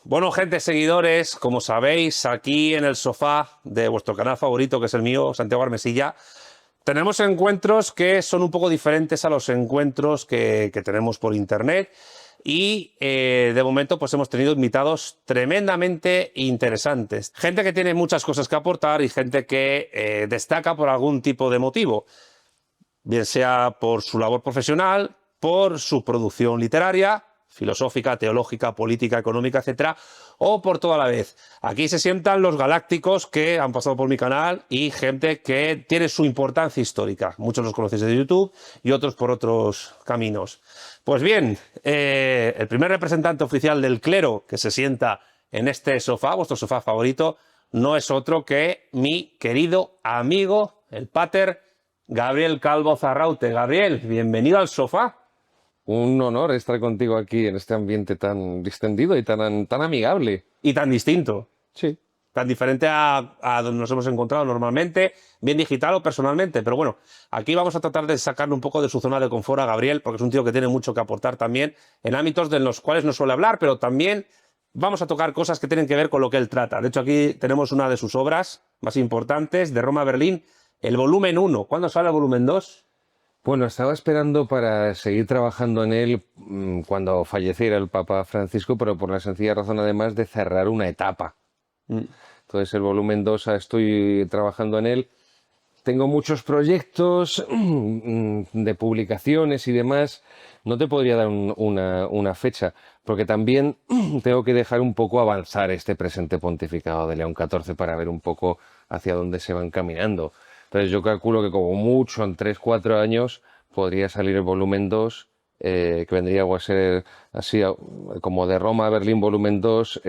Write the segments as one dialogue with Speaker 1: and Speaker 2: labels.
Speaker 1: Bueno, gente, seguidores, como sabéis, aquí en el sofá de vuestro canal favorito, que es el mío, Santiago Armesilla, tenemos encuentros que son un poco diferentes a los encuentros que tenemos por internet y de momento pues hemos tenido invitados tremendamente interesantes. Gente que tiene muchas cosas que aportar y gente que destaca por algún tipo de motivo, bien sea por su labor profesional, por su producción literaria, filosófica, teológica, política, económica, etcétera, o por toda la vez. Aquí se sientan los galácticos que han pasado por mi canal y gente que tiene su importancia histórica. Muchos los conocéis de YouTube y otros por otros caminos. Pues bien, el primer representante oficial del clero que se sienta en este sofá, vuestro sofá favorito, no es otro que mi querido amigo, el pater Gabriel Calvo Zarraute. Gabriel, bienvenido al sofá.
Speaker 2: Un honor estar contigo aquí en este ambiente tan distendido y tan amigable.
Speaker 1: Y tan distinto,
Speaker 2: Sí.
Speaker 1: tan diferente a donde nos hemos encontrado normalmente, bien digital o personalmente. Pero bueno, aquí vamos a tratar de sacarle un poco de su zona de confort a Gabriel, porque es un tío que tiene mucho que aportar también en ámbitos de los cuales no suele hablar, pero también vamos a tocar cosas que tienen que ver con lo que él trata. De hecho, aquí tenemos una de sus obras más importantes, de Roma a Berlín, el volumen 1. ¿Cuándo sale el volumen 2?
Speaker 2: Bueno, estaba esperando para seguir trabajando en él cuando falleciera el Papa Francisco, pero por la sencilla razón además de cerrar una etapa. Entonces el volumen 2 estoy trabajando en él. Tengo muchos proyectos de publicaciones y demás. No te podría dar una fecha, porque también tengo que dejar un poco avanzar este presente pontificado de León XIV para ver un poco hacia dónde se van caminando. Entonces yo calculo que como mucho en 3 4 años podría salir el volumen 2, que vendría a ser así como de Roma a Berlín volumen 2,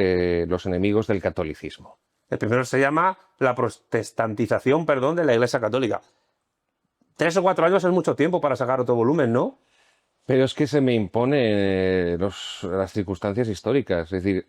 Speaker 2: los enemigos del catolicismo.
Speaker 1: El primero se llama la protestantización, perdón, de la Iglesia Católica. 3 o 4 años es mucho tiempo para sacar otro volumen, ¿no?
Speaker 2: Pero es que se me impone las circunstancias históricas. Es decir,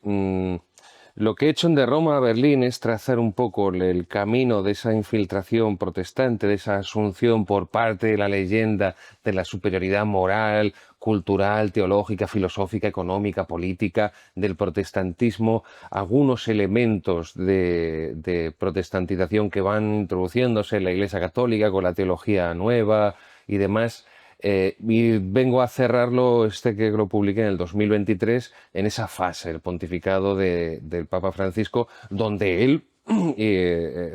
Speaker 2: lo que he hecho en De Roma a Berlín es trazar un poco el camino de esa infiltración protestante, de esa asunción por parte de la leyenda de la superioridad moral, cultural, teológica, filosófica, económica, política del protestantismo, algunos elementos de protestantización que van introduciéndose en la Iglesia Católica con la teología nueva y demás. Y vengo a cerrarlo, que lo publiqué en el 2023, en esa fase, el pontificado del Papa Francisco, donde él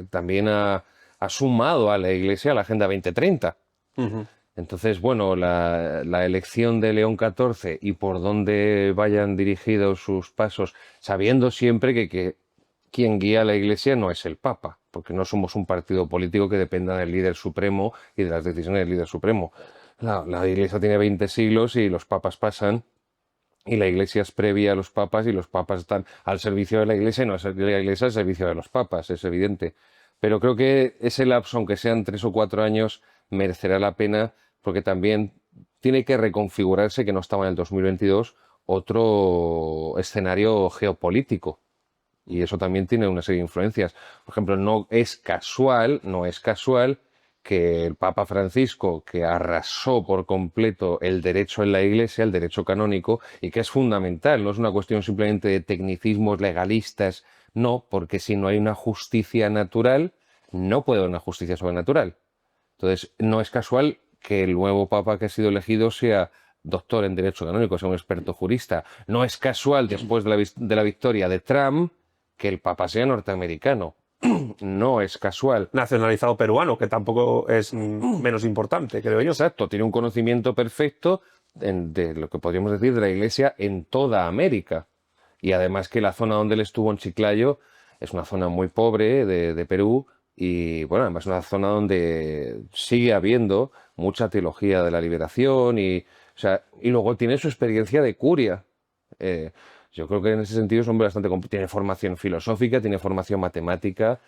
Speaker 2: también ha sumado a la Iglesia a la Agenda 2030. Entonces, bueno, la elección de León XIV y por dónde vayan dirigidos sus pasos, sabiendo siempre que quien guía a la Iglesia no es el Papa, porque no somos un partido político que dependa del líder supremo y de las decisiones del líder supremo. La Iglesia tiene 20 siglos y los papas pasan, y la Iglesia es previa a los papas y los papas están al servicio de la Iglesia y no es la Iglesia al servicio de los papas, es evidente. Pero creo que ese lapso, aunque sean 3 o 4 años, merecerá la pena porque también tiene que reconfigurarse, que no estaba en el 2022, otro escenario geopolítico. Y eso también tiene una serie de influencias. Por ejemplo, no es casual que el Papa Francisco, que arrasó por completo el derecho en la Iglesia, el derecho canónico, y que es fundamental, no es una cuestión simplemente de tecnicismos legalistas, no, porque si no hay una justicia natural, no puede haber una justicia sobrenatural. Entonces, no es casual que el nuevo Papa que ha sido elegido sea doctor en derecho canónico, sea un experto jurista. No es casual, después de la victoria de Trump, que el Papa sea norteamericano. No es casual.
Speaker 1: Nacionalizado peruano, que tampoco es menos importante, creo yo.
Speaker 2: Exacto, tiene un conocimiento perfecto de lo que podríamos decir de la Iglesia en toda América. Y además que la zona donde él estuvo en Chiclayo es una zona muy pobre de Perú y bueno, además es una zona donde sigue habiendo mucha teología de la liberación y luego tiene su experiencia de curia. Eh, yo creo que en ese sentido es un hombre bastante... Tiene formación filosófica, tiene formación matemática.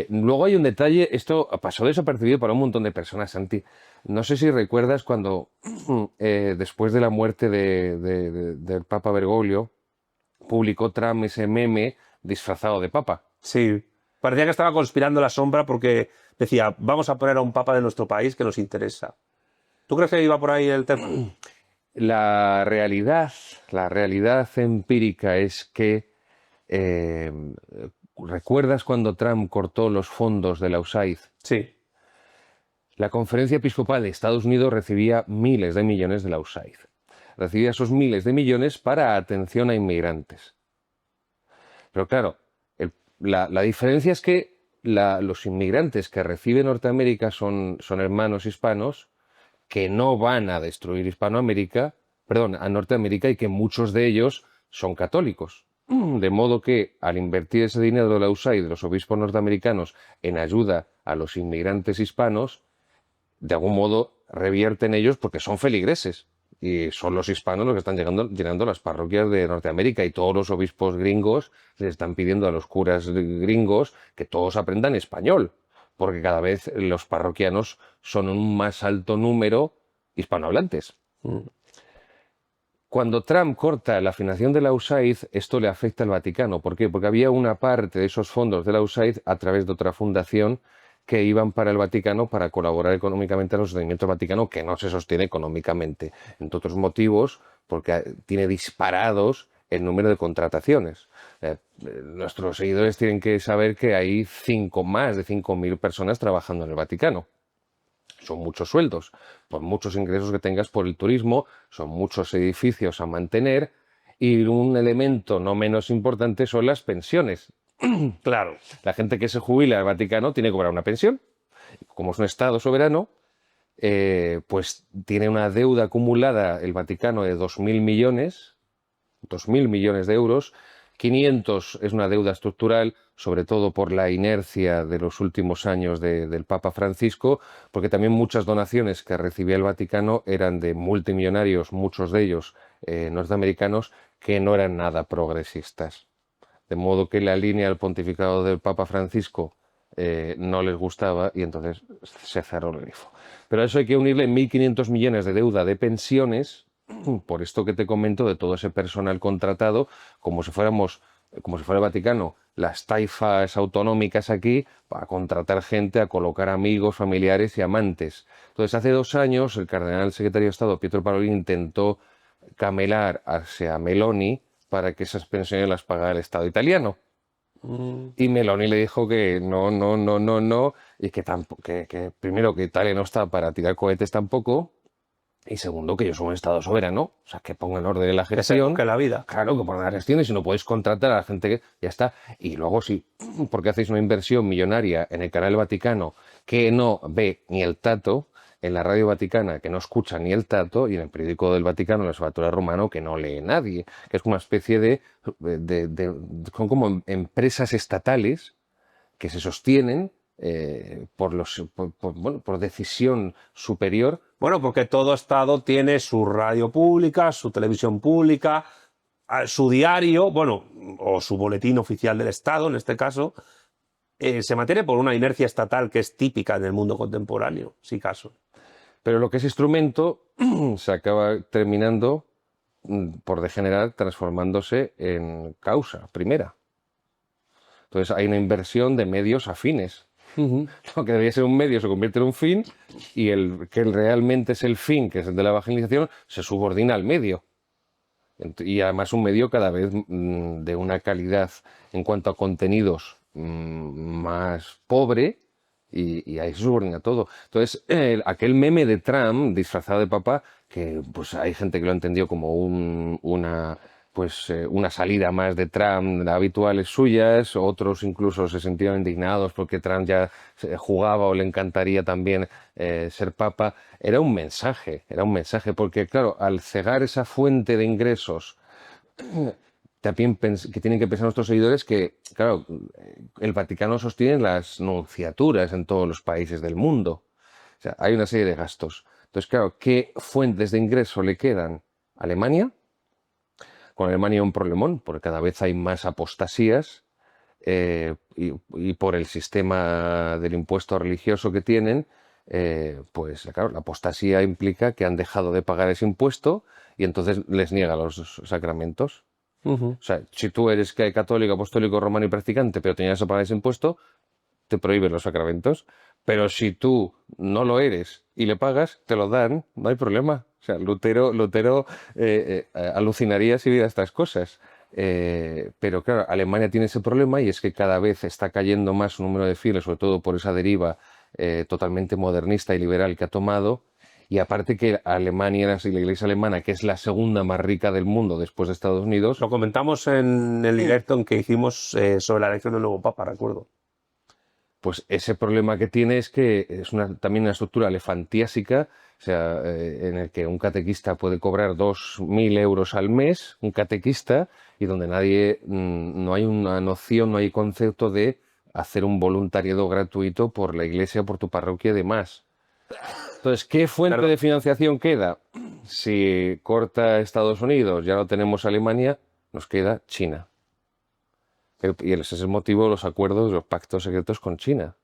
Speaker 2: Luego hay un detalle, esto pasó desapercibido para un montón de personas, Santi. No sé si recuerdas cuando, después de la muerte del Papa Bergoglio, publicó Trump ese meme disfrazado de Papa.
Speaker 1: Sí, parecía que estaba conspirando la sombra porque decía, vamos a poner a un papa de nuestro país que nos interesa. ¿Tú crees que iba por ahí el tema?
Speaker 2: La realidad empírica es que Eh, ¿Recuerdas cuando Trump cortó los fondos de la USAID?
Speaker 1: Sí.
Speaker 2: La Conferencia Episcopal de Estados Unidos recibía miles de millones de la USAID. Recibía esos miles de millones para atención a inmigrantes. Pero claro, la diferencia es que los inmigrantes que recibe Norteamérica son hermanos hispanos que no van a destruir a Norteamérica, y que muchos de ellos son católicos. De modo que al invertir ese dinero de la USAID, de los obispos norteamericanos, en ayuda a los inmigrantes hispanos, de algún modo revierten ellos porque son feligreses. Y son los hispanos los que están llenando las parroquias de Norteamérica, y todos los obispos gringos les están pidiendo a los curas gringos que todos aprendan español, porque cada vez los parroquianos son un más alto número hispanohablantes.
Speaker 1: Mm.
Speaker 2: Cuando Trump corta la financiación de la USAID, esto le afecta al Vaticano. ¿Por qué? Porque había una parte de esos fondos de la USAID a través de otra fundación que iban para el Vaticano para colaborar económicamente a los sostenimientos del Vaticano, que no se sostiene económicamente, entre otros motivos, porque tiene disparados el número de contrataciones. Nuestros seguidores tienen que saber que hay más de 5.000 personas trabajando en el Vaticano. Son muchos sueldos, por muchos ingresos que tengas por el turismo, son muchos edificios a mantener, y un elemento no menos importante son las pensiones.
Speaker 1: Claro.
Speaker 2: La gente que se jubila al Vaticano tiene que cobrar una pensión. Como es un Estado soberano, pues tiene una deuda acumulada el Vaticano de 2.000 millones, 2.000 millones de euros. 500 es una deuda estructural, sobre todo por la inercia de los últimos años del Papa Francisco, porque también muchas donaciones que recibía el Vaticano eran de multimillonarios, muchos de ellos norteamericanos, que no eran nada progresistas. De modo que la línea del pontificado del Papa Francisco no les gustaba, y entonces se cerró el grifo. Pero a eso hay que unirle 1.500 millones de deuda de pensiones, por esto que te comento, de todo ese personal contratado, como si fuera el Vaticano, las taifas autonómicas aquí, para contratar gente, a colocar amigos, familiares y amantes. Entonces, hace 2 años, el cardenal secretario de Estado, Pietro Parolin, intentó camelar hacia Meloni para que esas pensiones las pagara el Estado italiano. Y Meloni le dijo que no, no, no, no, no, y que primero, que Italia no está para tirar cohetes tampoco, y segundo, que ellos son un Estado soberano, o sea, que pongan orden en la
Speaker 1: Que se
Speaker 2: gestión.
Speaker 1: busque la vida.
Speaker 2: Claro, que pongan la gestión, y si no podéis contratar a la gente, que ya está. Y luego, sí, porque hacéis una inversión millonaria en el canal Vaticano que no ve ni el tato, en la radio vaticana que no escucha ni el tato, y en el periódico del Vaticano, el Osservatore Romano, que no lee nadie, que es una especie son como empresas estatales que se sostienen por decisión superior.
Speaker 1: Bueno, porque todo Estado tiene su radio pública, su televisión pública, su diario, bueno, o su boletín oficial del Estado, en este caso, se mantiene por una inercia estatal que es típica en el mundo contemporáneo, sí caso.
Speaker 2: Pero lo que es instrumento se acaba terminando por degenerar, transformándose en causa primera. Entonces hay una inversión de medios afines. Lo que debería ser un medio se convierte en un fin, y el que realmente es el fin, que es el de la evangelización, se subordina al medio. Y además un medio cada vez de una calidad en cuanto a contenidos más pobre, y ahí se subordina todo. Entonces, aquel meme de Trump disfrazado de papá, que pues hay gente que lo ha entendido como una salida más de Trump, de habituales suyas. Otros incluso se sentían indignados porque Trump ya jugaba, o le encantaría también ser papa. Era un mensaje, porque claro, al cegar esa fuente de ingresos, también que tienen que pensar nuestros seguidores que, claro, el Vaticano sostiene las nunciaturas en todos los países del mundo. O sea, hay una serie de gastos. Entonces, claro, ¿qué fuentes de ingreso le quedan? ¿Alemania? Con Alemania un problemón, porque cada vez hay más apostasías, y por el sistema del impuesto religioso que tienen, pues claro, la apostasía implica que han dejado de pagar ese impuesto, y entonces les niega los sacramentos. O sea, si tú eres católico, apostólico, romano y practicante, pero tenías que pagar ese impuesto, te prohíben los sacramentos. Pero si tú no lo eres y le pagas, te lo dan, no hay problema. O sea, Lutero alucinaría si viera estas cosas. Pero claro, Alemania tiene ese problema y es que cada vez está cayendo más su número de fieles, sobre todo por esa deriva totalmente modernista y liberal que ha tomado. Y aparte que Alemania, la iglesia alemana, que es la segunda más rica del mundo después de Estados Unidos,
Speaker 1: Lo comentamos en el directo en que hicimos sobre la elección del nuevo Papa, recuerdo.
Speaker 2: pues ese problema que tiene es que es también una estructura elefantiásica, o sea, en el que un catequista puede cobrar 2.000 euros al mes, un catequista, y donde no hay una noción, no hay concepto de hacer un voluntariado gratuito por la iglesia, por tu parroquia y demás. Entonces, ¿qué fuente
Speaker 1: Claro.
Speaker 2: de financiación queda? Si corta Estados Unidos, ya no tenemos Alemania, nos queda China. Y ese es el motivo de los acuerdos, los pactos secretos con China.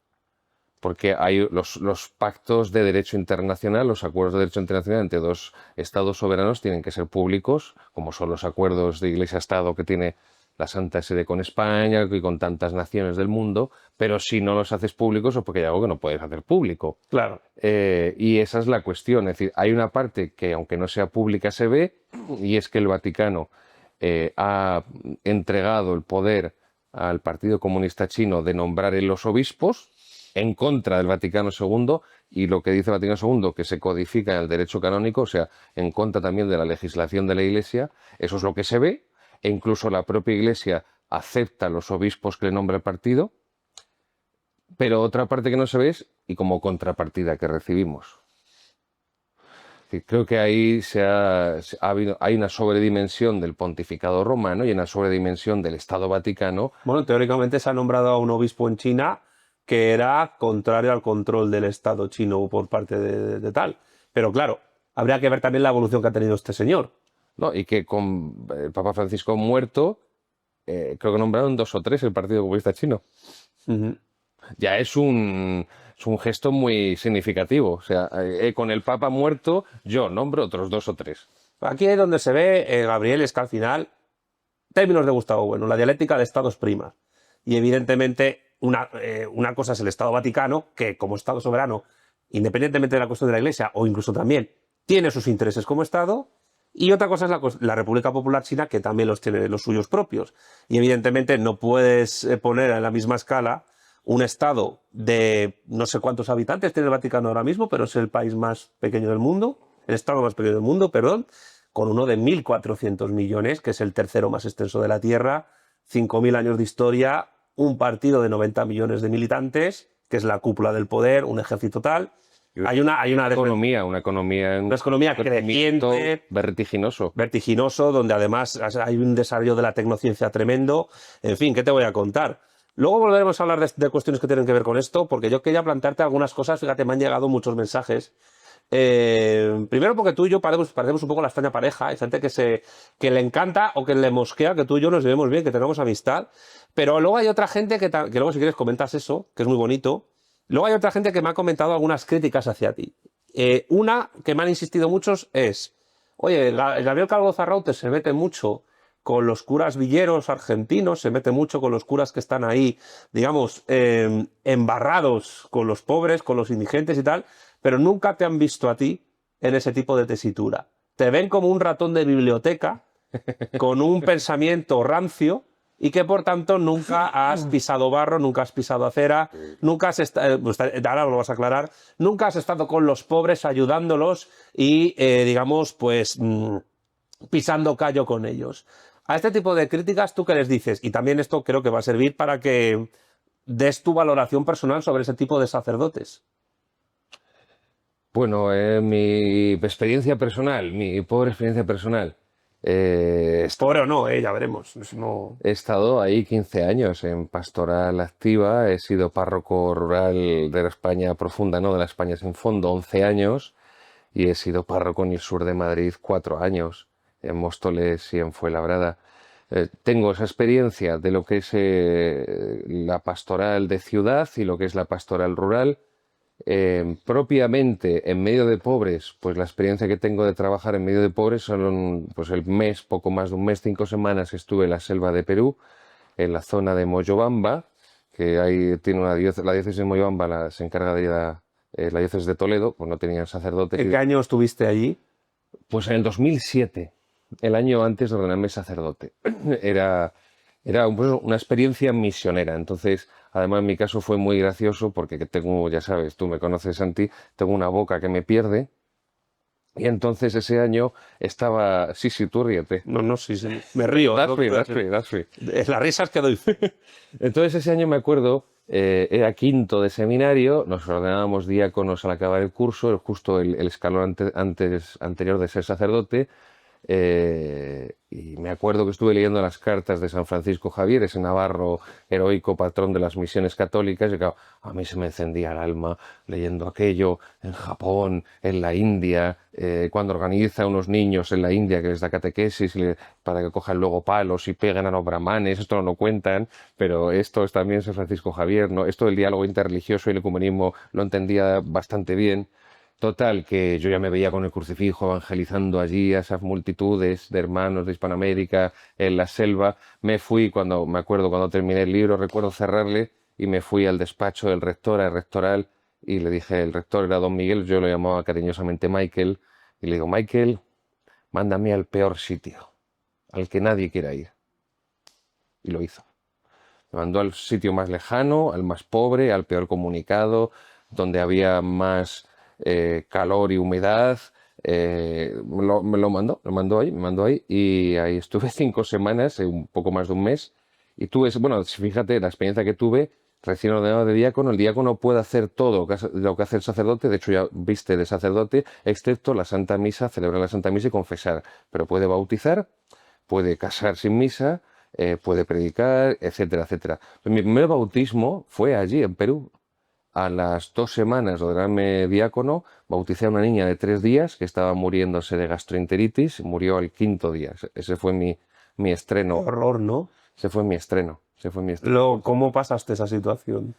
Speaker 2: Porque hay los pactos de derecho internacional, los acuerdos de derecho internacional entre dos estados soberanos tienen que ser públicos, como son los acuerdos de Iglesia-Estado que tiene la Santa Sede con España y con tantas naciones del mundo, pero si no los haces públicos es porque hay algo que no puedes hacer público.
Speaker 1: Claro.
Speaker 2: Y esa es la cuestión, es decir, hay una parte que aunque no sea pública se ve, y es que el Vaticano ha entregado el poder al Partido Comunista Chino de nombrar en los obispos en contra del Vaticano II, y lo que dice el Vaticano II, que se codifica en el derecho canónico, o sea, en contra también de la legislación de la Iglesia. Eso es lo que se ve, e incluso la propia Iglesia acepta a los obispos que le nombra el partido, pero otra parte que no se ve es, y como contrapartida que recibimos. Creo que ahí hay una sobredimensión del pontificado romano y una sobredimensión del Estado Vaticano.
Speaker 1: Bueno, teóricamente se ha nombrado a un obispo en China que era contrario al control del Estado chino por parte de tal. Pero claro, habría que ver también la evolución que ha tenido este señor.
Speaker 2: ¿No? Y que con el Papa Francisco muerto, creo que nombraron 2 o 3 el Partido Comunista Chino.
Speaker 1: Uh-huh.
Speaker 2: Ya es un gesto muy significativo. O sea, con el Papa muerto, yo nombro otros 2 o 3.
Speaker 1: Aquí es donde se ve, Gabriel, es que al final, términos de Gustavo Bueno, la dialéctica de estados prima. Y evidentemente, una cosa es el Estado Vaticano, que como Estado soberano, independientemente de la cuestión de la Iglesia, o incluso también, tiene sus intereses como Estado. Y otra cosa es la República Popular China, que también los tiene los suyos propios. Y evidentemente no puedes poner en la misma escala un Estado de no sé cuántos habitantes tiene el Vaticano ahora mismo, pero es el país más pequeño del mundo, el Estado más pequeño del mundo, perdón, con uno de 1.400 millones, que es el tercero más extenso de la Tierra, 5.000 años de historia, un partido de 90 millones de militantes, que es la cúpula del poder, un ejército tal. Hay una
Speaker 2: economía
Speaker 1: creciente, vertiginoso, donde además hay un desarrollo de la tecnociencia tremendo. En fin, ¿qué te voy a contar? Luego volveremos a hablar de cuestiones que tienen que ver con esto, porque yo quería plantearte algunas cosas. Fíjate, me han llegado muchos mensajes. Primero porque tú y yo parecemos un poco la extraña pareja. Hay gente que le encanta o que le mosquea que tú y yo nos llevemos bien, que tengamos amistad. Pero luego hay otra gente que luego si quieres comentas eso, que es muy bonito. Luego hay otra gente que me ha comentado algunas críticas hacia ti. Una que me han insistido muchos es, oye, Gabriel Calvo Zarraute se mete mucho con los curas villeros argentinos, se mete mucho con los curas que están ahí, digamos, embarrados con los pobres, con los indigentes y tal, pero nunca te han visto a ti en ese tipo de tesitura. Te ven como un ratón de biblioteca, con un pensamiento rancio, y que por tanto nunca has pisado barro, nunca has pisado acera, nunca has ahora lo vas a aclarar, nunca has estado con los pobres ayudándolos y, digamos, pues pisando callo con ellos. A este tipo de críticas, ¿tú qué les dices? Y también esto creo que va a servir para que des tu valoración personal sobre ese tipo de sacerdotes.
Speaker 2: Bueno, mi experiencia personal, mi pobre experiencia personal.
Speaker 1: Pobre o no, ya veremos. No...
Speaker 2: He estado ahí 15 años en pastoral activa, he sido párroco rural de la España profunda, no de la España sin fondo, 11 años, y he sido párroco en el sur de Madrid 4 años, en Móstoles y en Fuenlabrada. Tengo esa experiencia de lo que es la pastoral de ciudad y lo que es la pastoral rural. Propiamente en medio de pobres, pues la experiencia que tengo de trabajar en medio de pobres son pues el mes, poco más de un mes, 5 semanas que estuve en la selva de Perú, en la zona de Moyobamba, que ahí tiene la diócesis de Moyobamba se encarga de la diócesis de Toledo, pues no tenían sacerdotes.
Speaker 1: ¿En qué año estuviste allí?
Speaker 2: Pues en el 2007. el año antes de ordenarme sacerdote. Era, pues, una experiencia misionera. Entonces, además, en mi caso fue muy gracioso porque tengo, ya sabes, tú me conoces, Santi, tengo una boca que me pierde. Y entonces ese año estaba, sí, sí, tú ríete.
Speaker 1: No, no, sí, sí, me río, es
Speaker 2: That's
Speaker 1: lo que
Speaker 2: free,
Speaker 1: iba a
Speaker 2: that's
Speaker 1: decir.
Speaker 2: free, that's free.
Speaker 1: Es las risas que doy.
Speaker 2: Entonces ese año me acuerdo, era quinto de seminario, nos ordenábamos diáconos al acabar el curso, justo el escalón anterior de ser sacerdote, y me acuerdo que estuve leyendo las cartas de San Francisco Javier, ese navarro heroico patrón de las misiones católicas, y claro, a mí se me encendía el alma leyendo aquello en Japón, en la India, cuando organiza a unos niños en la India que les da catequesis para que cojan luego palos y peguen a los brahmanes, esto no lo cuentan, pero esto es también San Francisco Javier, ¿no? Esto del diálogo interreligioso y el ecumenismo lo entendía bastante bien. Total, que yo ya me veía con el crucifijo evangelizando allí a esas multitudes de hermanos de Hispanoamérica en la selva. Me fui cuando, me acuerdo cuando terminé el libro, recuerdo cerrarle y me fui al despacho del rector, al rectoral, y le dije, el rector era don Miguel, yo lo llamaba cariñosamente Michael, y le digo, Michael, mándame al peor sitio, al que nadie quiera ir. Y lo hizo. Me mandó al sitio más lejano, al más pobre, al peor comunicado, donde había más calor y humedad. Me mandó ahí y ahí estuve 5 semanas, un poco más de un mes. Y tuve, bueno, fíjate la experiencia que tuve, recién ordenado de diácono. El diácono puede hacer todo lo que hace el sacerdote, de hecho ya viste de sacerdote, excepto la Santa Misa, celebrar la Santa Misa y confesar. Pero puede bautizar, puede casar sin misa, puede predicar, etcétera, etcétera. Mi primer bautismo fue allí, en Perú. A las 2 semanas de ordenarme diácono, bauticé a una niña de 3 días que estaba muriéndose de gastroenteritis, murió al quinto día. Ese fue mi
Speaker 1: Qué
Speaker 2: estreno.
Speaker 1: horror, ¿no?
Speaker 2: Ese fue mi estreno. Ese fue mi estreno.
Speaker 1: ¿Cómo pasaste esa situación?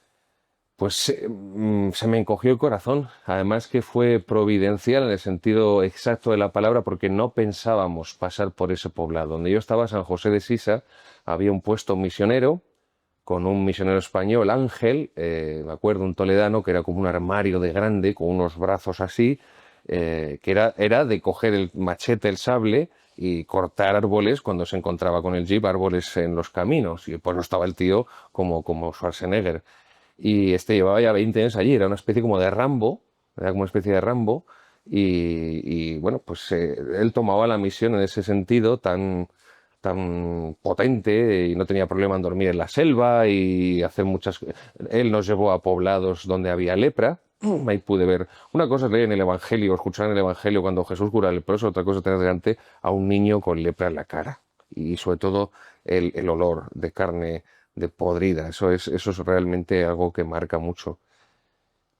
Speaker 2: Pues se me encogió el corazón. Además que fue providencial en el sentido exacto de la palabra porque no pensábamos pasar por ese poblado. Donde yo estaba, San José de Sisa, había un puesto misionero con un misionero español, Ángel, me acuerdo, un toledano que era como un armario de grande, con unos brazos así, que era de coger el machete, el sable y cortar árboles cuando se encontraba con el jeep, árboles en los caminos. Y pues no estaba el tío como Schwarzenegger. Y este llevaba ya 20 años allí, era una especie como de Rambo, era como una especie de Rambo. Bueno, pues él tomaba la misión en ese sentido tan potente y no tenía problema en dormir en la selva y hacer muchas. Él nos llevó a poblados donde había lepra. Ahí pude ver. Una cosa es leer en el Evangelio, escuchar en el Evangelio cuando Jesús cura al leproso, otra cosa es tener delante a un niño con lepra en la cara. Y sobre todo el olor de carne de podrida. Eso es realmente algo que marca mucho.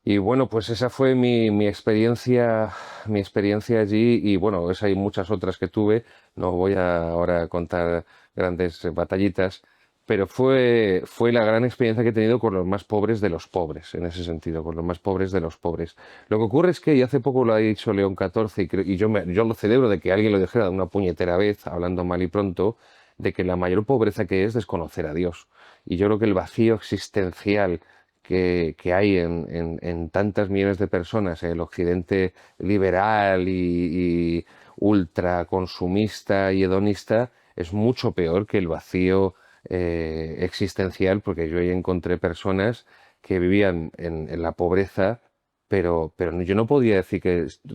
Speaker 2: Y bueno, pues esa fue mi experiencia allí y bueno, esa y muchas otras que tuve. No voy a ahora contar grandes batallitas, pero fue la gran experiencia que he tenido con los más pobres de los pobres, en ese sentido, con los más pobres de los pobres. Lo que ocurre es que, y hace poco lo ha dicho León XIV, y yo lo celebro de que alguien lo dijera de una puñetera vez, hablando mal y pronto, de que la mayor pobreza que es desconocer a Dios. Y yo creo que el vacío existencial que hay en tantas millones de personas en el occidente liberal y ultra consumista y hedonista es mucho peor que el vacío existencial, porque yo ahí encontré personas que vivían en la pobreza, pero yo no podía decir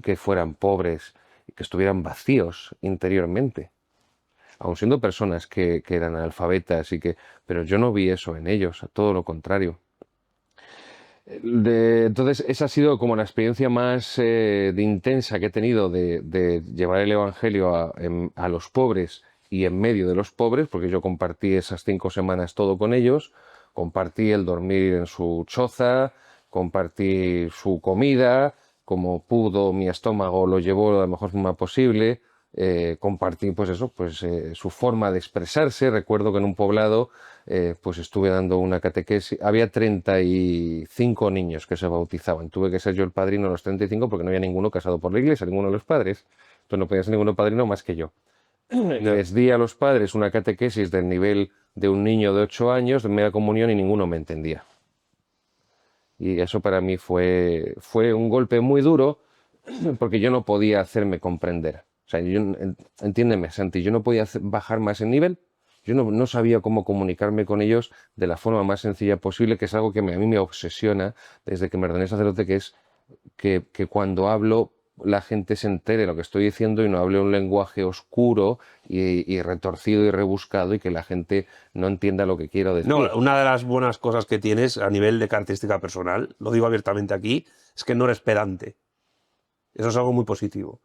Speaker 2: que fueran pobres, que estuvieran vacíos interiormente, aun siendo personas que eran analfabetas pero yo no vi eso en ellos, todo lo contrario. Entonces, esa ha sido como la experiencia más de intensa que he tenido de llevar el Evangelio a los pobres y en medio de los pobres, porque yo compartí esas 5 semanas todo con ellos, compartí el dormir en su choza, compartí su comida, como pudo mi estómago lo llevó de la mejor forma posible, compartí pues eso, pues su forma de expresarse. Recuerdo que en un poblado pues estuve dando una catequesis. Había 35 niños que se bautizaban. Tuve que ser yo el padrino de los 35 porque no había ninguno casado por la iglesia, ninguno de los padres. Entonces no podía ser ninguno padrino más que yo.
Speaker 1: Ya.
Speaker 2: Les di a los padres una catequesis del nivel de un niño de 8 años, de media comunión, y ninguno me entendía. Y eso para mí fue un golpe muy duro porque yo no podía hacerme comprender. sea, entiéndeme, Santi, yo no podía bajar más el nivel. Yo no sabía cómo comunicarme con ellos de la forma más sencilla posible, que es algo que a mí me obsesiona desde que me ordené sacerdote, que es que cuando hablo la gente se entere de lo que estoy diciendo y no hable un lenguaje oscuro y retorcido y rebuscado y que la gente no entienda lo que quiero
Speaker 1: No,
Speaker 2: decir.
Speaker 1: una de las buenas cosas que tienes a nivel de característica personal, lo digo abiertamente aquí, es que no eres pedante. Eso es algo muy positivo.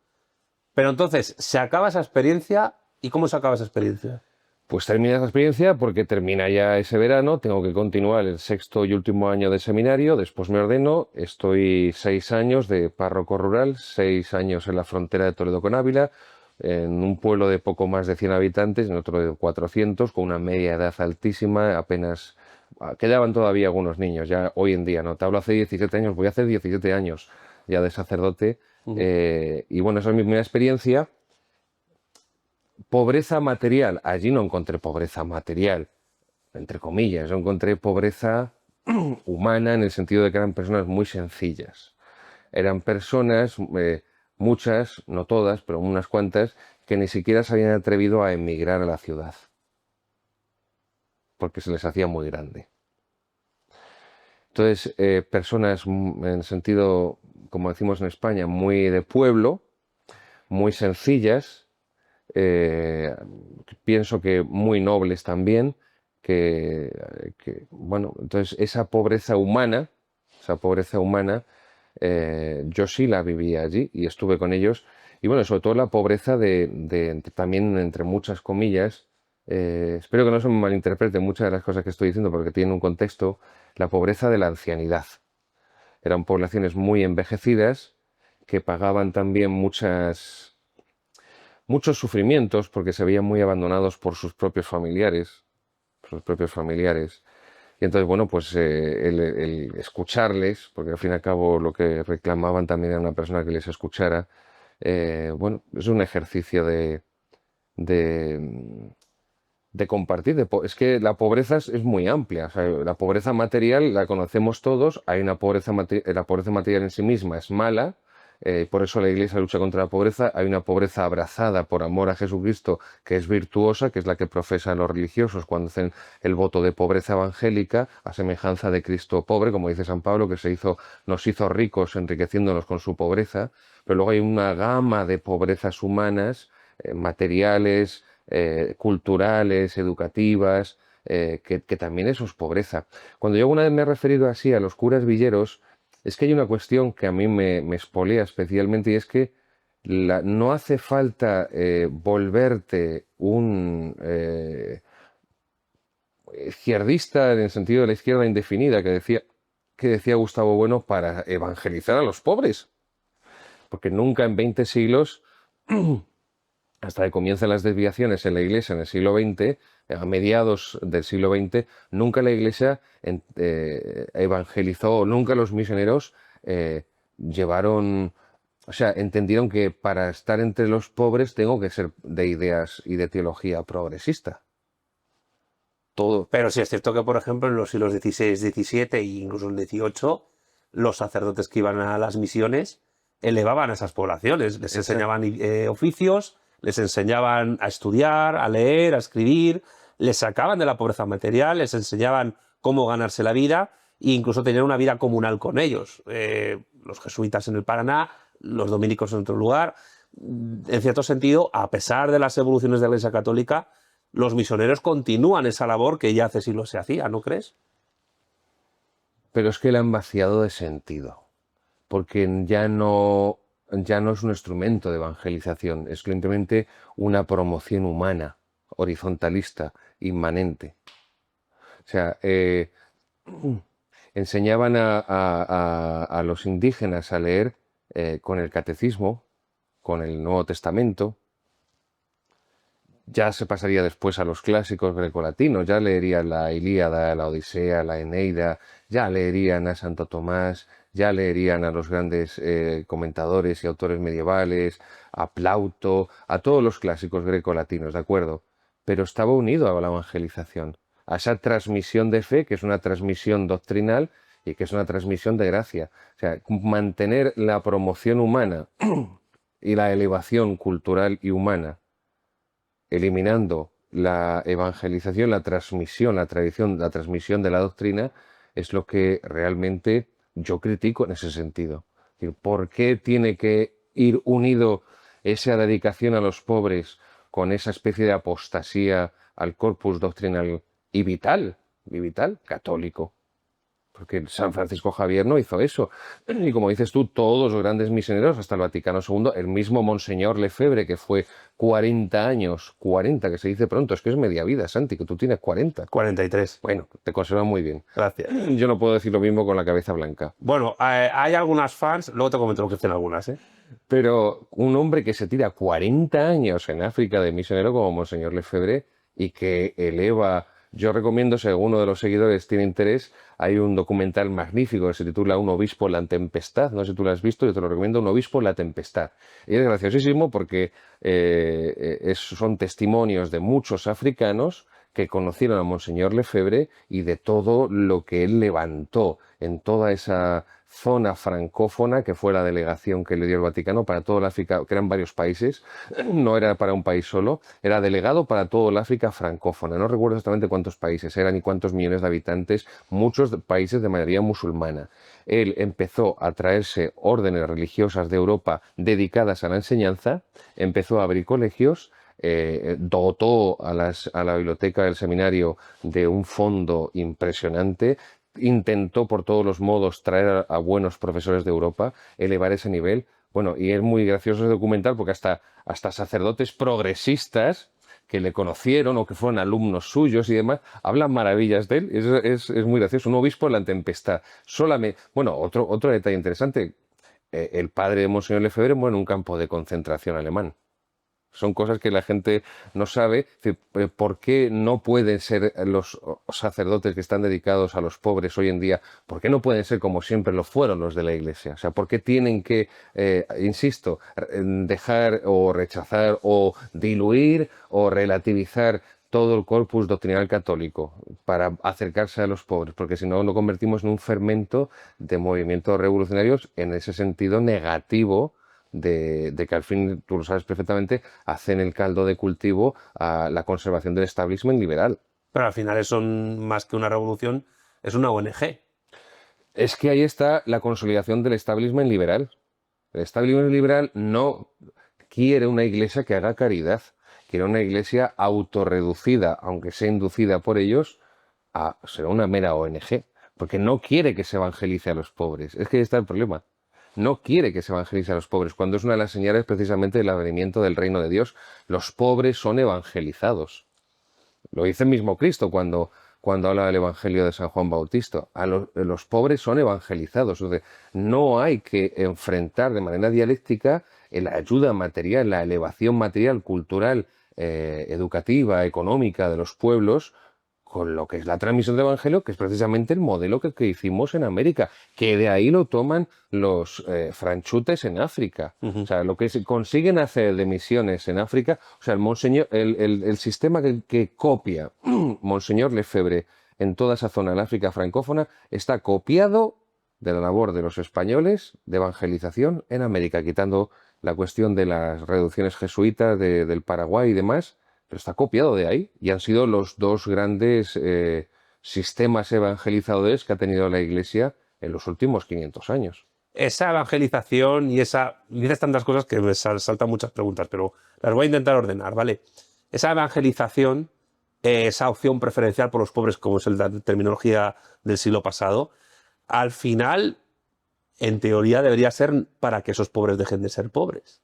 Speaker 1: Pero entonces, se acaba esa experiencia. ¿Y cómo se acaba esa experiencia?
Speaker 2: Pues termina esa experiencia porque termina ya ese verano, tengo que continuar el sexto y último año de seminario, después me ordeno, estoy 6 años de párroco rural, 6 años en la frontera de Toledo con Ávila, en un pueblo de poco más de 100 habitantes, en otro de 400, con una media edad altísima, apenas quedaban todavía algunos niños, ya hoy en día, ¿no? Te hablo hace 17 años, voy a hacer 17 años ya de sacerdote, y bueno, esa es mi primera experiencia. Pobreza material, allí no encontré pobreza material, entre comillas, yo encontré pobreza humana en el sentido de que eran personas muy sencillas. Eran personas, muchas, no todas, pero unas cuantas, que ni siquiera se habían atrevido a emigrar a la ciudad, porque se les hacía muy grande. Entonces, personas en sentido, como decimos en España, muy de pueblo, muy sencillas, eh, pienso que muy nobles también, bueno, entonces esa pobreza humana, yo sí la vivía allí y estuve con ellos, y bueno, sobre todo la pobreza también entre muchas comillas, espero que no se me malinterprete muchas de las cosas que estoy diciendo porque tienen un contexto, la pobreza de la ancianidad. Eran poblaciones muy envejecidas que pagaban también muchos sufrimientos porque se veían muy abandonados por sus propios familiares, Y entonces, bueno, pues el escucharles, porque al fin y al cabo lo que reclamaban también era una persona que les escuchara, bueno, es un ejercicio de, de compartir. Es que la pobreza es muy amplia. O sea, la pobreza material la conocemos todos. Hay una la pobreza material en sí misma es mala. Por eso la Iglesia lucha contra la pobreza. Hay una pobreza abrazada por amor a Jesucristo que es virtuosa, que es la que profesan los religiosos cuando hacen el voto de pobreza evangélica, a semejanza de Cristo pobre, como dice San Pablo, que nos hizo ricos enriqueciéndonos con su pobreza. Pero luego hay una gama de pobrezas humanas, materiales, culturales, educativas, que también eso es pobreza. Cuando yo alguna vez me he referido así a los curas villeros, es que hay una cuestión que a mí me espolea especialmente y es que no hace falta volverte un izquierdista en el sentido de la izquierda indefinida que decía Gustavo Bueno para evangelizar a los pobres, porque nunca en 20 siglos hasta que comienzan las desviaciones en la Iglesia en el siglo XX, a mediados del siglo XX, nunca la Iglesia evangelizó, nunca los misioneros llevaron, o sea, entendieron que para estar entre los pobres tengo que ser de ideas y de teología progresista. Todo.
Speaker 1: Pero sí es cierto que, por ejemplo, en los siglos XVI, XVII e incluso el XVIII, los sacerdotes que iban a las misiones elevaban a esas poblaciones, les enseñaban oficios, les enseñaban a estudiar, a leer, a escribir, les sacaban de la pobreza material, les enseñaban cómo ganarse la vida e incluso tenían una vida comunal con ellos. Los jesuitas en el Paraná, los dominicos en otro lugar. En cierto sentido, a pesar de las evoluciones de la Iglesia Católica, los misioneros continúan esa labor que ya hace siglos se hacía, ¿no crees?
Speaker 2: Pero es que la han vaciado de sentido, porque ya no es un instrumento de evangelización, es simplemente una promoción humana, horizontalista, inmanente. O sea, enseñaban a los indígenas a leer con el catecismo, con el Nuevo Testamento. Ya se pasaría después a los clásicos grecolatinos, ya leerían la Ilíada, la Odisea, la Eneida, ya leerían a Santo Tomás, ya leerían a los grandes comentadores y autores medievales, a Plauto, a todos los clásicos grecolatinos, ¿de acuerdo? Pero estaba unido a la evangelización, a esa transmisión de fe, que es una transmisión doctrinal y que es una transmisión de gracia. O sea, mantener la promoción humana y la elevación cultural y humana, eliminando la evangelización, la transmisión, la tradición, la transmisión de la doctrina, es lo que realmente yo critico en ese sentido. Es decir, ¿por qué tiene que ir unido esa dedicación a los pobres con esa especie de apostasía al corpus doctrinal y vital, católico? Porque San Francisco Javier no hizo eso. Y como dices tú, todos los grandes misioneros, hasta el Vaticano II, el mismo Monseñor Lefebvre, que fue 40 años, 40, que se dice pronto, es que es media vida, Santi, que tú tienes 40.
Speaker 1: 43.
Speaker 2: Bueno, te conserva muy bien.
Speaker 1: Gracias.
Speaker 2: Yo no puedo decir lo mismo con la cabeza blanca.
Speaker 1: Bueno, hay algunas fans, luego te comento lo que dicen algunas, ¿eh?
Speaker 2: Pero un hombre que se tira 40 años en África de misionero como Monseñor Lefebvre y que eleva, yo recomiendo, si alguno de los seguidores tiene interés, hay un documental magnífico que se titula Un obispo en la tempestad, no sé si tú lo has visto, yo te lo recomiendo, Un obispo en la tempestad. Y es graciosísimo porque son testimonios de muchos africanos que conocieron a Monseñor Lefebvre y de todo lo que él levantó en toda esa zona francófona que fue la delegación que le dio el Vaticano para todo el África, que eran varios países, no era para un país solo, era delegado para todo el África francófona. No recuerdo exactamente cuántos países eran y cuántos millones de habitantes, muchos países de mayoría musulmana. Él empezó a traerse órdenes religiosas de Europa dedicadas a la enseñanza, empezó a abrir colegios, dotó a la biblioteca del seminario de un fondo impresionante, intentó por todos los modos traer a buenos profesores de Europa, elevar ese nivel. Bueno, y es muy gracioso ese documental porque hasta sacerdotes progresistas que le conocieron o que fueron alumnos suyos y demás, hablan maravillas de él. Es muy gracioso. Un obispo en la tempestad. Solamente, bueno, otro detalle interesante. El padre de Monseñor Lefebvre muere en un campo de concentración alemán. Son cosas que la gente no sabe. ¿Por qué no pueden ser los sacerdotes que están dedicados a los pobres hoy en día? ¿Por qué no pueden ser como siempre lo fueron los de la Iglesia? O sea, ¿por qué tienen que, insisto, dejar o rechazar o diluir o relativizar todo el corpus doctrinal católico para acercarse a los pobres? Porque si no, lo convertimos en un fermento de movimientos revolucionarios en ese sentido negativo de que al fin, tú lo sabes perfectamente, hacen el caldo de cultivo a la conservación del establishment liberal.
Speaker 1: Pero al final eso, más que una revolución, es una ONG.
Speaker 2: Es que ahí está la consolidación del establishment liberal. El establishment liberal no quiere una iglesia que haga caridad, quiere una iglesia autorreducida, aunque sea inducida por ellos, a ser una mera ONG, porque no quiere que se evangelice a los pobres. Es que ahí está el problema. No quiere que se evangelice a los pobres, cuando es una de las señales precisamente del advenimiento del reino de Dios. Los pobres son evangelizados. Lo dice el mismo Cristo cuando habla del Evangelio de San Juan Bautista. Los pobres son evangelizados. Entonces, no hay que enfrentar de manera dialéctica la ayuda material, la elevación material, cultural, educativa, económica de los pueblos con lo que es la transmisión del Evangelio, que es precisamente el modelo que hicimos en América, que de ahí lo toman los franchutes en África. O sea, lo que consiguen hacer de misiones en África, o sea, el sistema que copia Monseñor Lefebvre en toda esa zona del África francófona está copiado de la labor de los españoles de evangelización en América, quitando la cuestión de las reducciones jesuitas del Paraguay y demás, pero está copiado de ahí y han sido los dos grandes sistemas evangelizadores que ha tenido la Iglesia en los últimos 500 años.
Speaker 1: Esa evangelización y dices tantas cosas que me saltan muchas preguntas, pero las voy a intentar ordenar, ¿vale? Esa evangelización, esa opción preferencial por los pobres, como es la terminología del siglo pasado, al final, en teoría, debería ser para que esos pobres dejen de ser pobres.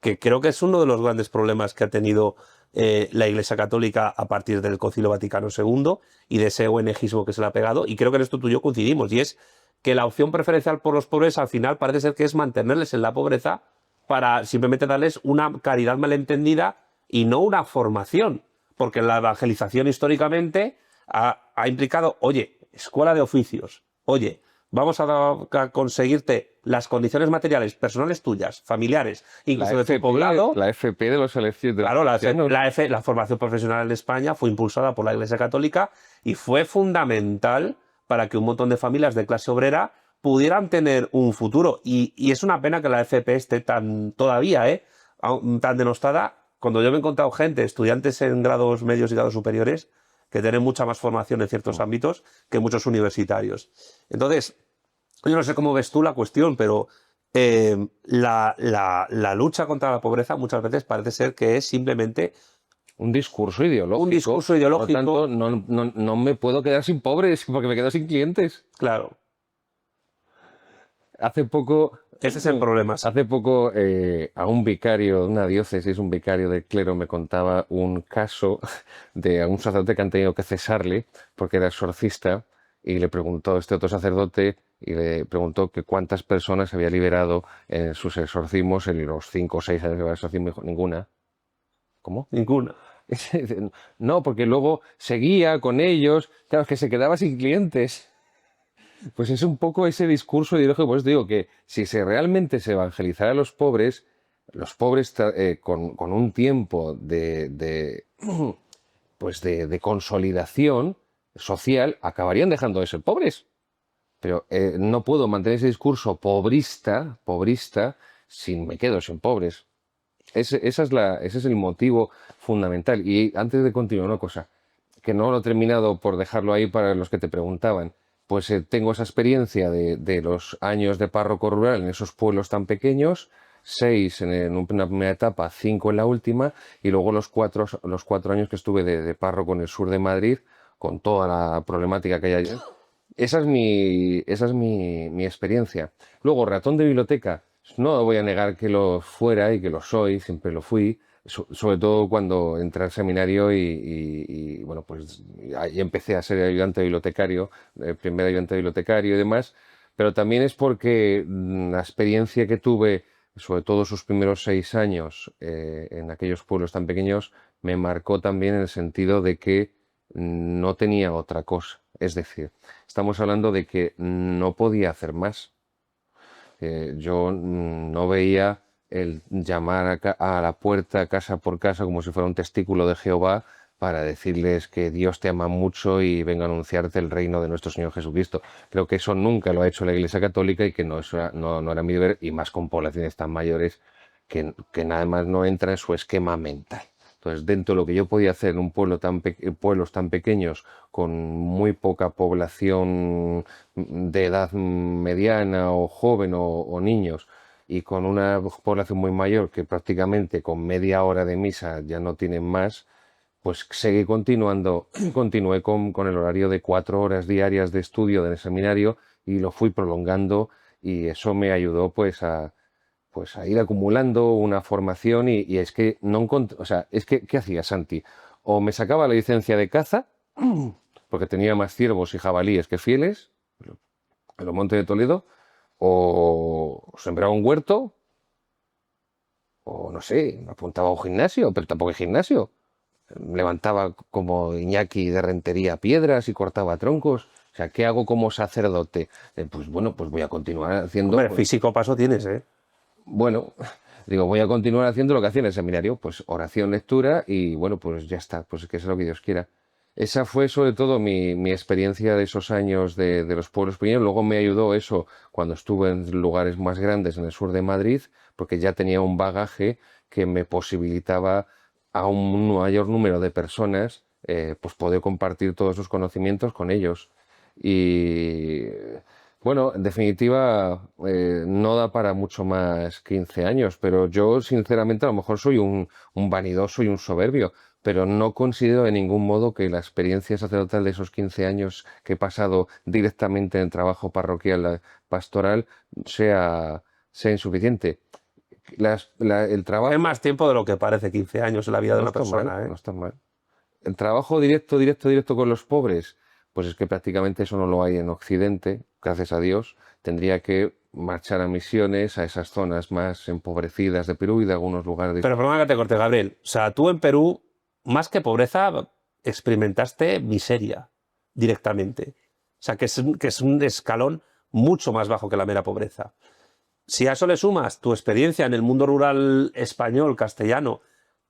Speaker 1: Que creo que es uno de los grandes problemas que ha tenido la Iglesia Católica a partir del Concilio Vaticano II y de ese ONGismo que se le ha pegado, y creo que en esto tú y yo coincidimos, y es que la opción preferencial por los pobres al final parece ser que es mantenerles en la pobreza para simplemente darles una caridad malentendida y no una formación, porque la evangelización históricamente ha implicado, oye, escuela de oficios, oye, vamos a conseguirte las condiciones materiales personales tuyas, familiares, incluso de tu poblado.
Speaker 2: La FP de los elecciones.
Speaker 1: Claro, la formación profesional en España fue impulsada por la Iglesia Católica y fue fundamental para que un montón de familias de clase obrera pudieran tener un futuro. Y es una pena que la FP esté todavía, tan denostada, cuando yo me he encontrado gente, estudiantes en grados medios y grados superiores, que tienen mucha más formación en ciertos ámbitos que muchos universitarios. Entonces, yo no sé cómo ves tú la cuestión, pero la lucha contra la pobreza muchas veces parece ser que es simplemente
Speaker 2: Un discurso ideológico.
Speaker 1: un discurso
Speaker 2: Por lo
Speaker 1: ideológico.
Speaker 2: tanto, no me puedo quedar sin pobres porque me quedo sin clientes.
Speaker 1: Claro,
Speaker 2: Hace poco,
Speaker 1: ese es el problema. Sí.
Speaker 2: hace poco a un vicario de una diócesis, un vicario del clero, me contaba un caso de un sacerdote que han tenido que cesarle porque era exorcista y le preguntó este otro sacerdote y le preguntó que cuántas personas había liberado en sus exorcismos en los 5 o 6 años que llevaba exorcismo. Dijo, ninguna. ¿Cómo?
Speaker 1: Ninguna.
Speaker 2: No, porque luego seguía con ellos, claro, es que se quedaba sin clientes. Pues es un poco ese discurso ideológico, pues digo que si realmente se evangelizara a los pobres con un tiempo pues de consolidación social, acabarían dejando de ser pobres. Pero no puedo mantener ese discurso pobrista, si me quedo sin pobres. Ese es el motivo fundamental. Y antes de continuar, una cosa, que no lo he terminado por dejarlo ahí para los que te preguntaban. Pues tengo esa experiencia de los años de párroco rural en esos pueblos tan pequeños, 6 en una primera etapa, 5 en la última, y luego los 4 años que estuve de párroco en el sur de Madrid, con toda la problemática que hay allí. Esa es mi experiencia. Luego, ratón de biblioteca, no voy a negar que lo fuera y que lo soy, siempre lo fui, sobre todo cuando entré al seminario y, bueno, pues ahí empecé a ser ayudante bibliotecario, primer ayudante bibliotecario y demás, pero también es porque la experiencia que tuve, sobre todo sus primeros 6 años en aquellos pueblos tan pequeños, me marcó también en el sentido de que no tenía otra cosa. Es decir, estamos hablando de que no podía hacer más. Yo no veía el llamar a la puerta casa por casa como si fuera un testículo de Jehová para decirles que Dios te ama mucho y venga a anunciarte el reino de nuestro Señor Jesucristo. Creo que eso nunca lo ha hecho la Iglesia Católica y que no era mi deber, y más con poblaciones tan mayores que nada más no entra en su esquema mental. Entonces, dentro de lo que yo podía hacer en un pueblos tan pequeños, con muy poca población de edad mediana o joven o niños, y con una población muy mayor que prácticamente con media hora de misa ya no tienen más, pues continué con el horario de 4 horas diarias de estudio del seminario y lo fui prolongando, y eso me ayudó pues a ir acumulando una formación, y es que no encontré, o sea, es que, ¿qué hacía Santi? O me sacaba la licencia de caza, porque tenía más ciervos y jabalíes que fieles, en los Montes de Toledo, o sembraba un huerto, o no sé, me apuntaba a un gimnasio, pero tampoco hay gimnasio. Levantaba como Iñaki de Rentería piedras y cortaba troncos. O sea, ¿qué hago como sacerdote? Pues bueno, pues voy a continuar haciendo.
Speaker 1: Hombre, físico paso tienes, ¿eh?
Speaker 2: Bueno, digo, voy a continuar haciendo lo que hacía en el seminario, pues oración, lectura, y bueno, pues ya está, pues que sea lo que Dios quiera. Esa fue sobre todo mi experiencia de esos años de los pueblos pequeños. Luego me ayudó eso cuando estuve en lugares más grandes en el sur de Madrid, porque ya tenía un bagaje que me posibilitaba a un mayor número de personas, pues poder compartir todos esos conocimientos con ellos. Y bueno, en definitiva, no da para mucho más 15 años, pero yo sinceramente a lo mejor soy un vanidoso y un soberbio, pero no considero de ningún modo que la experiencia sacerdotal de esos 15 años que he pasado directamente en el trabajo parroquial pastoral sea insuficiente. El trabajo
Speaker 1: Es más tiempo de lo que parece, 15 años en la vida de
Speaker 2: no
Speaker 1: una
Speaker 2: está mal,
Speaker 1: persona, ¿eh?
Speaker 2: no está mal. El trabajo directo con los pobres, pues es que prácticamente eso no lo hay en Occidente, gracias a Dios. Tendría que marchar a misiones, a esas zonas más empobrecidas de Perú y de algunos lugares de...
Speaker 1: Pero perdona que te corte, Gabriel. O sea, tú en Perú, más que pobreza, experimentaste miseria directamente. O sea, que es un escalón mucho más bajo que la mera pobreza. Si a eso le sumas tu experiencia en el mundo rural español, castellano,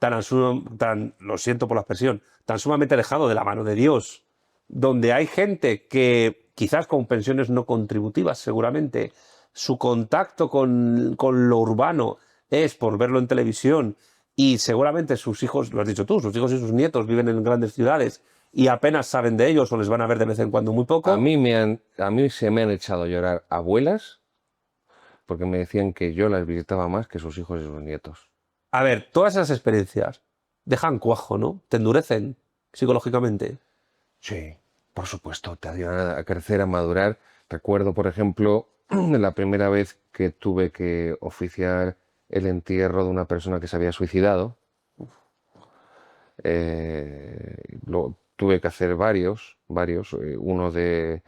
Speaker 1: lo siento por la expresión, tan sumamente dejado de la mano de Dios, donde hay gente que quizás con pensiones no contributivas, seguramente, su contacto con lo urbano es por verlo en televisión y seguramente sus hijos, lo has dicho tú, sus hijos y sus nietos viven en grandes ciudades y apenas saben de ellos o les van a ver de vez en cuando muy
Speaker 2: A
Speaker 1: poco.
Speaker 2: a mí se me han echado a llorar abuelas porque me decían que yo las visitaba más que sus hijos y sus nietos.
Speaker 1: A ver, todas esas experiencias dejan cuajo, ¿no? Te endurecen psicológicamente.
Speaker 2: Sí, por supuesto, te ayudan a crecer, a madurar. Recuerdo, por ejemplo, la primera vez que tuve que oficiar el entierro de una persona que se había suicidado. Tuve que hacer varios. Uno de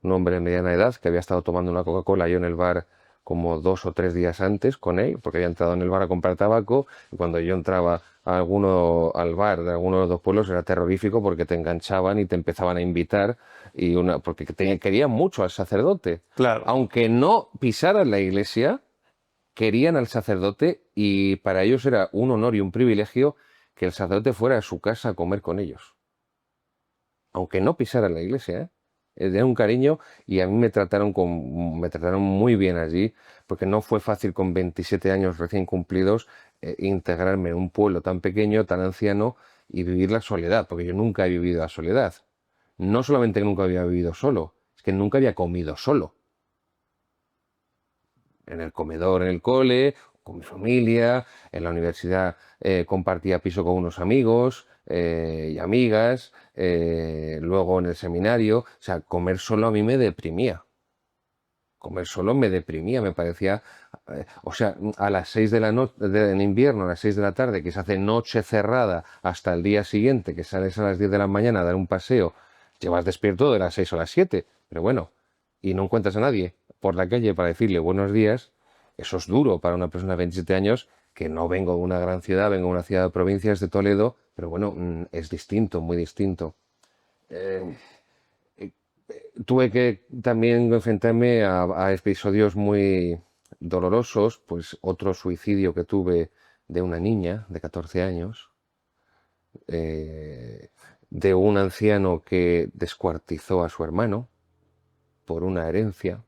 Speaker 2: un hombre de mediana edad que había estado tomando una Coca-Cola yo en el bar como 2 o 3 días antes con él, porque había entrado en el bar a comprar tabaco, y cuando yo entraba al bar de alguno de los dos pueblos era terrorífico porque te enganchaban y te empezaban a invitar, porque querían mucho al sacerdote.
Speaker 1: Claro.
Speaker 2: Aunque no pisaran la iglesia, querían al sacerdote y para ellos era un honor y un privilegio que el sacerdote fuera a su casa a comer con ellos, aunque no pisaran la iglesia, ¿eh? Era un cariño y a mí me trataron muy bien allí, porque no fue fácil con 27 años recién cumplidos integrarme en un pueblo tan pequeño, tan anciano y vivir la soledad, porque yo nunca he vivido la soledad. No solamente que nunca había vivido solo, es que nunca había comido solo. En el comedor, en el cole, con mi familia, en la universidad compartía piso con unos amigos y amigas, luego en el seminario, o sea, comer solo a mí me deprimía. Comer solo me deprimía, me parecía, o sea, a las 6 de la noche, en invierno, a las 6 de la tarde, que se hace noche cerrada hasta el día siguiente, que sales a las 10 de la mañana a dar un paseo, llevas despierto de las 6 o las 7, pero bueno, y no encuentras a nadie por la calle para decirle buenos días, eso es duro para una persona de 27 años, que no vengo de una gran ciudad, vengo de una ciudad de provincias de Toledo, pero bueno, es distinto, muy distinto. Eh, Tuve que también enfrentarme a episodios muy dolorosos, pues otro suicidio que tuve de una niña de 14 años, eh, de un anciano que descuartizó a su hermano por una herencia.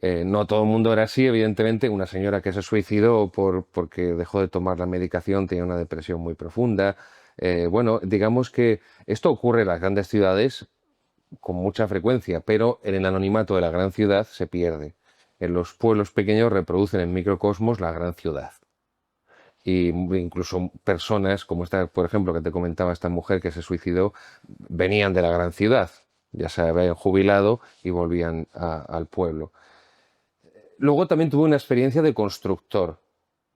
Speaker 2: No todo el mundo era así, evidentemente. Una señora que se suicidó porque dejó de tomar la medicación, tenía una depresión muy profunda. Bueno, digamos que esto ocurre en las grandes ciudades con mucha frecuencia, pero en el anonimato de la gran ciudad se pierde. En los pueblos pequeños reproducen en microcosmos la gran ciudad. Y incluso personas como esta, por ejemplo, que te comentaba, esta mujer que se suicidó, venían de la gran ciudad, ya se habían jubilado y volvían al pueblo. Luego también tuve una experiencia de constructor.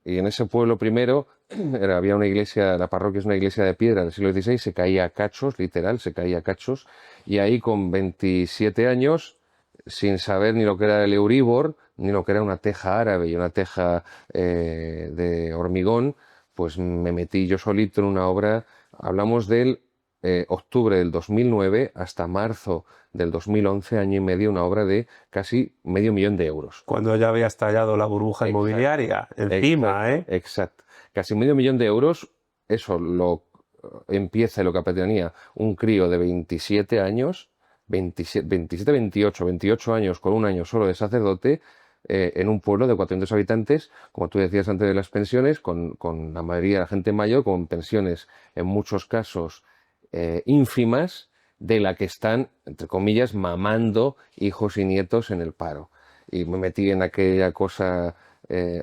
Speaker 2: Y en ese pueblo primero había una iglesia, la parroquia es una iglesia de piedra del siglo XVI, se caía a cachos, literal, se caía a cachos. Y ahí con 27 años, sin saber ni lo que era el Euribor, ni lo que era una teja árabe y una teja de hormigón, pues me metí yo solito en una obra. Hablamos del octubre del 2009 hasta marzo del 2011, año y medio, una obra de casi $500.000.
Speaker 1: Cuando ya había estallado la burbuja
Speaker 2: Exacto,
Speaker 1: inmobiliaria, encima,
Speaker 2: exacto,
Speaker 1: ¿eh?
Speaker 2: exacto. Casi $500.000, eso lo empieza lo que tenía un crío de 27 años, 27, 28 años con un año solo de sacerdote, en un pueblo de 400 habitantes, como tú decías antes de las pensiones, con la mayoría de la gente mayor, con pensiones en muchos casos ínfimas, de la que están, entre comillas, mamando hijos y nietos en el paro. Y me metí en aquella cosa,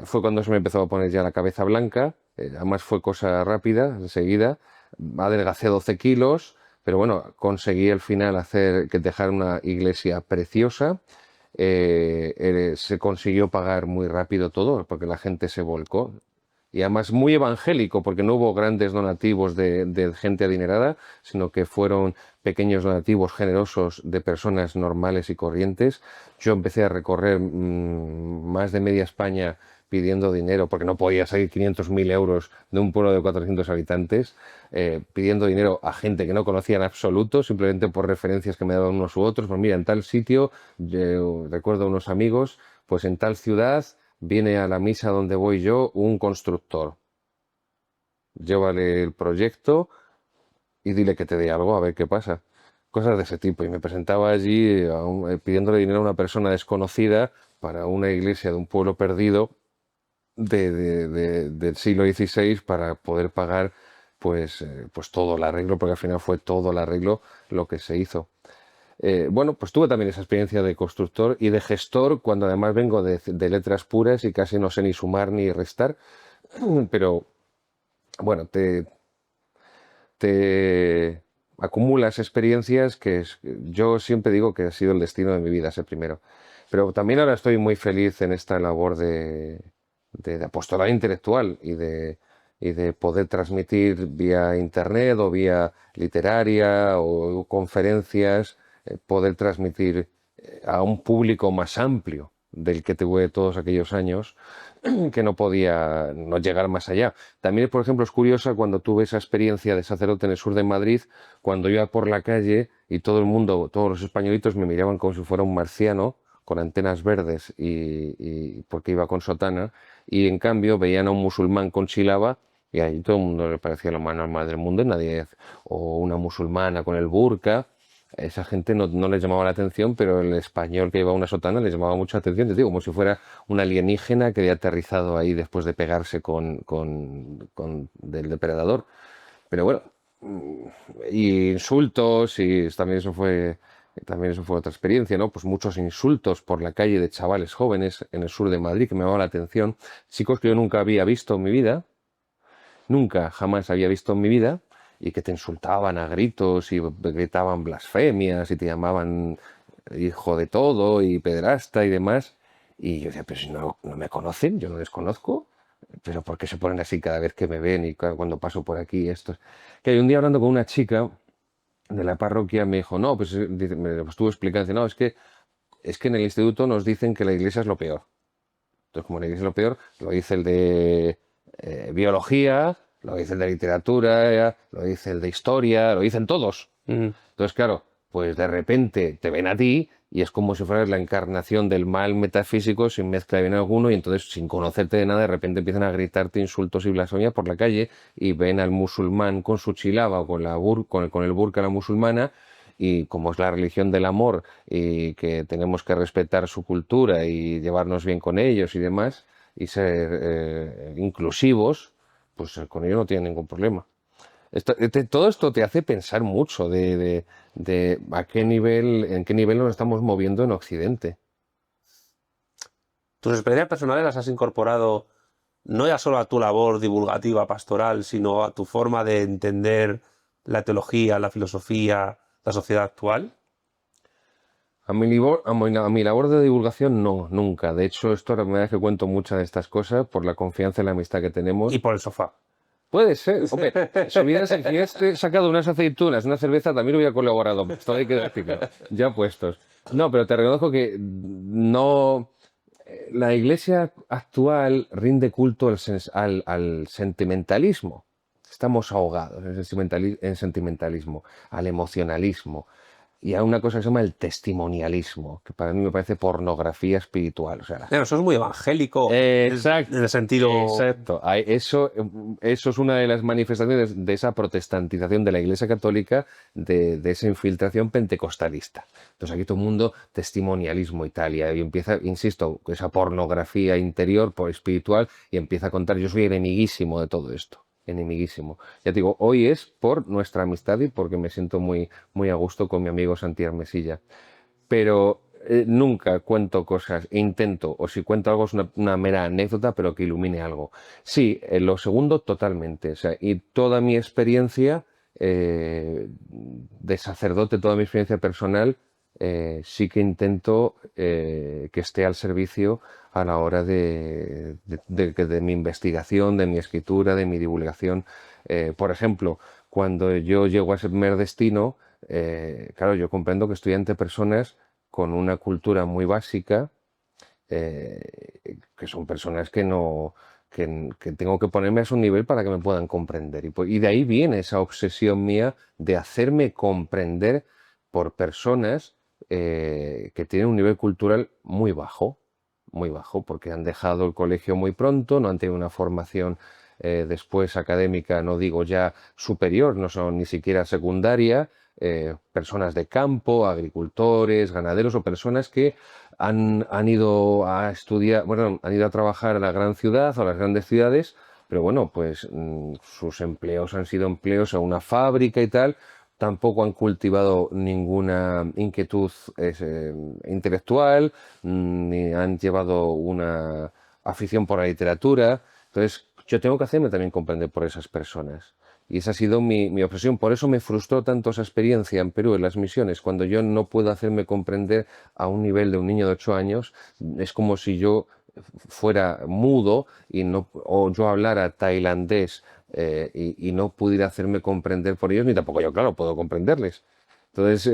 Speaker 2: fue cuando se me empezó a poner ya la cabeza blanca, además fue cosa rápida, enseguida, adelgacé 12 kilos, pero bueno, conseguí al final dejar una iglesia preciosa. Se consiguió pagar muy rápido todo porque la gente se volcó. Y además muy evangélico, porque no hubo grandes donativos de gente adinerada, sino que fueron pequeños donativos generosos de personas normales y corrientes. Yo empecé a recorrer más de media España pidiendo dinero, porque no podía salir 500.000 euros de un pueblo de 400 habitantes, pidiendo dinero a gente que no conocía en absoluto, simplemente por referencias que me daban unos u otros. Pues mira, en tal sitio, yo recuerdo a unos amigos, pues en tal ciudad viene a la misa donde voy yo un constructor. Llévale el proyecto y dile que te dé algo, a ver qué pasa. cosas de ese tipo. Y me presentaba allí pidiéndole dinero a una persona desconocida para una iglesia de un pueblo perdido del siglo XVI para poder pagar pues todo el arreglo, porque al final fue todo el arreglo lo que se hizo. Bueno, pues tuve también esa experiencia de constructor y de gestor, cuando además vengo de letras puras y casi no sé ni sumar ni restar, pero bueno, te acumulas experiencias yo siempre digo que ha sido el destino de mi vida, ese primero. Pero también ahora estoy muy feliz en esta labor de apostolado intelectual y de poder transmitir vía internet o vía literaria o conferencias, poder transmitir a un público más amplio del que tuve todos aquellos años, que no podía no llegar más allá. También, por ejemplo, es curiosa cuando tuve esa experiencia de sacerdote en el sur de Madrid, cuando iba por la calle y todo el mundo, todos los españolitos me miraban como si fuera un marciano con antenas verdes y porque iba con sotana, y en cambio veían a un musulmán con chilaba y ahí todo el mundo le parecía lo más normal del mundo y nadie, o una musulmana con el burka. Esa gente no les llamaba la atención, pero el español que llevaba una sotana les llamaba mucha atención, te digo, como si fuera un alienígena que había aterrizado ahí después de pegarse del depredador. Pero bueno, y insultos, y también eso fue otra experiencia, ¿no? Pues muchos insultos por la calle de chavales jóvenes en el sur de Madrid que me llamaban la atención, chicos que yo nunca había visto en mi vida, nunca, jamás había visto en mi vida, y que te insultaban a gritos y gritaban blasfemias y te llamaban hijo de todo y pederasta y demás. Y yo decía, pero si no me conocen, yo no les conozco, pero ¿por qué se ponen así cada vez que me ven y cuando paso por aquí? Esto que hay un día hablando con una chica de la parroquia me dijo, no, pues me lo estuvo explicando, dice, no, es que en el instituto nos dicen que la iglesia es lo peor. Entonces, como la iglesia es lo peor, lo dice el de biología, lo dice el de literatura, lo dice el de historia, lo dicen todos.
Speaker 1: Mm.
Speaker 2: Entonces, claro, pues de repente te ven a ti y es como si fueras la encarnación del mal metafísico sin mezcla de bien alguno, y entonces sin conocerte de nada de repente empiezan a gritarte insultos y blasfemias por la calle y ven al musulmán con su chilaba o con el burka la musulmana, y como es la religión del amor y que tenemos que respetar su cultura y llevarnos bien con ellos y demás y ser inclusivos, pues con ello no tienen ningún problema. Todo esto te hace pensar mucho de en qué nivel nos estamos moviendo en Occidente.
Speaker 1: Tus experiencias personales las has incorporado no ya solo a tu labor divulgativa pastoral, sino a tu forma de entender la teología, la filosofía, la sociedad actual.
Speaker 2: A mi labor de divulgación, no, nunca. De hecho, esto es la primera vez que cuento muchas de estas cosas por la confianza y la amistad que
Speaker 1: Y
Speaker 2: tenemos.
Speaker 1: por el sofá.
Speaker 2: Puede ser. Hombre, si hubiese sacado unas aceitunas, una cerveza, también hubiera colaborado. Esto hay que decirlo. Ya puestos. No, pero te reconozco que no. La iglesia actual rinde culto al sentimentalismo. Estamos ahogados en sentimentalismo, al emocionalismo y a una cosa que se llama el testimonialismo, que para mí me parece pornografía espiritual. O sea,
Speaker 1: Claro, eso es muy evangélico
Speaker 2: exacto,
Speaker 1: en el sentido.
Speaker 2: exacto. Eso es una de las manifestaciones de esa protestantización de la Iglesia Católica, de esa infiltración pentecostalista. Entonces aquí todo el mundo testimonialismo Italia y empieza, insisto, esa pornografía interior, por espiritual, y empieza a contar, yo soy enemiguísimo de todo esto. Enemiguísimo. Ya te digo, hoy es por nuestra amistad y porque me siento muy, muy a gusto con mi amigo Santiago Mesilla. Pero nunca cuento cosas, intento, o si cuento algo es una mera anécdota, pero que ilumine algo. Sí, lo segundo totalmente. O sea, y toda mi experiencia de sacerdote, toda mi experiencia personal, sí que intento que esté al servicio a la hora de mi investigación, de mi escritura, de mi divulgación. Por ejemplo, cuando yo llego a ese primer destino, claro, yo comprendo que estoy ante personas con una cultura muy básica, que son personas que tengo que ponerme a su nivel para que me puedan comprender. Y de ahí viene esa obsesión mía de hacerme comprender por personas que tienen un nivel cultural muy bajo, porque han dejado el colegio muy pronto, no han tenido una formación después académica, no digo ya superior, no son ni siquiera secundaria, personas de campo, agricultores, ganaderos o personas que han ido a estudiar, bueno, han ido a trabajar a la gran ciudad o a las grandes ciudades, pero bueno, pues sus empleos han sido empleos a una fábrica y tal. Tampoco han cultivado ninguna inquietud intelectual, ni han llevado una afición por la literatura. Entonces, yo tengo que hacerme también comprender por esas personas. Y esa ha sido mi obsesión. Por eso me frustró tanto esa experiencia en Perú, en las misiones, cuando yo no puedo hacerme comprender a un nivel de un niño de 8 años. Es como si yo fuera mudo y no, o yo hablara tailandés y no pudiera hacerme comprender por ellos, ni tampoco yo, claro, puedo comprenderles. Entonces,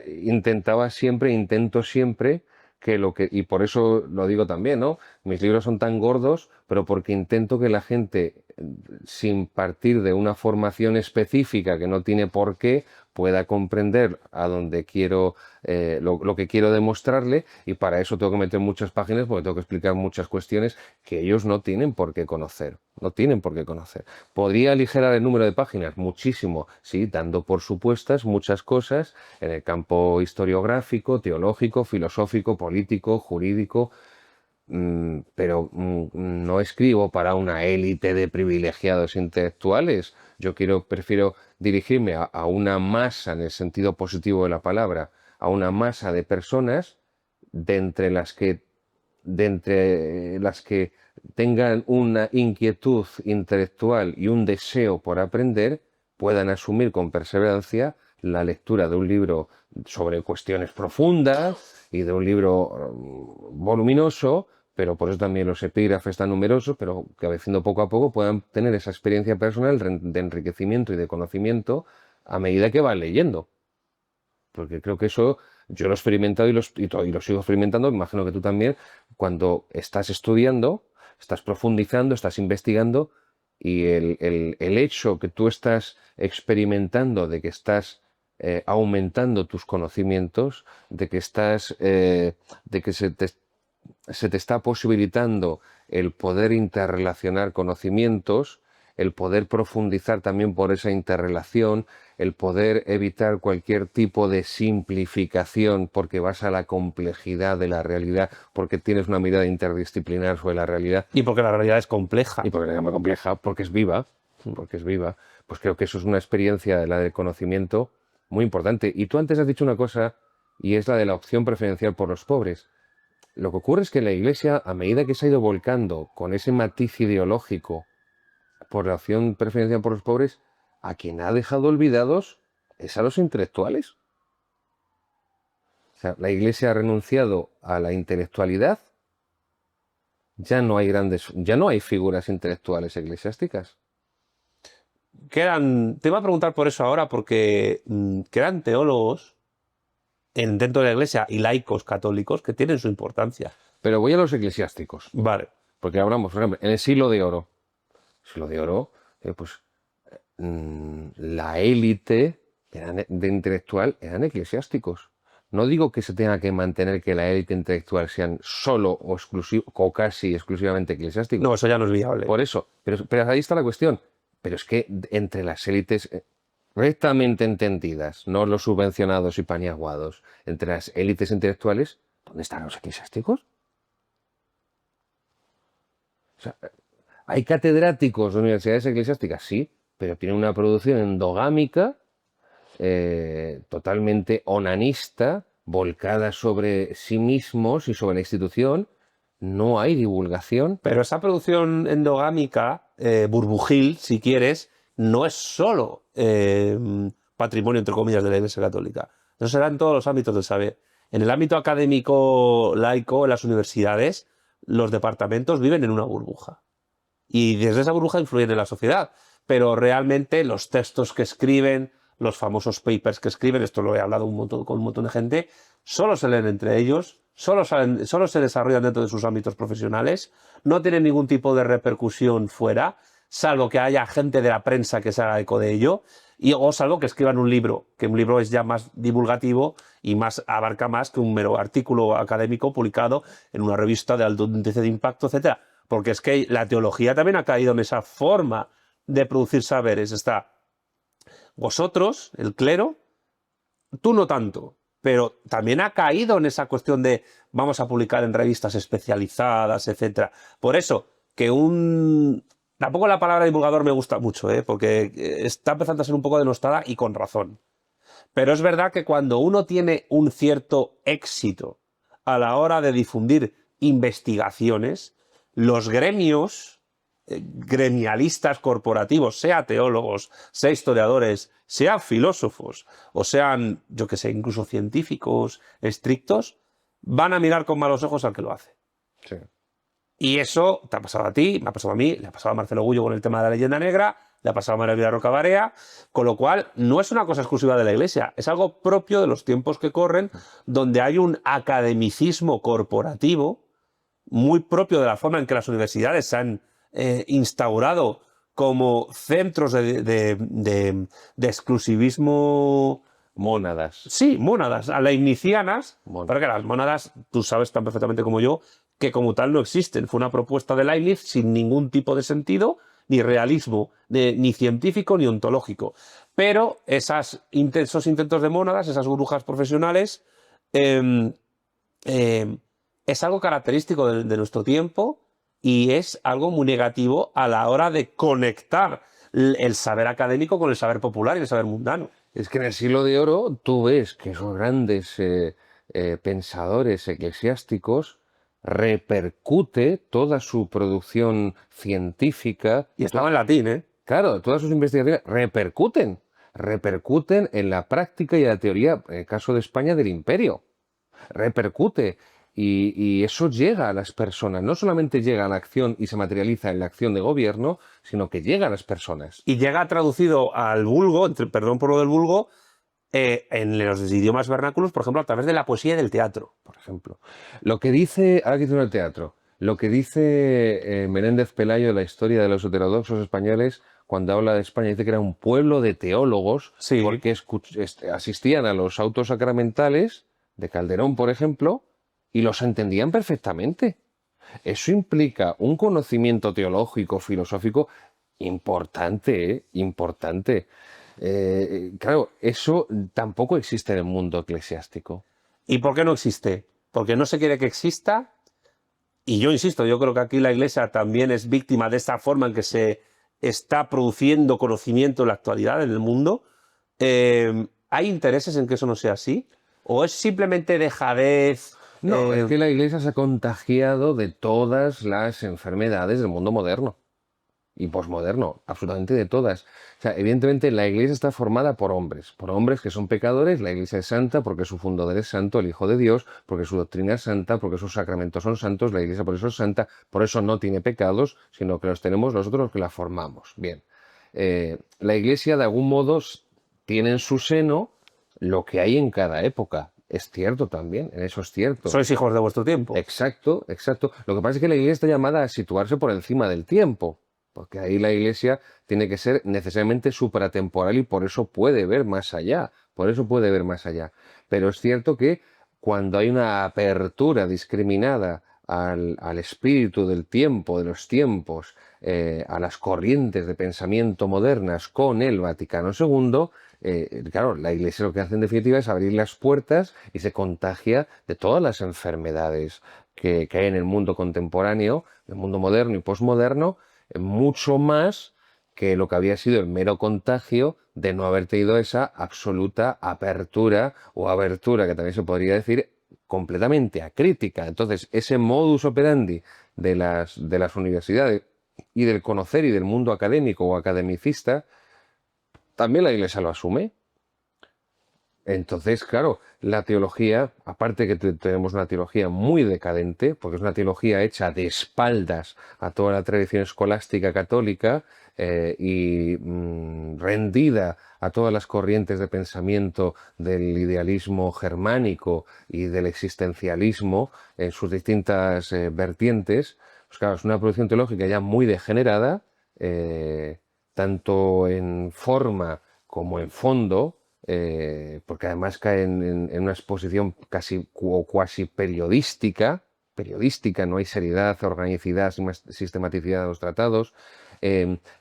Speaker 2: intento siempre y por eso lo digo también, ¿no? Mis libros son tan gordos, pero porque intento que la gente, sin partir de una formación específica que no tiene por qué, pueda comprender a dónde quiero, lo que quiero demostrarle, y para eso tengo que meter muchas páginas porque tengo que explicar muchas cuestiones que ellos no tienen por qué conocer. No tienen por qué conocer. ¿Podría aligerar el número de páginas? Muchísimo, sí, dando por supuestas muchas cosas en el campo historiográfico, teológico, filosófico, político, jurídico, pero no escribo para una élite de privilegiados intelectuales. Prefiero dirigirme a una masa, en el sentido positivo de la palabra, a una masa de personas de entre las que, de entre las que tengan una inquietud intelectual y un deseo por aprender, puedan asumir con perseverancia la lectura de un libro sobre cuestiones profundas y de un libro voluminoso, pero por eso también los epígrafes tan numerosos, pero que haciendo poco a poco puedan tener esa experiencia personal de enriquecimiento y de conocimiento a medida que van leyendo. Porque creo que eso yo lo he experimentado y lo sigo experimentando, me imagino que tú también, cuando estás estudiando, estás profundizando, estás investigando, y el hecho que tú estás experimentando de que estás aumentando tus conocimientos, de que de que se te está posibilitando el poder interrelacionar conocimientos, el poder profundizar también por esa interrelación, el poder evitar cualquier tipo de simplificación porque vas a la complejidad de la realidad, porque tienes una mirada interdisciplinar sobre la realidad.
Speaker 1: Y porque la realidad es compleja.
Speaker 2: Y porque la realidad es compleja, porque es viva, pues creo que eso es una experiencia de la del conocimiento muy importante. Y tú antes has dicho una cosa, y es la de la opción preferencial por los pobres. Lo que ocurre es que la Iglesia, a medida que se ha ido volcando con ese matiz ideológico por la opción preferencial por los pobres, a quien ha dejado olvidados es a los intelectuales. O sea, la Iglesia ha renunciado a la intelectualidad, ya no hay figuras intelectuales eclesiásticas.
Speaker 1: Te iba a preguntar por eso ahora, porque quedan teólogos dentro de la Iglesia y laicos católicos que tienen su importancia.
Speaker 2: Pero voy a los eclesiásticos.
Speaker 1: Vale.
Speaker 2: Porque hablamos, por ejemplo, en el siglo de oro. La élite de intelectual eran eclesiásticos. No digo que se tenga que mantener que la élite intelectual sean solo o casi exclusivamente eclesiásticos.
Speaker 1: No, eso ya no es viable.
Speaker 2: Por eso, pero ahí está la cuestión. Pero es que entre las élites rectamente entendidas, no los subvencionados y paniaguados, entre las élites intelectuales, ¿dónde están los eclesiásticos? O sea, ¿hay catedráticos de universidades eclesiásticas? Sí, pero tienen una producción endogámica, totalmente onanista, volcada sobre sí mismos y sobre la institución. No hay divulgación.
Speaker 1: Pero esa producción endogámica, burbujil, si quieres, no es solo patrimonio, entre comillas, de la Iglesia Católica. Eso será en todos los ámbitos del saber. En el ámbito académico laico, en las universidades, los departamentos viven en una burbuja. Y desde esa burbuja influyen en la sociedad. Pero realmente los textos que escriben, los famosos papers que escriben, esto lo he hablado con un montón de gente, solo se leen entre ellos, solo se desarrollan dentro de sus ámbitos profesionales, no tienen ningún tipo de repercusión fuera, salvo que haya gente de la prensa que se haga eco de ello, o salvo que escriban un libro, que un libro es ya más divulgativo y abarca más que un mero artículo académico publicado en una revista de alto índice de impacto, etc. Porque es que la teología también ha caído en esa forma de producir saberes. Está vosotros, el clero, tú no tanto, pero también ha caído en esa cuestión de vamos a publicar en revistas especializadas, etcétera. Por eso, que un... Tampoco la palabra divulgador me gusta mucho, porque está empezando a ser un poco denostada y con razón. Pero es verdad que cuando uno tiene un cierto éxito a la hora de difundir investigaciones, los gremios, gremialistas corporativos, sea teólogos, sea historiadores, sean filósofos o sean, yo que sé, incluso científicos estrictos, van a mirar con malos ojos al que lo hace.
Speaker 2: Sí.
Speaker 1: Y eso te ha pasado a ti, me ha pasado a mí, le ha pasado a Marcelo Gullo con el tema de la leyenda negra, le ha pasado a María Vida Rocabarea, con lo cual no es una cosa exclusiva de la Iglesia, es algo propio de los tiempos que corren, donde hay un academicismo corporativo muy propio de la forma en que las universidades se han instaurado como centros de exclusivismo.
Speaker 2: Mónadas.
Speaker 1: Sí, mónadas, leibnizianas,
Speaker 2: Mónadas.
Speaker 1: pero que las mónadas, tú sabes tan perfectamente como yo, que como tal no existen. Fue una propuesta de Leibniz sin ningún tipo de sentido, ni realismo, ni científico, ni ontológico. Pero esos intentos de mónadas, esas burbujas profesionales, eh, es algo característico de nuestro tiempo y es algo muy negativo a la hora de conectar el saber académico con el saber popular y el saber mundano.
Speaker 2: Es que en el Siglo de Oro tú ves que esos grandes pensadores eclesiásticos repercute toda su producción científica.
Speaker 1: Y estaba en latín, ¿eh?
Speaker 2: Claro, todas sus investigaciones repercuten en la práctica y en la teoría, en el caso de España, del imperio. Repercute. Y eso llega a las personas. No solamente llega a la acción y se materializa en la acción de gobierno, sino que llega a las personas.
Speaker 1: Y llega traducido al vulgo, perdón por lo del vulgo, en los idiomas vernáculos, por ejemplo, a través de la poesía y del teatro.
Speaker 2: Por ejemplo. Lo que dice, ahora que dice el teatro, lo que dice Menéndez Pelayo de la historia de los heterodoxos españoles, cuando habla de España, dice que era un pueblo de teólogos,
Speaker 1: Sí.
Speaker 2: porque asistían a los autos sacramentales de Calderón, por ejemplo, y los entendían perfectamente. Eso implica un conocimiento teológico, filosófico importante, ¿eh? Importante. Claro, eso tampoco existe en el mundo eclesiástico.
Speaker 1: ¿Y por qué no existe? Porque no se quiere que exista. Y yo insisto, yo creo que aquí la Iglesia también es víctima de esta forma en que se está produciendo conocimiento en la actualidad en el mundo. ¿Hay intereses en que eso no sea así? ¿O es simplemente dejadez?
Speaker 2: No, es que la Iglesia se ha contagiado de todas las enfermedades del mundo moderno y posmoderno, absolutamente de todas. O sea, evidentemente la Iglesia está formada por hombres que son pecadores. La Iglesia es santa porque su fundador es santo, el Hijo de Dios, porque su doctrina es santa, porque sus sacramentos son santos. La Iglesia por eso es santa, por eso no tiene pecados, sino que los tenemos nosotros los que la formamos. Bien, la Iglesia de algún modo tiene en su seno lo que hay en cada época. Es cierto también, en eso es cierto.
Speaker 1: Sois hijos de vuestro tiempo.
Speaker 2: Exacto, exacto. Lo que pasa es que la Iglesia está llamada a situarse por encima del tiempo, porque ahí la Iglesia tiene que ser necesariamente supratemporal y por eso puede ver más allá, por eso puede ver más allá. Pero es cierto que cuando hay una apertura discriminada al espíritu del tiempo, de los tiempos, a las corrientes de pensamiento modernas con el Vaticano II, claro, la Iglesia lo que hace en definitiva es abrir las puertas y se contagia de todas las enfermedades que hay en el mundo contemporáneo, el mundo moderno y posmoderno, mucho más que lo que había sido el mero contagio de no haber tenido esa absoluta apertura o abertura, que también se podría decir, completamente acrítica. Entonces, ese modus operandi de las universidades y del conocer y del mundo académico o academicista, también la Iglesia lo asume. Entonces, claro, la teología, aparte que tenemos una teología muy decadente, porque es una teología hecha de espaldas a toda la tradición escolástica católica y rendida a todas las corrientes de pensamiento del idealismo germánico y del existencialismo en sus distintas vertientes, pues claro, es una producción teológica ya muy degenerada, tanto en forma como en fondo, porque además cae en una exposición casi o cuasi periodística, no hay seriedad, organicidad, sistematicidad de los tratados,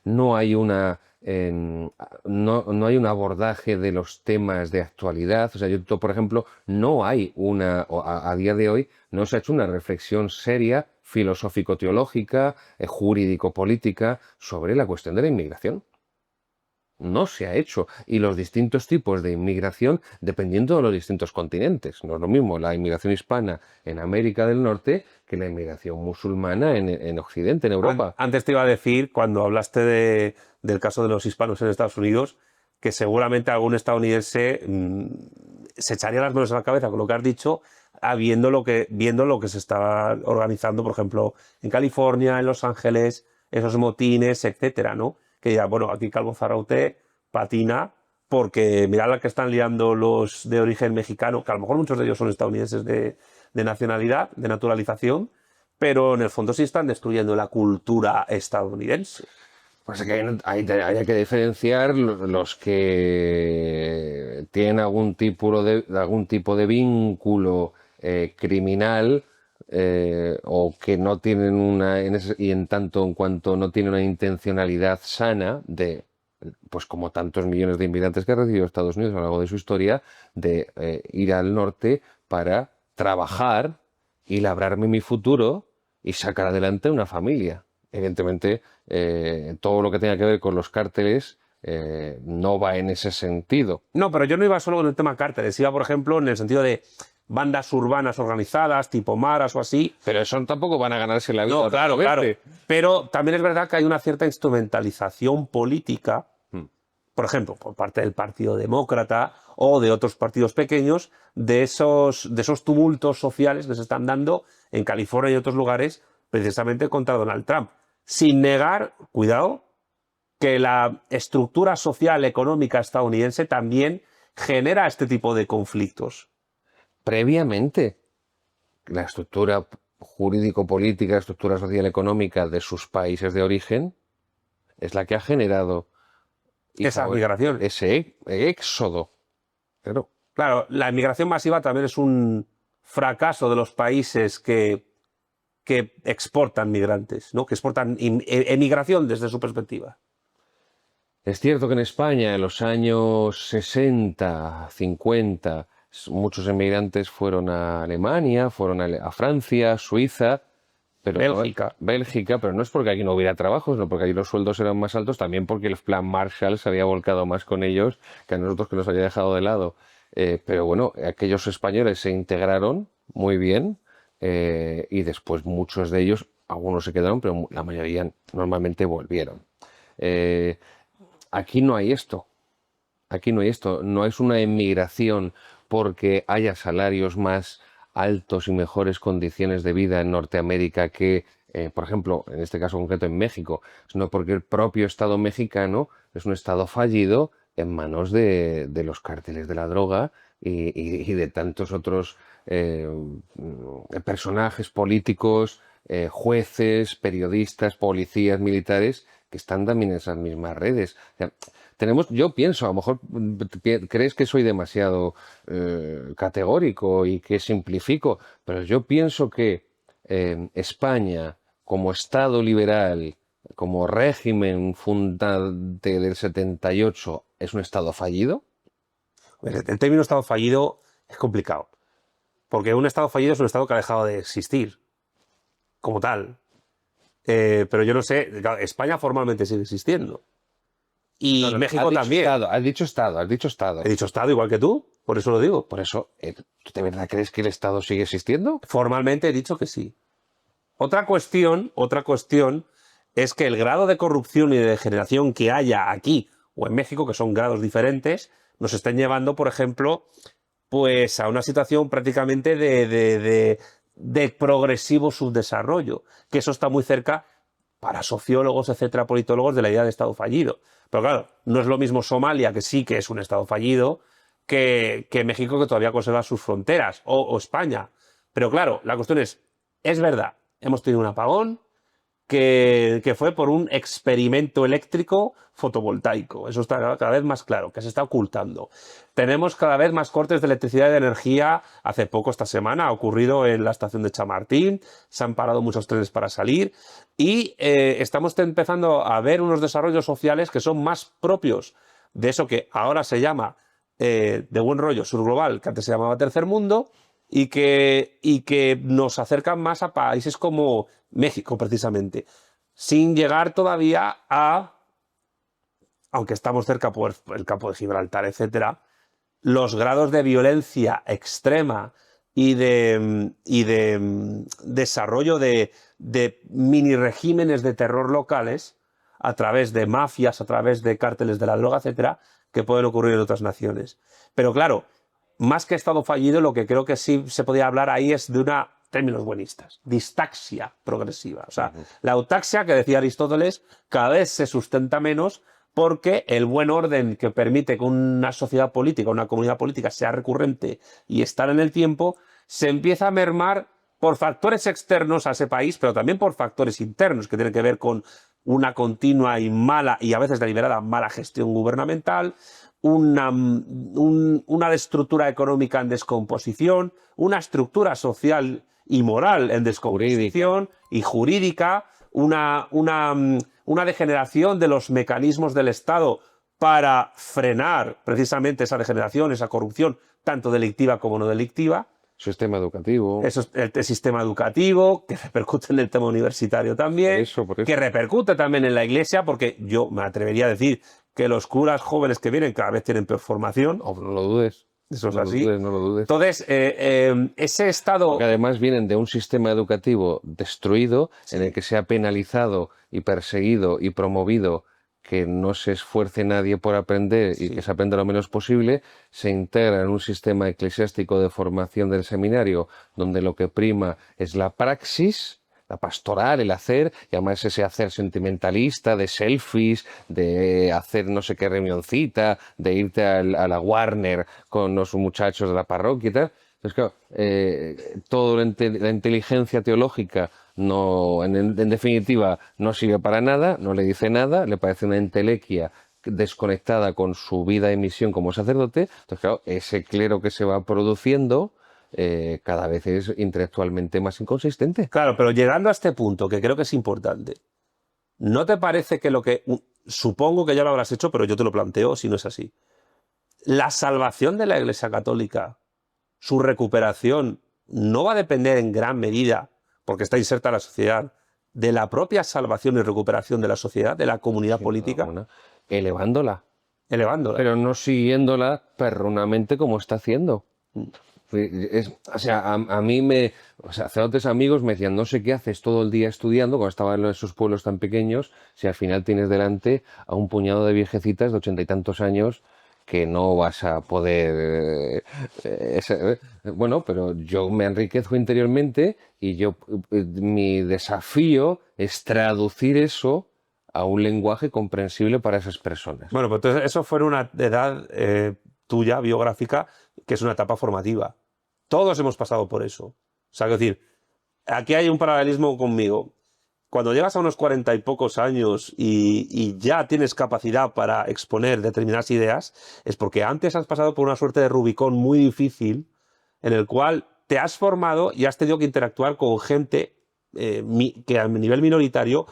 Speaker 2: no hay una no hay un abordaje de los temas de actualidad. O sea, por ejemplo, no hay a día de hoy, no se ha hecho una reflexión seria, filosófico-teológica, jurídico-política, sobre la cuestión de la inmigración. No se ha hecho. Y los distintos tipos de inmigración, dependiendo de los distintos continentes. No es lo mismo la inmigración hispana en América del Norte que la inmigración musulmana en Occidente, en Europa.
Speaker 1: Antes te iba a decir, cuando hablaste del caso de los hispanos en Estados Unidos, que seguramente algún estadounidense se echaría las manos a la cabeza con lo que has dicho, viendo lo que se está organizando, por ejemplo, en California, en Los Ángeles, esos motines, etcétera, ¿no? Que ya, bueno, aquí Calvo Zarraute patina porque mirad la que están liando los de origen mexicano, que a lo mejor muchos de ellos son estadounidenses de nacionalidad, de naturalización, pero en el fondo sí están destruyendo la cultura estadounidense.
Speaker 2: Pues es que hay que diferenciar los que tienen algún tipo de vínculo criminal, o que no tienen y en tanto en cuanto no tienen una intencionalidad sana pues como tantos millones de inmigrantes que ha recibido Estados Unidos a lo largo de su historia, de ir al norte para trabajar y labrarme mi futuro y sacar adelante una familia. Evidentemente, todo lo que tenga que ver con los cárteles no va en ese sentido.
Speaker 1: No, pero yo no iba solo con el tema cárteles, iba, por ejemplo, en el sentido de bandas urbanas organizadas, tipo maras o así.
Speaker 2: Pero eso tampoco van a ganarse la vida.
Speaker 1: No, claro, claro. Pero también es verdad que hay una cierta instrumentalización política, por ejemplo, por parte del Partido Demócrata o de otros partidos pequeños, de esos tumultos sociales que se están dando en California y otros lugares, precisamente contra Donald Trump. Sin negar, cuidado, que la estructura social económica estadounidense también genera este tipo de conflictos.
Speaker 2: Previamente, la estructura jurídico-política, estructura social económica de sus países de origen es la que ha generado
Speaker 1: esa migración.
Speaker 2: Ese éxodo. Pero,
Speaker 1: claro, la inmigración masiva también es un fracaso de los países que exportan migrantes, ¿no? Que exportan emigración desde su perspectiva.
Speaker 2: Es cierto que en España, en los años 60, 50, muchos emigrantes fueron a Alemania, fueron a Francia, Suiza, pero Bélgica, pero no es porque aquí no hubiera trabajo, sino porque allí los sueldos eran más altos, también porque el plan Marshall se había volcado más con ellos que a nosotros, que nos había dejado de lado. Pero bueno, aquellos españoles se integraron muy bien, y después muchos de ellos, algunos se quedaron, pero la mayoría normalmente volvieron. Aquí no hay esto. Aquí no hay esto. No es una emigración porque haya salarios más altos y mejores condiciones de vida en Norteamérica que, por ejemplo, en este caso concreto en México, sino porque el propio Estado mexicano es un Estado fallido en manos de los cárteles de la droga y de tantos otros personajes políticos, jueces, periodistas, policías, militares, que están también en esas mismas redes. O sea, yo pienso, a lo mejor crees que soy demasiado categórico y que simplifico, pero yo pienso que España, como Estado liberal, como régimen fundante del 78, es un Estado fallido.
Speaker 1: El término Estado fallido es complicado, porque un Estado fallido es un Estado que ha dejado de existir como tal. Pero yo no sé, claro, España formalmente sigue existiendo. Y México también.
Speaker 2: Has dicho Estado.
Speaker 1: He dicho Estado igual que tú, por eso lo digo.
Speaker 2: Por eso, ¿tú de verdad crees que el Estado sigue existiendo?
Speaker 1: Formalmente he dicho que sí. Otra cuestión es que el grado de corrupción y de degeneración que haya aquí o en México, que son grados diferentes, nos estén llevando, por ejemplo, pues a una situación prácticamente de progresivo subdesarrollo, que eso está muy cerca para sociólogos, etcétera, politólogos, de la idea de Estado fallido. Pero claro, no es lo mismo Somalia, que sí que es un Estado fallido, que México, que todavía conserva sus fronteras, o España. Pero claro, la cuestión es verdad, hemos tenido un apagón, que fue por un experimento eléctrico fotovoltaico. Eso está cada vez más claro, que se está ocultando. Tenemos cada vez más cortes de electricidad y de energía. Hace poco, esta semana, ha ocurrido en la estación de Chamartín, se han parado muchos trenes para salir y estamos empezando a ver unos desarrollos sociales que son más propios de eso que ahora se llama de buen rollo surglobal, que antes se llamaba tercer mundo, y que nos acercan más a países como México, precisamente, sin llegar todavía a, aunque estamos cerca por el campo de Gibraltar, etcétera, los grados de violencia extrema y de desarrollo de mini regímenes de terror locales a través de mafias, a través de cárteles de la droga, etcétera, que pueden ocurrir en otras naciones. Pero claro, más que Estado fallido, lo que creo que sí se podría hablar ahí es de una, términos buenistas, distaxia progresiva. O sea, la autaxia, que decía Aristóteles, cada vez se sustenta menos porque el buen orden que permite que una sociedad política, una comunidad política sea recurrente y estar en el tiempo, se empieza a mermar por factores externos a ese país, pero también por factores internos que tienen que ver con una continua y mala, y a veces deliberada, mala gestión gubernamental, una estructura económica en descomposición, una estructura social y moral en descomposición y jurídica, una degeneración de los mecanismos del Estado para frenar precisamente esa degeneración, esa corrupción, tanto delictiva como no delictiva.
Speaker 2: Sistema educativo.
Speaker 1: Eso es el sistema educativo, que repercute en el tema universitario también,
Speaker 2: Por eso.
Speaker 1: que repercute también en la iglesia, porque yo me atrevería a decir que los curas jóvenes que vienen cada vez tienen peor formación.
Speaker 2: Oh, no lo dudes.
Speaker 1: Eso es
Speaker 2: No
Speaker 1: así.
Speaker 2: lo dudes, no lo dudes.
Speaker 1: Entonces, ese estado...
Speaker 2: Porque además vienen de un sistema educativo destruido, en el que se ha penalizado y perseguido y promovido que no se esfuerce nadie por aprender y que se aprenda lo menos posible, se integra en un sistema eclesiástico de formación del seminario, donde lo que prima es la praxis, la pastoral, el hacer, y además ese hacer sentimentalista, de selfies, de hacer no sé qué reunioncita, de irte a la Warner con los muchachos de la parroquia y tal. Entonces, claro, toda la inteligencia teológica no, en definitiva, no sirve para nada, no le dice nada, le parece una entelequia desconectada con su vida y misión como sacerdote. Entonces, claro, ese clero que se va produciendo cada vez es intelectualmente más inconsistente.
Speaker 1: Claro, pero llegando a este punto, que creo que es importante, ¿no te parece que lo que... Supongo que ya lo habrás hecho, pero yo te lo planteo si no es así. La salvación de la Iglesia Católica, su recuperación, no va a depender en gran medida, porque está inserta en la sociedad, de la propia salvación y recuperación de la sociedad, de la comunidad política,
Speaker 2: elevándola, pero no siguiéndola perrunamente como está haciendo. O sea, a mí hace otros amigos me decían, no sé qué haces todo el día estudiando cuando estaba en esos pueblos tan pequeños, si al final tienes delante a un puñado de viejecitas de 80 y tantos años que no vas a poder... bueno, pero yo me enriquezco interiormente y mi desafío es traducir eso a un lenguaje comprensible para esas personas.
Speaker 1: Bueno, pues entonces eso fue una edad tuya, biográfica, que es una etapa formativa. Todos hemos pasado por eso. O sea, es decir, aquí hay un paralelismo conmigo. Cuando llegas a unos 40 y pocos años y ya tienes capacidad para exponer determinadas ideas, es porque antes has pasado por una suerte de Rubicón muy difícil en el cual te has formado y has tenido que interactuar con gente que a nivel minoritario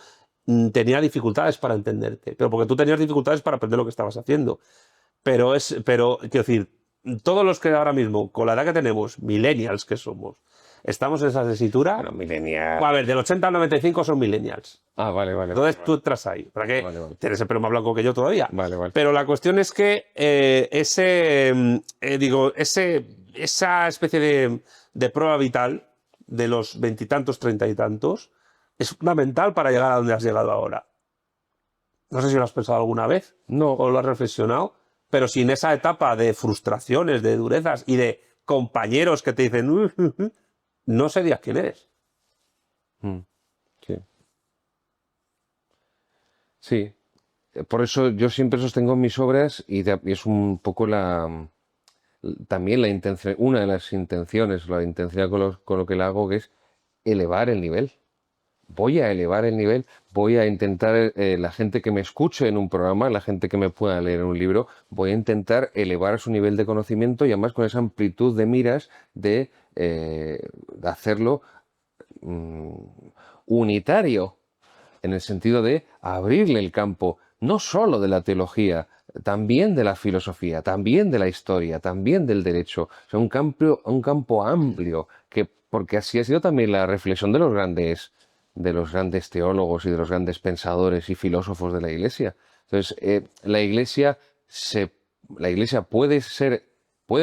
Speaker 1: tenía dificultades para entenderte, pero porque tú tenías dificultades para aprender lo que estabas haciendo. Pero quiero decir, todos los que ahora mismo, con la edad que tenemos, millennials que somos, estamos en esa tesitura.
Speaker 2: Bueno, millennials.
Speaker 1: A ver, del 80 al 95 son millennials.
Speaker 2: Ah, vale.
Speaker 1: Entonces tú entras ahí. ¿Para qué?
Speaker 2: Vale.
Speaker 1: Tienes el pelo más blanco que yo todavía.
Speaker 2: Vale.
Speaker 1: Pero la cuestión es que esa especie de prueba vital de los veintitantos, treinta y tantos, es fundamental para llegar a donde has llegado ahora. No sé si lo has pensado alguna vez.
Speaker 2: No.
Speaker 1: O lo has reflexionado. Pero sin esa etapa de frustraciones, de durezas y de compañeros que te dicen no serías quién eres.
Speaker 2: Sí. Sí. Por eso yo siempre sostengo en mis obras y es un poco también la intención, una de las intenciones, la intención con lo que la hago, que es elevar el nivel. voy a elevar el nivel, voy a intentar, la gente que me escuche en un programa, la gente que me pueda leer un libro, voy a intentar elevar su nivel de conocimiento y además con esa amplitud de miras de hacerlo mm, unitario, en el sentido de abrirle el campo, no solo de la teología, también de la filosofía, también de la historia, también del derecho. O sea, un campo amplio, que, porque así ha sido también la reflexión de los grandes teólogos y de los grandes pensadores y filósofos de la Iglesia. Entonces, se, la Iglesia puede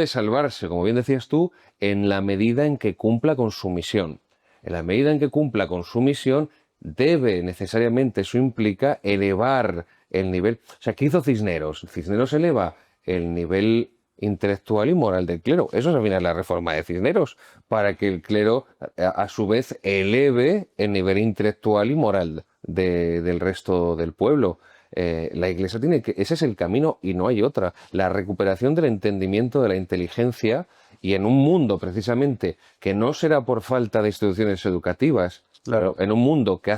Speaker 2: salvarse, como bien decías tú, en la medida en que cumpla con su misión. En la medida en que cumpla con su misión, debe necesariamente, eso implica elevar el nivel. O sea, ¿qué hizo Cisneros? Cisneros eleva el nivel intelectual y moral del clero. Eso es al final la reforma de Cisneros, para que el clero a su vez eleve el nivel intelectual y moral del resto del pueblo. La Iglesia tiene que, ese es el camino y no hay otra. La recuperación del entendimiento, de la inteligencia, y en un mundo precisamente que no será por falta de instituciones educativas,
Speaker 1: Claro.
Speaker 2: pero en un mundo que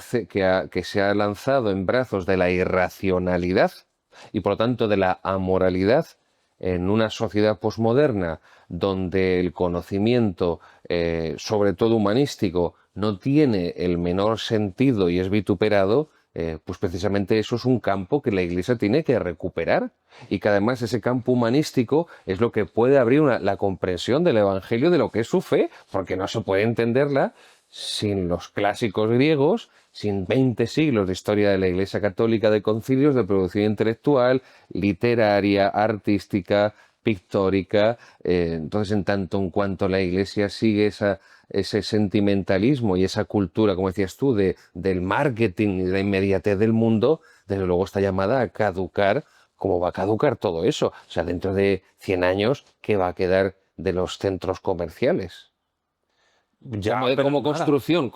Speaker 2: se ha lanzado en brazos de la irracionalidad y por lo tanto de la amoralidad, en una sociedad posmoderna donde el conocimiento, sobre todo humanístico, no tiene el menor sentido y es vituperado, pues precisamente eso es un campo que la Iglesia tiene que recuperar y que además ese campo humanístico es lo que puede abrir la comprensión del Evangelio de lo que es su fe, porque no se puede entenderla sin los clásicos griegos, sin 20 siglos de historia de la Iglesia Católica, de concilios, de producción intelectual, literaria, artística, pictórica. Entonces, en tanto en cuanto la Iglesia sigue ese sentimentalismo y esa cultura, como decías tú, del marketing y de la inmediatez del mundo, desde luego está llamada a caducar, como va a caducar todo eso. O sea, dentro de 100 años, ¿qué va a quedar de los centros comerciales?
Speaker 1: Ya, pero nada.
Speaker 2: Como construcción,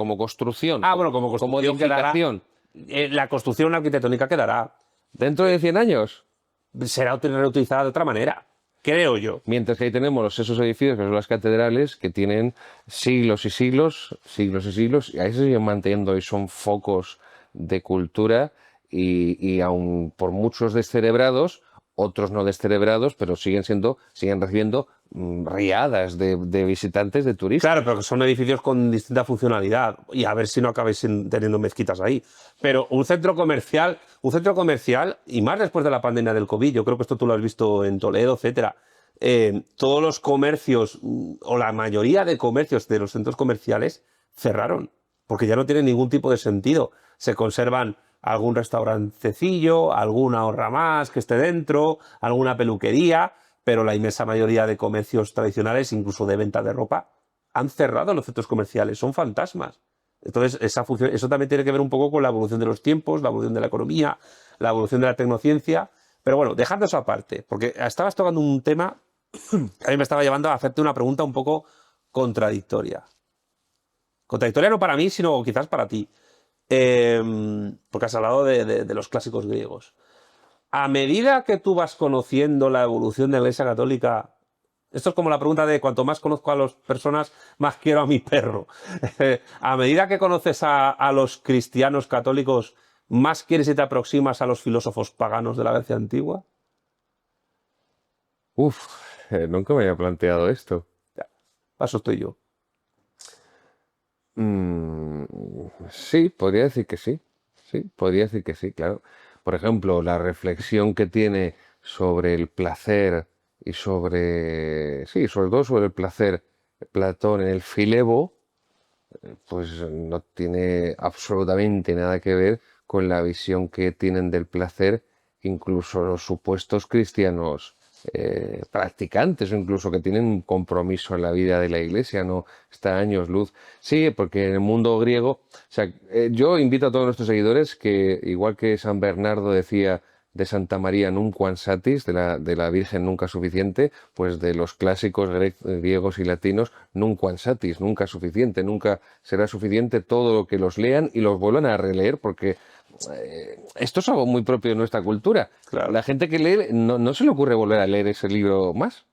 Speaker 1: Ah, bueno, como
Speaker 2: como
Speaker 1: construcción quedará.
Speaker 2: edificación.
Speaker 1: La construcción arquitectónica quedará.
Speaker 2: Dentro de 100 años,
Speaker 1: Será reutilizada de otra manera, creo yo.
Speaker 2: mientras que ahí tenemos esos edificios que son las catedrales, que tienen siglos y siglos, siglos y siglos, y ahí se siguen manteniendo y son focos de cultura y aun por muchos descerebrados, otros no descerebrados, pero siguen recibiendo riadas de visitantes, de turistas.
Speaker 1: Claro, pero que son edificios con distinta funcionalidad y a ver si no acabáis teniendo mezquitas ahí. Pero un centro comercial, y más después de la pandemia del COVID, yo creo que esto tú lo has visto en Toledo, etcétera. Todos los comercios, o la mayoría de comercios de los centros comerciales, cerraron, porque ya no tienen ningún tipo de sentido. Se conservan algún restaurantecillo, alguna horra más que esté dentro, alguna peluquería, pero la inmensa mayoría de comercios tradicionales, incluso de venta de ropa, han cerrado los centros comerciales, son fantasmas. Entonces, eso también tiene que ver un poco con la evolución de los tiempos, la evolución de la economía, la evolución de la tecnociencia. Pero bueno, dejando eso aparte, porque estabas tocando un tema que a mí me estaba llevando a hacerte una pregunta un poco contradictoria. Contradictoria no para mí, sino quizás para ti. Porque has hablado de los clásicos griegos. A medida que tú vas conociendo la evolución de la Iglesia Católica, esto es como la pregunta de cuanto más conozco a las personas, más quiero a mi perro. A medida que conoces a los cristianos católicos, más quieres y te aproximas a los filósofos paganos de la Grecia antigua.
Speaker 2: Uf, nunca me había planteado esto.
Speaker 1: Ya, para eso estoy yo.
Speaker 2: Mm, sí, podría decir que sí. Sí, podría decir que sí, claro. Por ejemplo, la reflexión que tiene sobre el placer y sí, sobre todo sobre el placer, Platón en el Filebo, pues no tiene absolutamente nada que ver con la visión que tienen del placer incluso los supuestos cristianos practicantes o incluso que tienen un compromiso en la vida de la iglesia, no está a años luz. Sí, porque en el mundo griego, o sea, yo invito a todos nuestros seguidores que, igual que San Bernardo decía de Santa María Nunquam Satis, de la Virgen nunca suficiente, pues de los clásicos griegos y latinos, Nunquam Satis, nunca suficiente, nunca será suficiente todo lo que los lean y los vuelvan a releer, porque esto es algo muy propio de nuestra cultura.
Speaker 1: Claro.
Speaker 2: La gente que lee no se le ocurre volver a leer ese libro más.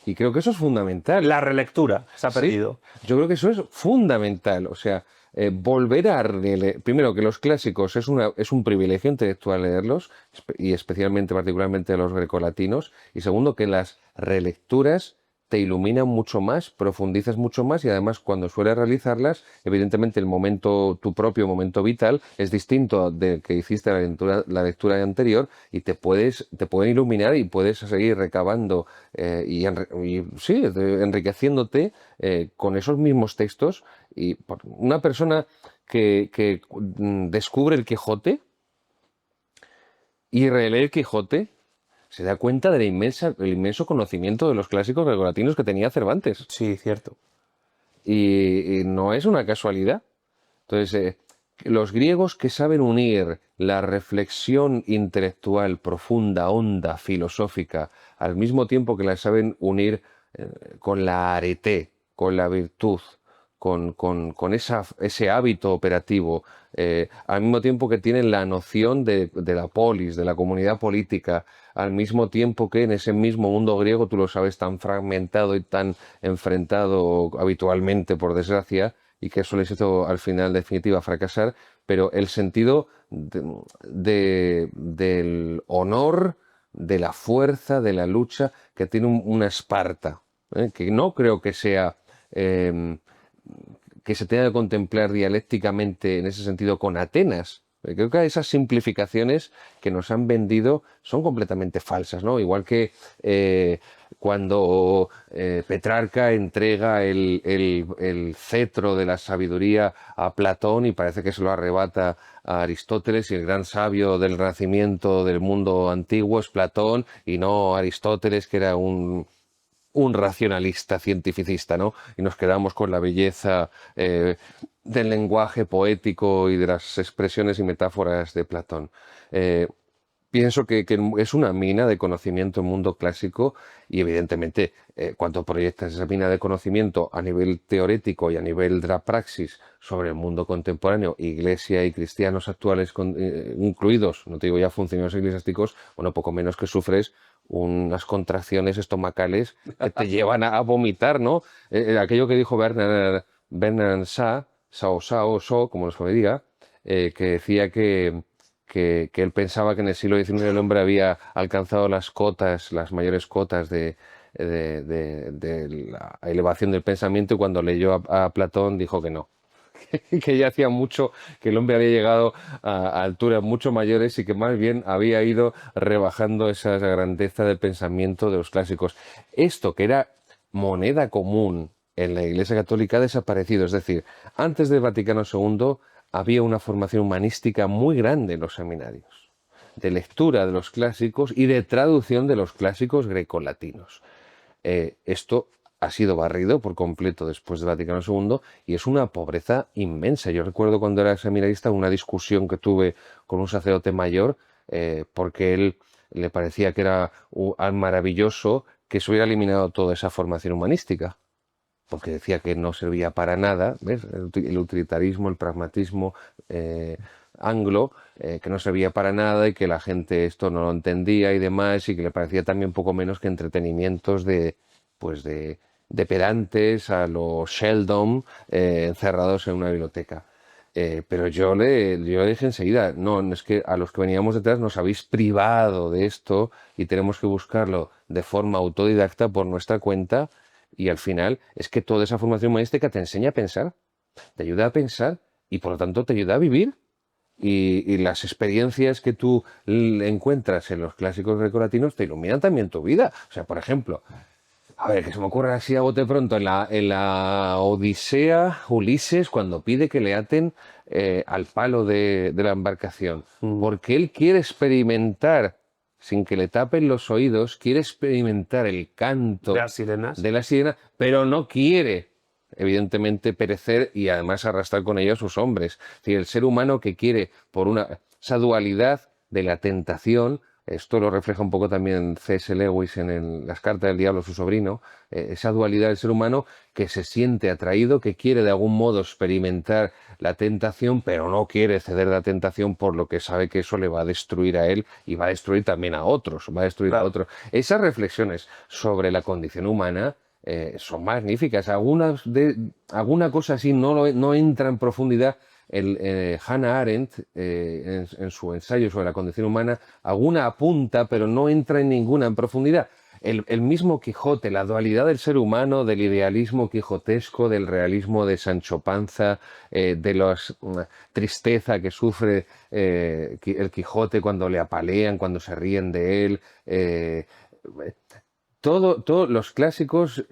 Speaker 2: Y creo que eso es fundamental.
Speaker 1: La relectura se ha
Speaker 2: Sí,
Speaker 1: perdido.
Speaker 2: yo creo que eso es fundamental. O sea, volver a primero que los clásicos es un privilegio intelectual leerlos, y especialmente, particularmente los grecolatinos, y segundo que las relecturas te iluminan mucho más, profundizas mucho más y además cuando sueles realizarlas, evidentemente el momento, tu propio momento vital es distinto del que hiciste la lectura anterior y te pueden iluminar y puedes seguir recabando sí, enriqueciéndote con esos mismos textos. Y una persona que descubre el Quijote y relee el Quijote se da cuenta del inmenso conocimiento de los clásicos grecolatinos que tenía Cervantes.
Speaker 1: Sí, cierto.
Speaker 2: Y no es una casualidad. Entonces, los griegos que saben unir la reflexión intelectual profunda, honda, filosófica, al mismo tiempo que la saben unir con la arete, con la virtud, con ese hábito operativo, al mismo tiempo que tienen la noción de la polis, de la comunidad política, al mismo tiempo que en ese mismo mundo griego, tú lo sabes, tan fragmentado y tan enfrentado habitualmente, por desgracia, y que eso les hizo al final, en definitiva, fracasar, pero el sentido del honor, de la fuerza, de la lucha que tiene una Esparta, que no creo que sea que se tenga que contemplar dialécticamente en ese sentido con Atenas. Creo que esas simplificaciones que nos han vendido son completamente falsas, ¿no? Igual que cuando Petrarca entrega el cetro de la sabiduría a Platón y parece que se lo arrebata a Aristóteles y el gran sabio del Renacimiento del mundo antiguo es Platón y no Aristóteles, que era un racionalista cientificista, ¿no? Y nos quedamos con la belleza del lenguaje poético y de las expresiones y metáforas de Platón. Pienso que es una mina de conocimiento en mundo clásico y evidentemente cuando proyectas esa mina de conocimiento a nivel teórico y a nivel de la praxis sobre el mundo contemporáneo, iglesia y cristianos actuales incluidos, no te digo ya funcionarios eclesiásticos, bueno, poco menos que sufres unas contracciones estomacales que te llevan a vomitar, ¿no? Aquello que dijo Bernard Shaw, como se me diga, que decía que él pensaba que en el siglo XIX el hombre había alcanzado las cotas, las mayores cotas de la elevación del pensamiento y cuando leyó a Platón dijo que no, que ya hacía mucho que el hombre había llegado a alturas mucho mayores y que más bien había ido rebajando esa grandeza del pensamiento de los clásicos. Esto que era moneda común en la Iglesia Católica ha desaparecido, es decir, antes del Vaticano II había una formación humanística muy grande en los seminarios, de lectura de los clásicos y de traducción de los clásicos grecolatinos. Esto ha sido barrido por completo después del Vaticano II y es una pobreza inmensa. Yo recuerdo cuando era seminarista una discusión que tuve con un sacerdote mayor porque él le parecía que era maravilloso que se hubiera eliminado toda esa formación humanística, porque decía que no servía para nada, ¿ves? El utilitarismo, el pragmatismo anglo, que no servía para nada y que la gente esto no lo entendía y demás, y que le parecía también poco menos que entretenimientos pues de pedantes a los Sheldon encerrados en una biblioteca. Pero yo le dije enseguida, no, es que a los que veníamos detrás nos habéis privado de esto y tenemos que buscarlo de forma autodidacta por nuestra cuenta. Y al final es que toda esa formación humanística te enseña a pensar, te ayuda a pensar y por lo tanto te ayuda a vivir. Y las experiencias que tú encuentras en los clásicos grecolatinos te iluminan también tu vida. O sea, por ejemplo, a ver, que se me ocurre así a bote pronto, en la Odisea, Ulises, cuando pide que le aten al palo de la embarcación, porque él quiere experimentar, sin que le tapen los oídos, quiere experimentar el canto
Speaker 1: De las sirenas.
Speaker 2: de la sirena, pero no quiere, evidentemente, perecer y además arrastrar con ello a sus hombres. Es decir, el ser humano que quiere, esa dualidad de la tentación. Esto lo refleja un poco también C.S. Lewis en Las cartas del diablo, su sobrino, esa dualidad del ser humano que se siente atraído, que quiere de algún modo experimentar la tentación, pero no quiere ceder a la tentación por lo que sabe que eso le va a destruir a él y va a destruir también a otros, va a destruir a
Speaker 1: Claro.
Speaker 2: otros. Esas reflexiones sobre la condición humana son magníficas. Alguna cosa así no entra en profundidad. Hannah Arendt, en su ensayo sobre la condición humana, alguna apunta, pero no entra en ninguna en profundidad. El mismo Quijote, la dualidad del ser humano, del idealismo quijotesco, del realismo de Sancho Panza, de la tristeza que sufre el Quijote cuando le apalean, cuando se ríen de él. Todos los clásicos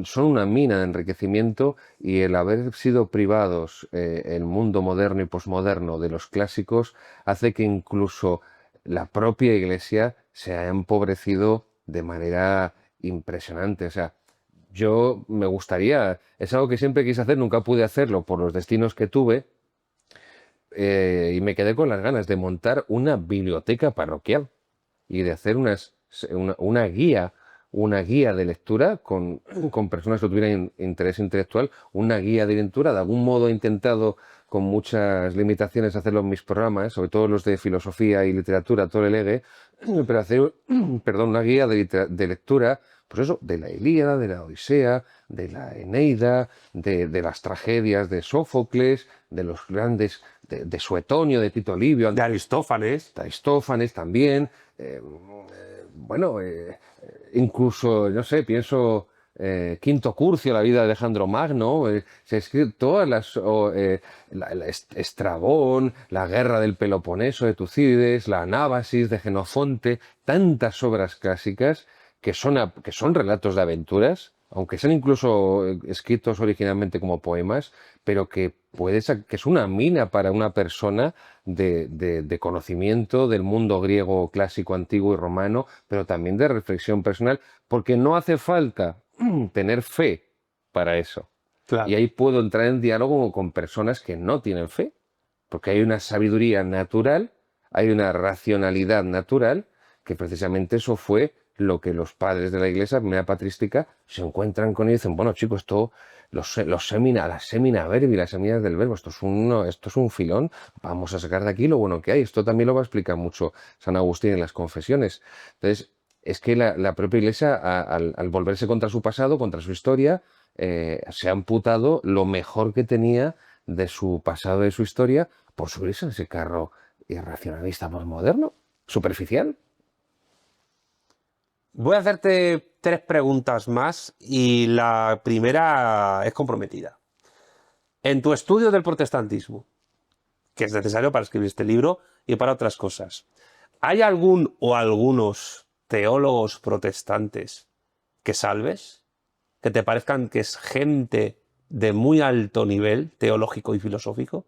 Speaker 2: son una mina de enriquecimiento, y el haber sido privados el mundo moderno y posmoderno de los clásicos hace que incluso la propia Iglesia se haya empobrecido de manera impresionante. O sea, yo me gustaría, es algo que siempre quise hacer, nunca pude hacerlo por los destinos que tuve, y me quedé con las ganas de montar una biblioteca parroquial y de hacer una guía de lectura con personas que tuvieran interés intelectual, una guía de lectura. De algún modo he intentado, con muchas limitaciones, hacerlo en mis programas, sobre todo los de filosofía y literatura, todo el EGE, pero hacer, perdón, una guía de lectura, pues eso, de la Ilíada, de la Odisea, de la Eneida, de las tragedias de Sófocles, de los grandes, de Suetonio, de Tito Livio,
Speaker 1: De Aristófanes.
Speaker 2: de Aristófanes también. Bueno, incluso, no sé, pienso Quinto Curcio, la vida de Alejandro Magno, se escribe todas Estrabón, la guerra del Peloponeso de Tucídides, la Anábasis de Jenofonte, tantas obras clásicas que son relatos de aventuras, aunque sean incluso escritos originalmente como poemas, pero que que es una mina para una persona de conocimiento del mundo griego clásico, antiguo y romano, pero también de reflexión personal, porque no hace falta tener fe para eso.
Speaker 1: Claro.
Speaker 2: Y ahí puedo entrar en diálogo con personas que no tienen fe, porque hay una sabiduría natural, hay una racionalidad natural, que precisamente eso fue lo que los padres de la Iglesia, primera patrística, se encuentran con y dicen, bueno, chicos, esto, la semina verbi, las seminas del verbo, esto es un filón, vamos a sacar de aquí lo bueno que hay. Esto también lo va a explicar mucho San Agustín en las Confesiones. Entonces, es que la propia Iglesia, al volverse contra su pasado, contra su historia, se ha amputado lo mejor que tenía de su pasado, de su historia, por subirse a ese carro irracionalista posmoderno, superficial.
Speaker 1: Voy a hacerte 3 preguntas más y la primera es comprometida. En tu estudio del protestantismo, que es necesario para escribir este libro y para otras cosas, ¿hay algún o algunos teólogos protestantes que salves? ¿Que te parezcan que es gente de muy alto nivel teológico y filosófico?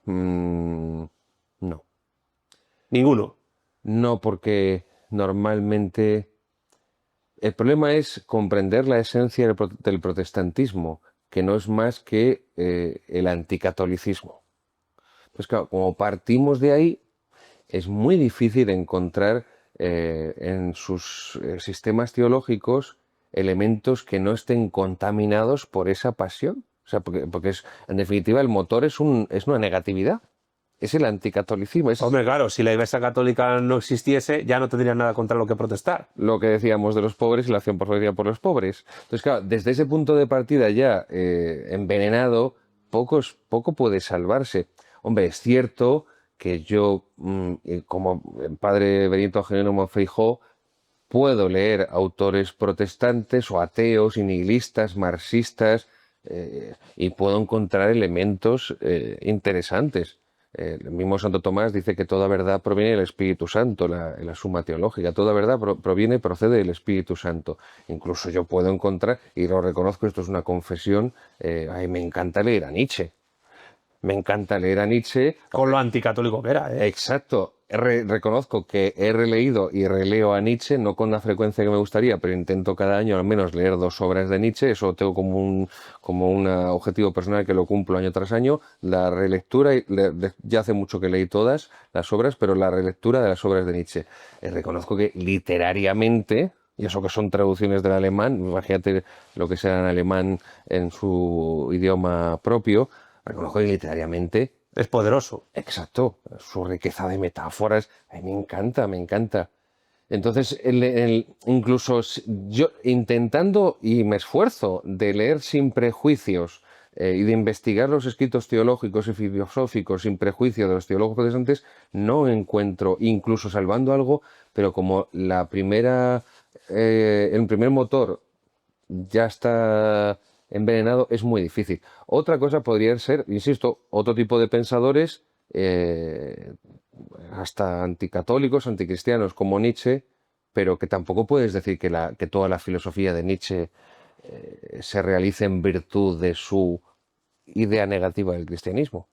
Speaker 2: No.
Speaker 1: Ninguno.
Speaker 2: No, porque normalmente el problema es comprender la esencia del protestantismo, que no es más que el anticatolicismo. Pues claro, como partimos de ahí, es muy difícil encontrar en sus sistemas teológicos elementos que no estén contaminados por esa pasión. O sea, porque en definitiva el motor es una negatividad. Es el anticatolicismo, es
Speaker 1: Hombre, claro, si la Iglesia Católica no existiese, ya no tendrían nada contra lo que protestar.
Speaker 2: lo que decíamos de los pobres y la acción por por los pobres. Entonces, claro, desde ese punto de partida ya envenenado, poco puede salvarse. Hombre, es cierto que yo, como el padre Benito Jerónimo Feijó, puedo leer autores protestantes o ateos y nihilistas, marxistas, y puedo encontrar elementos interesantes. El mismo Santo Tomás dice que toda verdad proviene del Espíritu Santo, en la Suma Teológica. Toda verdad procede del Espíritu Santo. Incluso yo puedo encontrar, y lo reconozco, esto es una confesión, me encanta leer a Nietzsche. Me encanta leer a Nietzsche.
Speaker 1: Con lo anticatólico que era, ¿eh?
Speaker 2: Exacto. Reconozco que he releído y releo a Nietzsche, no con la frecuencia que me gustaría, pero intento cada año al menos leer 2 obras de Nietzsche. Eso tengo como un objetivo personal que lo cumplo año tras año. La relectura, ya hace mucho que leí todas las obras, pero la relectura de las obras de Nietzsche. Reconozco que literariamente, y eso que son traducciones del alemán, imagínate lo que sea en alemán en su idioma propio, reconozco que literariamente
Speaker 1: Es poderoso.
Speaker 2: exacto, su riqueza de metáforas, a mí me encanta, me encanta. Entonces, incluso yo intentando y me esfuerzo de leer sin prejuicios y de investigar los escritos teológicos y filosóficos sin prejuicio de los teólogos protestantes, no encuentro, incluso salvando algo, pero como el primer motor ya está envenenado, es muy difícil. Otra cosa podría ser, insisto, otro tipo de pensadores, hasta anticatólicos, anticristianos como Nietzsche, pero que tampoco puedes decir que toda la filosofía de Nietzsche se realice en virtud de su idea negativa del cristianismo.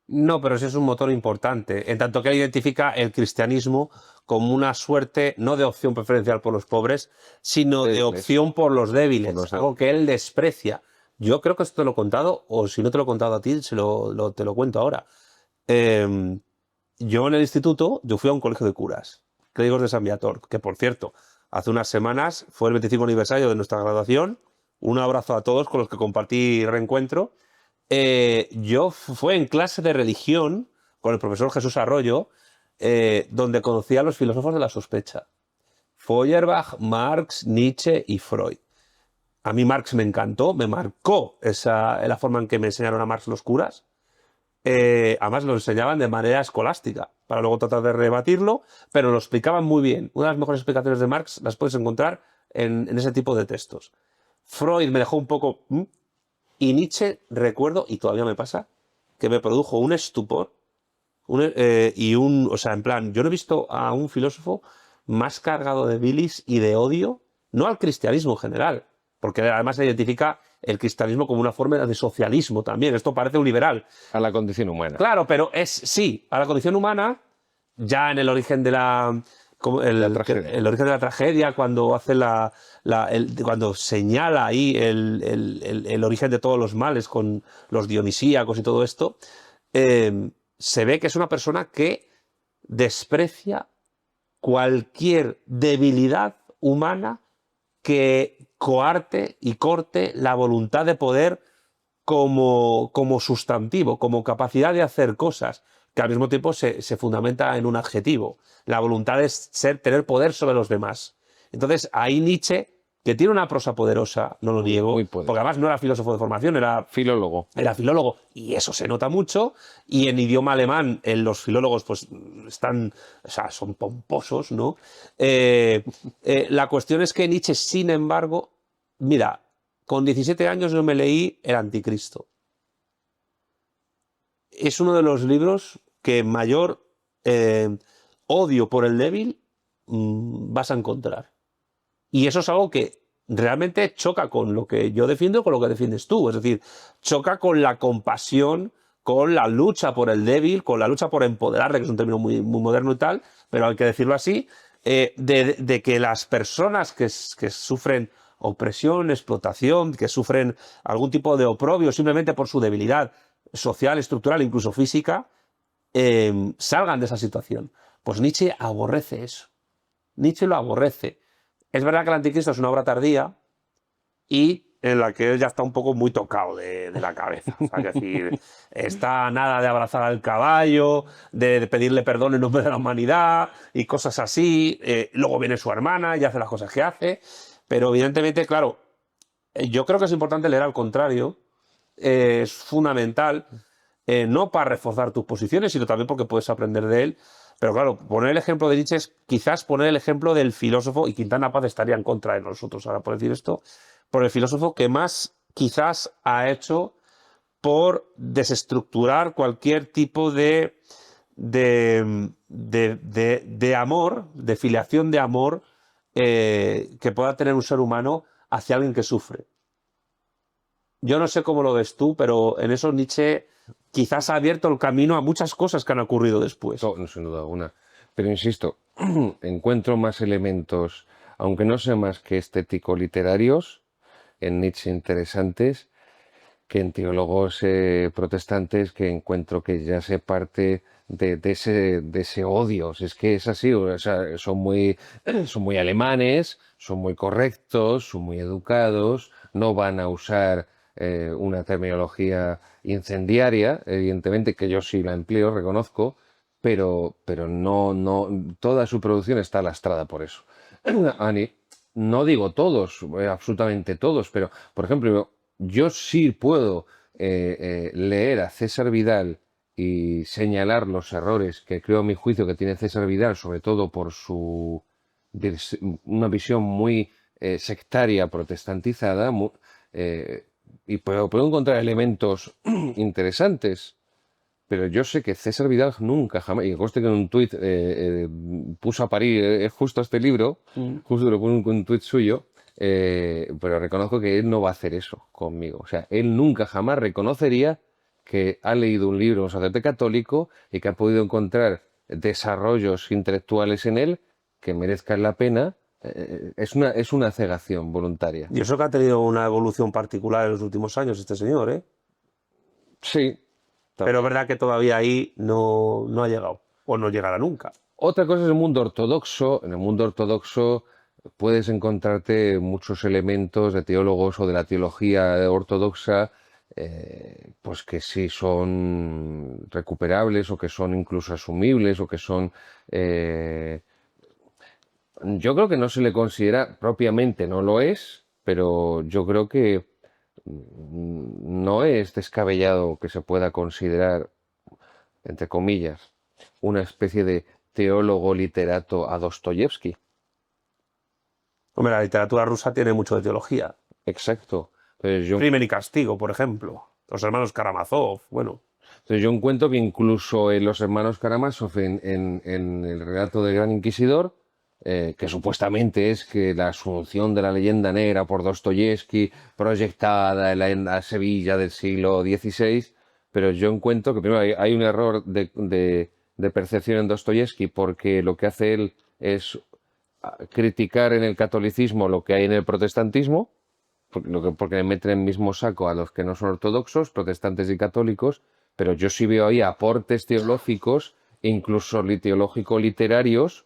Speaker 1: No, pero sí es un motor importante, en tanto que él identifica el cristianismo como una suerte no de opción preferencial por los pobres, sino de opción por los débiles, algo que él desprecia. Yo creo que esto te lo he contado, o si no te lo he contado a ti, te lo cuento ahora. Yo en el instituto, yo fui a un colegio de curas, Clérigos de San Viator, que por cierto, hace unas semanas fue el 25 aniversario de nuestra graduación. Un abrazo a todos con los que compartí reencuentro. Yo fue en clase de religión con el profesor Jesús Arroyo, donde conocí a los filósofos de la sospecha. Feuerbach, Marx, Nietzsche y Freud. A mí Marx me encantó, me marcó la forma en que me enseñaron a Marx los curas. Además lo enseñaban de manera escolástica, para luego tratar de rebatirlo, pero lo explicaban muy bien. Una de las mejores explicaciones de Marx las puedes encontrar en ese tipo de textos. Freud me dejó un poco... Y Nietzsche, recuerdo, y todavía me pasa, que me produjo un estupor, o sea, en plan, yo no he visto a un filósofo más cargado de bilis y de odio, no al cristianismo en general, porque además se identifica el cristianismo como una forma de socialismo también. Esto parece un liberal.
Speaker 2: A la condición humana.
Speaker 1: Claro, pero sí, a la condición humana, ya en el origen de el origen de la tragedia, cuando hace cuando señala ahí el origen de todos los males con los dionisíacos y todo esto, se ve que es una persona que desprecia cualquier debilidad humana que coarte y corte la voluntad de poder como sustantivo, como capacidad de hacer cosas, que al mismo tiempo se fundamenta en un adjetivo. La voluntad de tener poder sobre los demás. Entonces, ahí Nietzsche, que tiene una prosa poderosa, no lo niego, porque además no era filósofo de formación, era filólogo. Era filólogo, y eso se nota mucho, y en idioma alemán los filólogos pues están, o sea, son pomposos, ¿no? La cuestión es que Nietzsche, sin embargo, mira, con 17 años yo me leí El Anticristo. Es uno de los libros que mayor odio por el débil vas a encontrar. Y eso es algo que realmente choca con lo que yo defiendo y con lo que defiendes tú. Es decir, choca con la compasión, con la lucha por el débil, con la lucha por empoderarle, que es un término muy, muy moderno y tal, pero hay que decirlo así, de que las personas que sufren opresión, explotación, que sufren algún tipo de oprobio simplemente por su debilidad social, estructural, incluso física, salgan de esa situación. Pues Nietzsche aborrece eso. Nietzsche lo aborrece. Es verdad que el Anticristo es una obra tardía y en la que él ya está un poco muy tocado de la cabeza. O sea, es decir, está nada de abrazar al caballo, de pedirle perdón en nombre de la humanidad y cosas así. Luego viene su hermana y hace las cosas que hace. Pero evidentemente, claro, yo creo que es importante leer al contrario. Es fundamental, no para reforzar tus posiciones, sino también porque puedes aprender de él. Pero claro, poner el ejemplo de Nietzsche es quizás poner el ejemplo del filósofo, y Quintana Paz estaría en contra de nosotros ahora por decir esto, por el filósofo que más quizás ha hecho por desestructurar cualquier tipo de amor, de filiación de amor que pueda tener un ser humano hacia alguien que sufre. Yo no sé cómo lo ves tú, pero en eso Nietzsche quizás ha abierto el camino a muchas cosas que han ocurrido después.
Speaker 2: No, sin duda alguna. Pero insisto, encuentro más elementos, aunque no sean más que estético-literarios, en Nietzsche interesantes, que en teólogos protestantes, que encuentro que ya se parte de ese odio. Es que es así, o sea, son muy alemanes, son muy correctos, son muy educados, no van a usar una terminología incendiaria, evidentemente, que yo sí la empleo, reconozco, pero toda su producción está lastrada por eso. Ani, no digo todos, absolutamente todos, pero por ejemplo, yo sí puedo leer a César Vidal y señalar los errores que creo a mi juicio que tiene César Vidal, sobre todo por una visión muy sectaria, protestantizada, eh, y puedo encontrar elementos interesantes. Pero yo sé que César Vidal nunca, jamás, y conste que en un tuit puso a parir justo este libro, justo lo puso en un tuit suyo, pero reconozco que él no va a hacer eso conmigo. O sea, él nunca jamás reconocería que ha leído un libro de un sacerdote católico y que ha podido encontrar desarrollos intelectuales en él que merezcan la pena. Es una cegación voluntaria.
Speaker 1: Y eso que ha tenido una evolución particular en los últimos años este señor, ¿eh?
Speaker 2: Sí.
Speaker 1: Pero es verdad que todavía ahí no ha llegado, o no llegará nunca.
Speaker 2: Otra cosa es el mundo ortodoxo. En el mundo ortodoxo puedes encontrarte muchos elementos de teólogos o de la teología ortodoxa, pues que sí son recuperables o que son incluso asumibles o que son... yo creo que no se le considera, propiamente no lo es, pero yo creo que no es descabellado que se pueda considerar, entre comillas, una especie de teólogo literato a Dostoyevsky.
Speaker 1: Hombre, la literatura rusa tiene mucho de teología.
Speaker 2: Exacto. Entonces yo,
Speaker 1: Crimen y castigo, por ejemplo. Los hermanos Karamazov, bueno.
Speaker 2: entonces yo encuentro que incluso en los hermanos Karamazov, en el relato del Gran Inquisidor, que supuestamente es que la asunción de la leyenda negra por Dostoyevsky, proyectada en la Sevilla del siglo XVI, pero yo encuentro que primero hay un error de percepción en Dostoyevsky porque lo que hace él es criticar en el catolicismo lo que hay en el protestantismo, porque le meten en el mismo saco a los que no son ortodoxos, protestantes y católicos, pero yo sí veo ahí aportes teológicos, incluso teológico-literarios,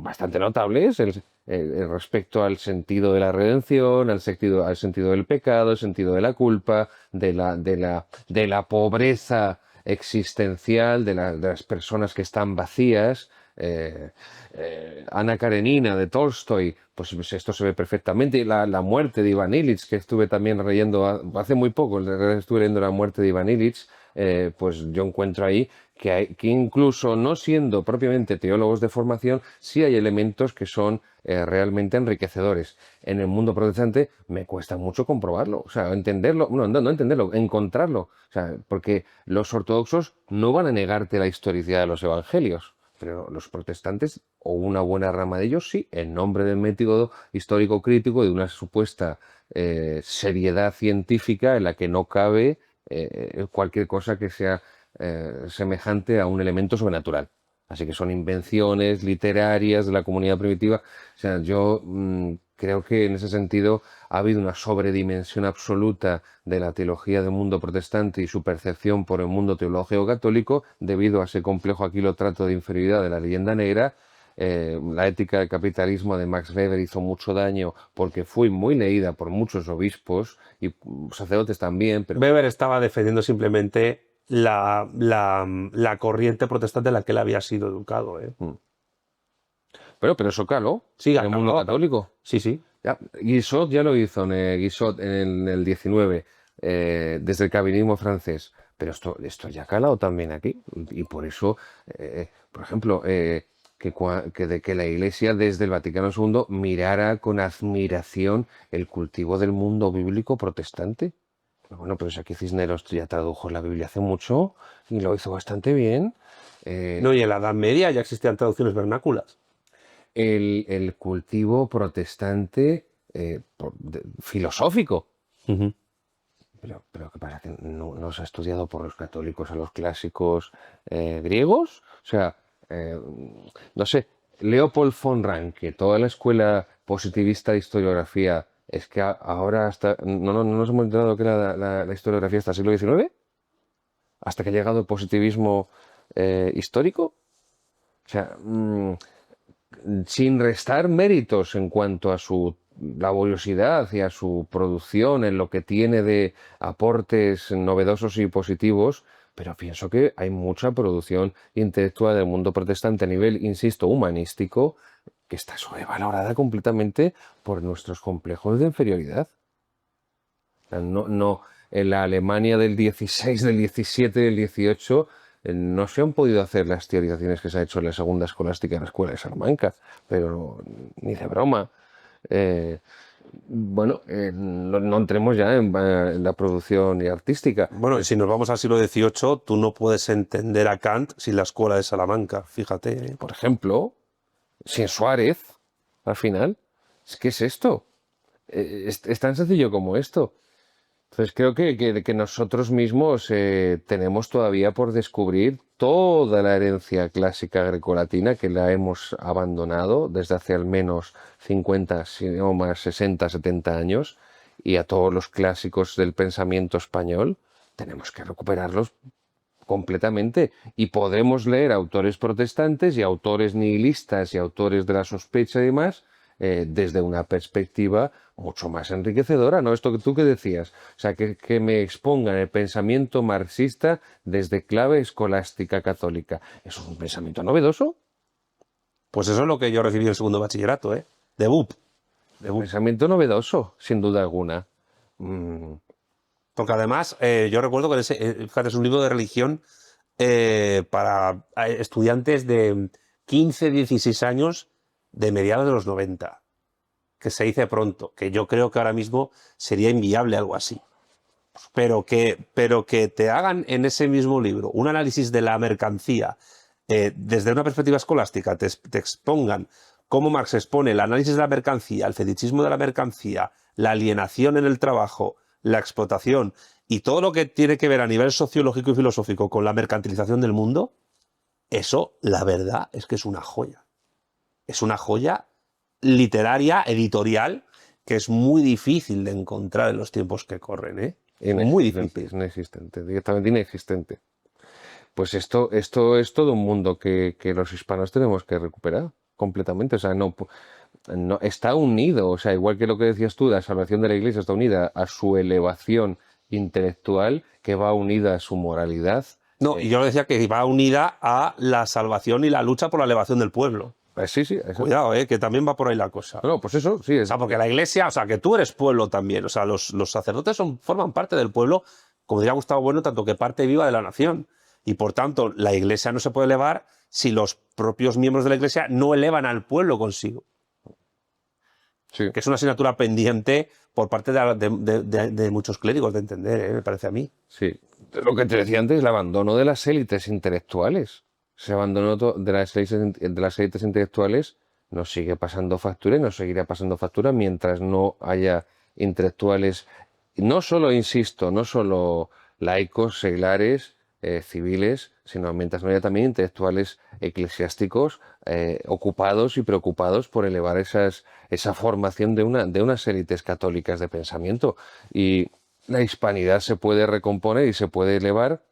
Speaker 2: bastante notables respecto al sentido de la redención, al sentido del pecado, al sentido de la culpa, de la pobreza existencial, de las personas que están vacías. Ana Karenina de Tolstoy, pues esto se ve perfectamente. La muerte de Iván Illich, que estuve también leyendo hace muy poco, estuve leyendo La muerte de Iván Illich, pues yo encuentro ahí que incluso no siendo propiamente teólogos de formación, sí hay elementos que son realmente enriquecedores. En el mundo protestante me cuesta mucho comprobarlo, o sea, entenderlo, no entenderlo, encontrarlo, o sea, porque los ortodoxos no van a negarte la historicidad de los evangelios. Pero los protestantes, o una buena rama de ellos, sí, en nombre del método histórico crítico, de una supuesta seriedad científica en la que no cabe cualquier cosa que sea semejante a un elemento sobrenatural. Así que son invenciones literarias de la comunidad primitiva. O sea, yo creo que en ese sentido ha habido una sobredimensión absoluta de la teología del mundo protestante y su percepción por el mundo teológico católico debido a ese complejo aquilotrato de inferioridad de la leyenda negra. La ética del capitalismo de Max Weber hizo mucho daño porque fue muy leída por muchos obispos y sacerdotes también, pero
Speaker 1: Weber estaba defendiendo simplemente la corriente protestante en la que él había sido educado, ¿eh?
Speaker 2: pero eso caló
Speaker 1: Sí,
Speaker 2: en el mundo católico.
Speaker 1: Sí, sí.
Speaker 2: Ya, Guizot ya lo hizo, Guizot en el 19, desde el calvinismo francés, pero esto ya ha calado también aquí, y por eso, por ejemplo, que la Iglesia desde el Vaticano II mirara con admiración el cultivo del mundo bíblico protestante. Bueno, pero si aquí Cisneros ya tradujo la Biblia hace mucho y lo hizo bastante bien.
Speaker 1: No, y en la Edad Media ya existían traducciones vernáculas.
Speaker 2: El cultivo protestante filosófico. Pero ¿qué pasa? ¿Que no se ha estudiado por los católicos a los clásicos griegos? O sea, no sé, Leopold von Ranke, toda la escuela positivista de historiografía, es que ahora hasta no nos hemos enterado que era la historiografía hasta el siglo XIX, hasta que ha llegado el positivismo histórico. O sea, sin restar méritos en cuanto a su laboriosidad y a su producción, en lo que tiene de aportes novedosos y positivos, pero pienso que hay mucha producción intelectual del mundo protestante a nivel, insisto, humanístico, que está sobrevalorada completamente por nuestros complejos de inferioridad. O sea, en la Alemania del 16, del 17, del 18, no se han podido hacer las teorizaciones que se ha hecho en la segunda escolástica en la Escuela de Salamanca, pero ni de broma. Eh, bueno, no entremos ya en la producción artística.
Speaker 1: Bueno, y si nos vamos al siglo XVIII, tú no puedes entender a Kant sin la escuela de Salamanca, fíjate. ¿Eh?
Speaker 2: Por ejemplo, sin Suárez, al final. ¿Qué es esto? Es tan sencillo como esto. Entonces creo que nosotros mismos tenemos todavía por descubrir toda la herencia clásica grecolatina que la hemos abandonado desde hace al menos 50, si no más 60, 70 años, y a todos los clásicos del pensamiento español tenemos que recuperarlos completamente, y podemos leer autores protestantes y autores nihilistas y autores de la sospecha y demás desde una perspectiva mucho más enriquecedora, ¿no? Esto que tú que decías, o sea, que me expongan el pensamiento marxista desde clave escolástica católica. ¿Es un pensamiento novedoso?
Speaker 1: Pues eso es lo que yo recibí en el segundo bachillerato, ¿eh? De BUP.
Speaker 2: Pensamiento novedoso, sin duda alguna. Mm,
Speaker 1: Porque además, yo recuerdo que fíjate, es un libro de religión para estudiantes de 15, 16 años de mediados de los 90, que se dice pronto, que yo creo que ahora mismo sería inviable algo así. Pero que te hagan en ese mismo libro un análisis de la mercancía desde una perspectiva escolástica, te expongan cómo Marx expone el análisis de la mercancía, el fetichismo de la mercancía, la alienación en el trabajo, la explotación y todo lo que tiene que ver a nivel sociológico y filosófico con la mercantilización del mundo, eso, la verdad, es que es una joya. Es una joya literaria, editorial, que es muy difícil de encontrar en los tiempos que corren, ¿eh? Muy difícil.
Speaker 2: Inexistente, directamente inexistente. Pues esto es todo un mundo que los hispanos tenemos que recuperar completamente. O sea, no está unido. O sea, igual que lo que decías tú, la salvación de la Iglesia está unida a su elevación intelectual, que va unida a su moralidad.
Speaker 1: No, y yo lo decía que va unida a la salvación y la lucha por la elevación del pueblo.
Speaker 2: Sí, sí. Eso.
Speaker 1: Cuidado, que también va por ahí la cosa.
Speaker 2: No, pues eso, sí.
Speaker 1: O sea, porque la Iglesia, o sea, que tú eres pueblo también. O sea, los sacerdotes forman parte del pueblo, como diría Gustavo Bueno, tanto que parte viva de la nación. Y por tanto, la Iglesia no se puede elevar si los propios miembros de la Iglesia no elevan al pueblo consigo.
Speaker 2: Sí.
Speaker 1: Que es una asignatura pendiente por parte de muchos clérigos de entender, me parece a mí.
Speaker 2: Sí. Lo que te decía antes, el abandono de las élites intelectuales. Ese abandono de las élites intelectuales nos sigue pasando factura y nos seguirá pasando factura mientras no haya intelectuales, no solo, insisto, no solo laicos, seglares, civiles, sino mientras no haya también intelectuales eclesiásticos ocupados y preocupados por elevar esa formación de unas élites católicas de pensamiento. Y la hispanidad se puede recomponer y se puede elevar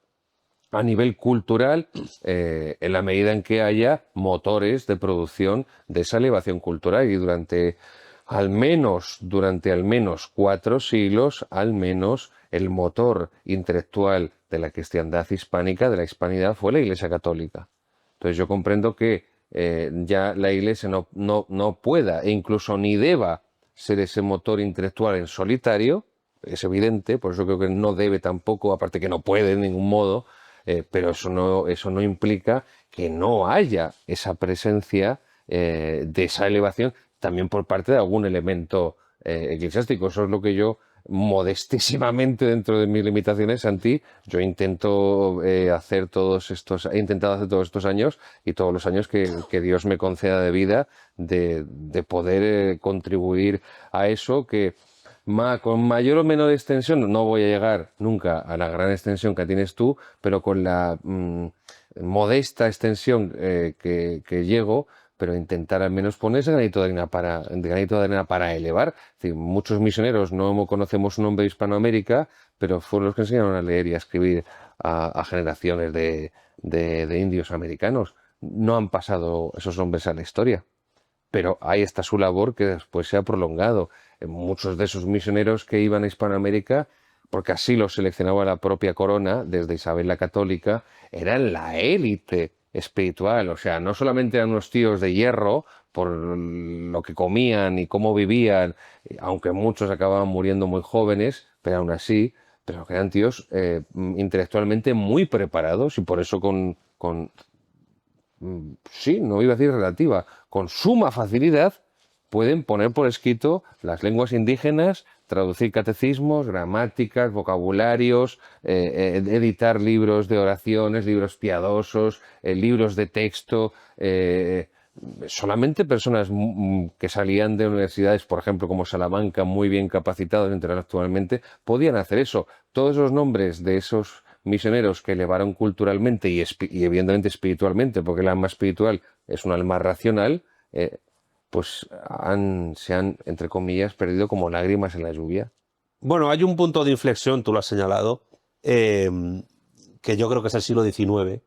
Speaker 2: a nivel cultural en la medida en que haya motores de producción de esa elevación cultural, y durante al menos 4 siglos, al menos el motor intelectual de la cristiandad hispánica, de la hispanidad, fue la Iglesia Católica. Entonces yo comprendo que ya la Iglesia no pueda e incluso ni deba ser ese motor intelectual en solitario. Es evidente, por eso creo que no debe tampoco, aparte que no puede de ningún modo, pero eso no implica que no haya esa presencia de esa elevación también por parte de algún elemento eclesiástico. Eso es lo que yo, modestísimamente, dentro de mis limitaciones, Santi, yo he intentado hacer todos estos años y todos los años que Dios me conceda de vida, de poder contribuir a eso que con mayor o menor extensión. No voy a llegar nunca a la gran extensión que tienes tú, pero con la modesta extensión que llego, pero intentar al menos poner ese granito de arena para elevar. Es decir, muchos misioneros no conocemos su nombre de Hispanoamérica, pero fueron los que enseñaron a leer y a escribir a generaciones de indios americanos. No han pasado esos nombres a la historia, pero ahí está su labor, que después se ha prolongado. Muchos de esos misioneros que iban a Hispanoamérica porque así lo seleccionaba la propia corona, desde Isabel la Católica, eran la élite espiritual. O sea, no solamente eran unos tíos de hierro por lo que comían y cómo vivían, aunque muchos acababan muriendo muy jóvenes, pero aún así, pero que eran tíos intelectualmente muy preparados y por eso sí, no iba a decir relativa, con suma facilidad pueden poner por escrito las lenguas indígenas, traducir catecismos, gramáticas, vocabularios, editar libros de oraciones, libros piadosos, libros de texto. Solamente personas que salían de universidades, por ejemplo, como Salamanca, muy bien capacitados intelectualmente, podían hacer eso. Todos los nombres de esos misioneros que elevaron culturalmente y evidentemente espiritualmente, porque el alma espiritual es un alma racional, pues se han, entre comillas, perdido como lágrimas en la lluvia.
Speaker 1: Bueno, hay un punto de inflexión, tú lo has señalado, eh, que yo creo que es el siglo XIX,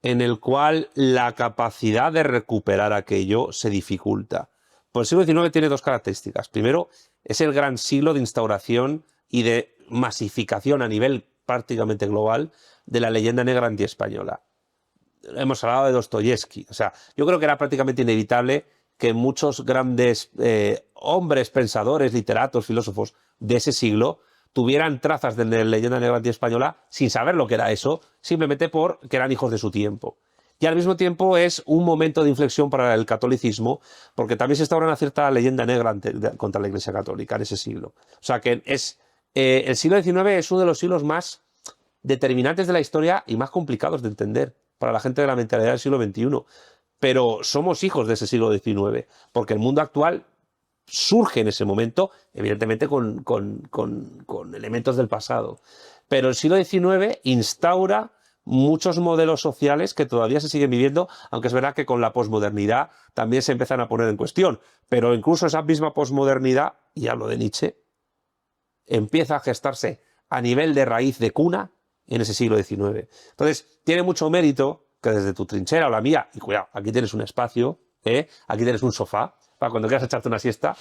Speaker 1: en el cual la capacidad de recuperar aquello se dificulta. Pues el siglo XIX tiene dos características. Primero, es el gran siglo de instauración y de masificación a nivel prácticamente global de la leyenda negra antiespañola. Hemos hablado de Dostoyevsky. O sea, yo creo que era prácticamente inevitable que muchos grandes hombres, pensadores, literatos, filósofos de ese siglo tuvieran trazas de la leyenda negra antiespañola sin saber lo que era eso, simplemente porque eran hijos de su tiempo. Y al mismo tiempo es un momento de inflexión para el catolicismo, porque también se instaura una cierta leyenda negra contra la Iglesia Católica en ese siglo. O sea que el siglo XIX es uno de los siglos más determinantes de la historia y más complicados de entender para la gente de la mentalidad del siglo XXI. Pero somos hijos de ese siglo XIX, porque el mundo actual surge en ese momento, evidentemente con elementos del pasado. Pero el siglo XIX instaura muchos modelos sociales que todavía se siguen viviendo, aunque es verdad que con la posmodernidad también se empiezan a poner en cuestión. Pero incluso esa misma posmodernidad, y hablo de Nietzsche, empieza a gestarse a nivel de raíz de cuna en ese siglo XIX. Entonces, tiene mucho mérito que desde tu trinchera o la mía, y cuidado, aquí tienes un espacio, aquí tienes un sofá, para cuando quieras echarte una siesta,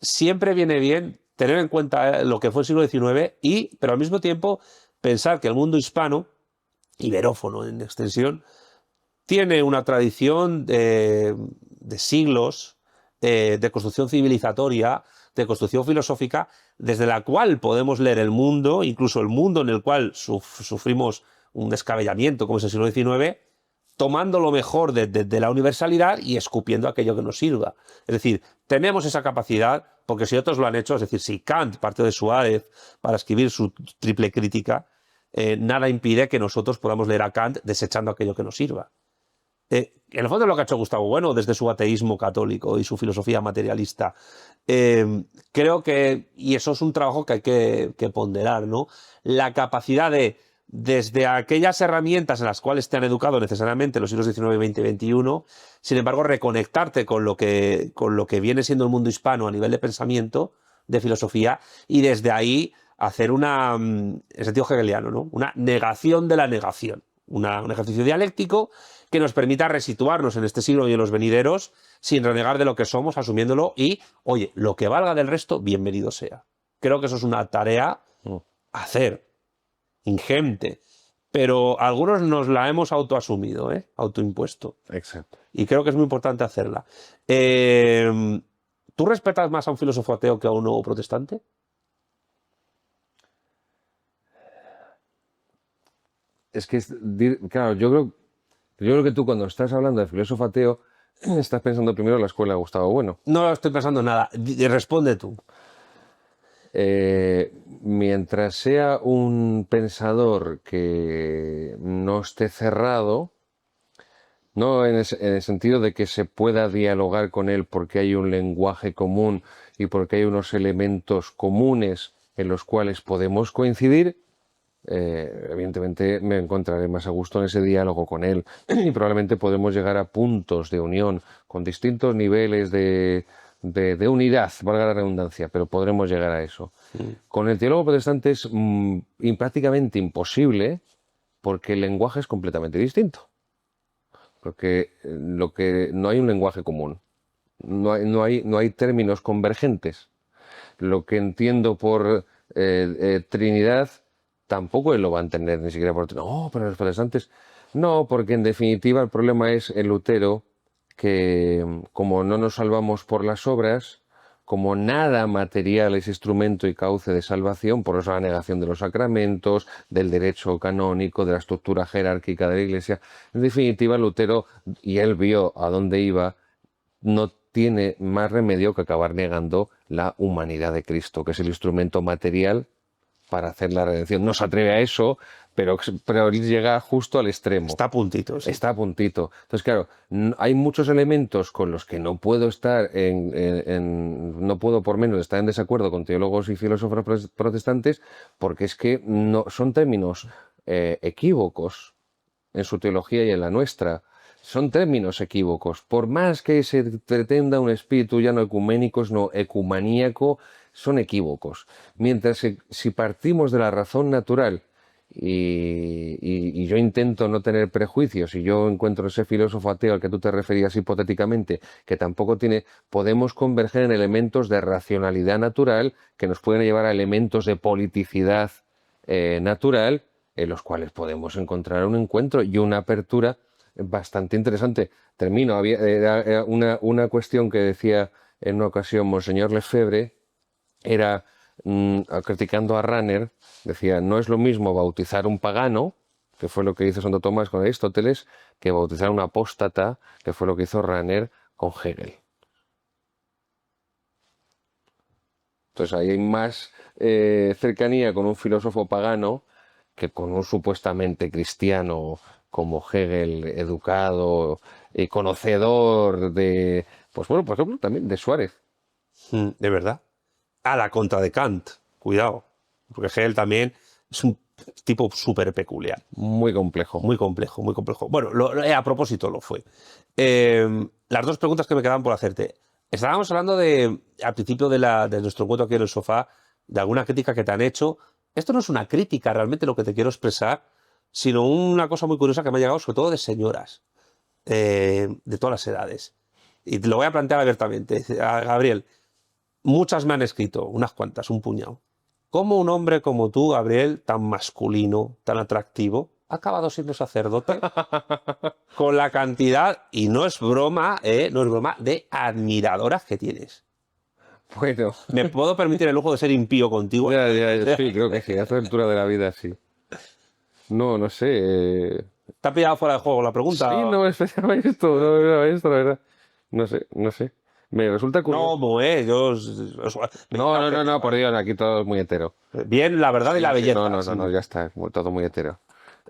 Speaker 1: siempre viene bien tener en cuenta lo que fue el siglo XIX, pero al mismo tiempo pensar que el mundo hispano, iberófono en extensión, tiene una tradición de siglos de construcción civilizatoria, de construcción filosófica, desde la cual podemos leer el mundo, incluso el mundo en el cual sufrimos un descabellamiento, como es el siglo XIX, tomando lo mejor de la universalidad y escupiendo aquello que nos sirva. Es decir, tenemos esa capacidad, porque si otros lo han hecho, es decir, si Kant partió de Suárez para escribir su triple crítica, nada impide que nosotros podamos leer a Kant desechando aquello que nos sirva. En el fondo es lo que ha hecho Gustavo Bueno desde su ateísmo católico y su filosofía materialista. Creo que, y eso es un trabajo que hay que ponderar, ¿no? La capacidad de, desde aquellas herramientas en las cuales te han educado necesariamente los siglos XIX, XX y XXI, sin embargo, reconectarte con lo que viene siendo el mundo hispano a nivel de pensamiento, de filosofía, y desde ahí hacer en sentido hegeliano, ¿no? Una negación de la negación. Un ejercicio dialéctico que nos permita resituarnos en este siglo y en los venideros sin renegar de lo que somos, asumiéndolo y, oye, lo que valga del resto, bienvenido sea. Creo que eso es una tarea a hacer, ingente, pero algunos nos la hemos autoasumido, autoimpuesto.
Speaker 2: Exacto.
Speaker 1: Y creo que es muy importante hacerla. ¿Tú respetas más a un filósofo ateo que a un nuevo protestante?
Speaker 2: Es que, claro, yo creo que tú cuando estás hablando de filósofo ateo, estás pensando primero en la escuela de Gustavo Bueno.
Speaker 1: No estoy pensando en nada. Responde tú.
Speaker 2: Mientras sea un pensador que no esté cerrado, no en el sentido de que se pueda dialogar con él porque hay un lenguaje común y porque hay unos elementos comunes en los cuales podemos coincidir, evidentemente me encontraré más a gusto en ese diálogo con él y probablemente podemos llegar a puntos de unión con distintos niveles de unidad, valga la redundancia, pero podremos llegar a eso. Con el teólogo protestante es prácticamente imposible porque el lenguaje es completamente distinto. Porque no hay un lenguaje común, no hay términos convergentes. Lo que entiendo por Trinidad, tampoco lo van a entender ni siquiera por... No, pero los protestantes... No, porque en definitiva el problema es el Lutero, que como no nos salvamos por las obras, como nada material es instrumento y cauce de salvación, por eso la negación de los sacramentos, del derecho canónico, de la estructura jerárquica de la Iglesia, en definitiva Lutero, y él vio a dónde iba, no tiene más remedio que acabar negando la humanidad de Cristo, que es el instrumento material para hacer la redención. No se atreve a eso, pero llega justo al extremo.
Speaker 1: Está a puntito, sí.
Speaker 2: Está a puntito. Entonces, claro, hay muchos elementos con los que no puedo estar no puedo por menos estar en desacuerdo con teólogos y filósofos protestantes, porque es que no, son términos equívocos en su teología y en la nuestra. Son términos equívocos. Por más que se pretenda un espíritu ya no ecuménico, no ecumaníaco, son equívocos. Mientras que si partimos de la razón natural y yo intento no tener prejuicios y yo encuentro ese filósofo ateo al que tú te referías hipotéticamente, que tampoco tiene, podemos converger en elementos de racionalidad natural que nos pueden llevar a elementos de politicidad natural, en los cuales podemos encontrar un encuentro y una apertura bastante interesante. Termino, era una cuestión que decía en una ocasión Monseñor Lefebvre, era criticando a Ranner, decía, no es lo mismo bautizar un pagano, que fue lo que hizo Santo Tomás con Aristóteles, que bautizar un apóstata, que fue lo que hizo Ranner con Hegel. Entonces ahí hay más cercanía con un filósofo pagano que con un supuestamente cristiano como Hegel, educado y conocedor de, pues bueno, por ejemplo, también de Suárez.
Speaker 1: De verdad. A la contra de Kant, cuidado. Porque Hegel también es un tipo súper peculiar.
Speaker 2: Muy complejo.
Speaker 1: Muy complejo, muy complejo. Bueno, a propósito lo fue. Las dos preguntas que me quedaban por hacerte. Estábamos hablando al principio de nuestro encuentro aquí en el sofá, de alguna crítica que te han hecho. Esto no es una crítica realmente lo que te quiero expresar, sino una cosa muy curiosa que me ha llegado, sobre todo de señoras, de todas las edades. Y te lo voy a plantear abiertamente. Dice, Gabriel, muchas me han escrito, unas cuantas, un puñado. ¿Cómo un hombre como tú, Gabriel, tan masculino, tan atractivo, ha acabado siendo sacerdote? Con la cantidad, y no es broma, no es broma, de admiradoras que tienes.
Speaker 2: Bueno.
Speaker 1: ¿Me puedo permitir el lujo de ser impío contigo?
Speaker 2: Ya, sí, creo que sí, a esta altura de la vida sí. No sé.
Speaker 1: ¿Te ha pillado fuera de juego la pregunta?
Speaker 2: Sí, no me esperaba esto, no me esperaba esto, la verdad. No sé. Me resulta curioso. No, por Dios, aquí todo es muy hetero.
Speaker 1: Bien, la verdad y la belleza.
Speaker 2: No, ya está, todo muy hetero.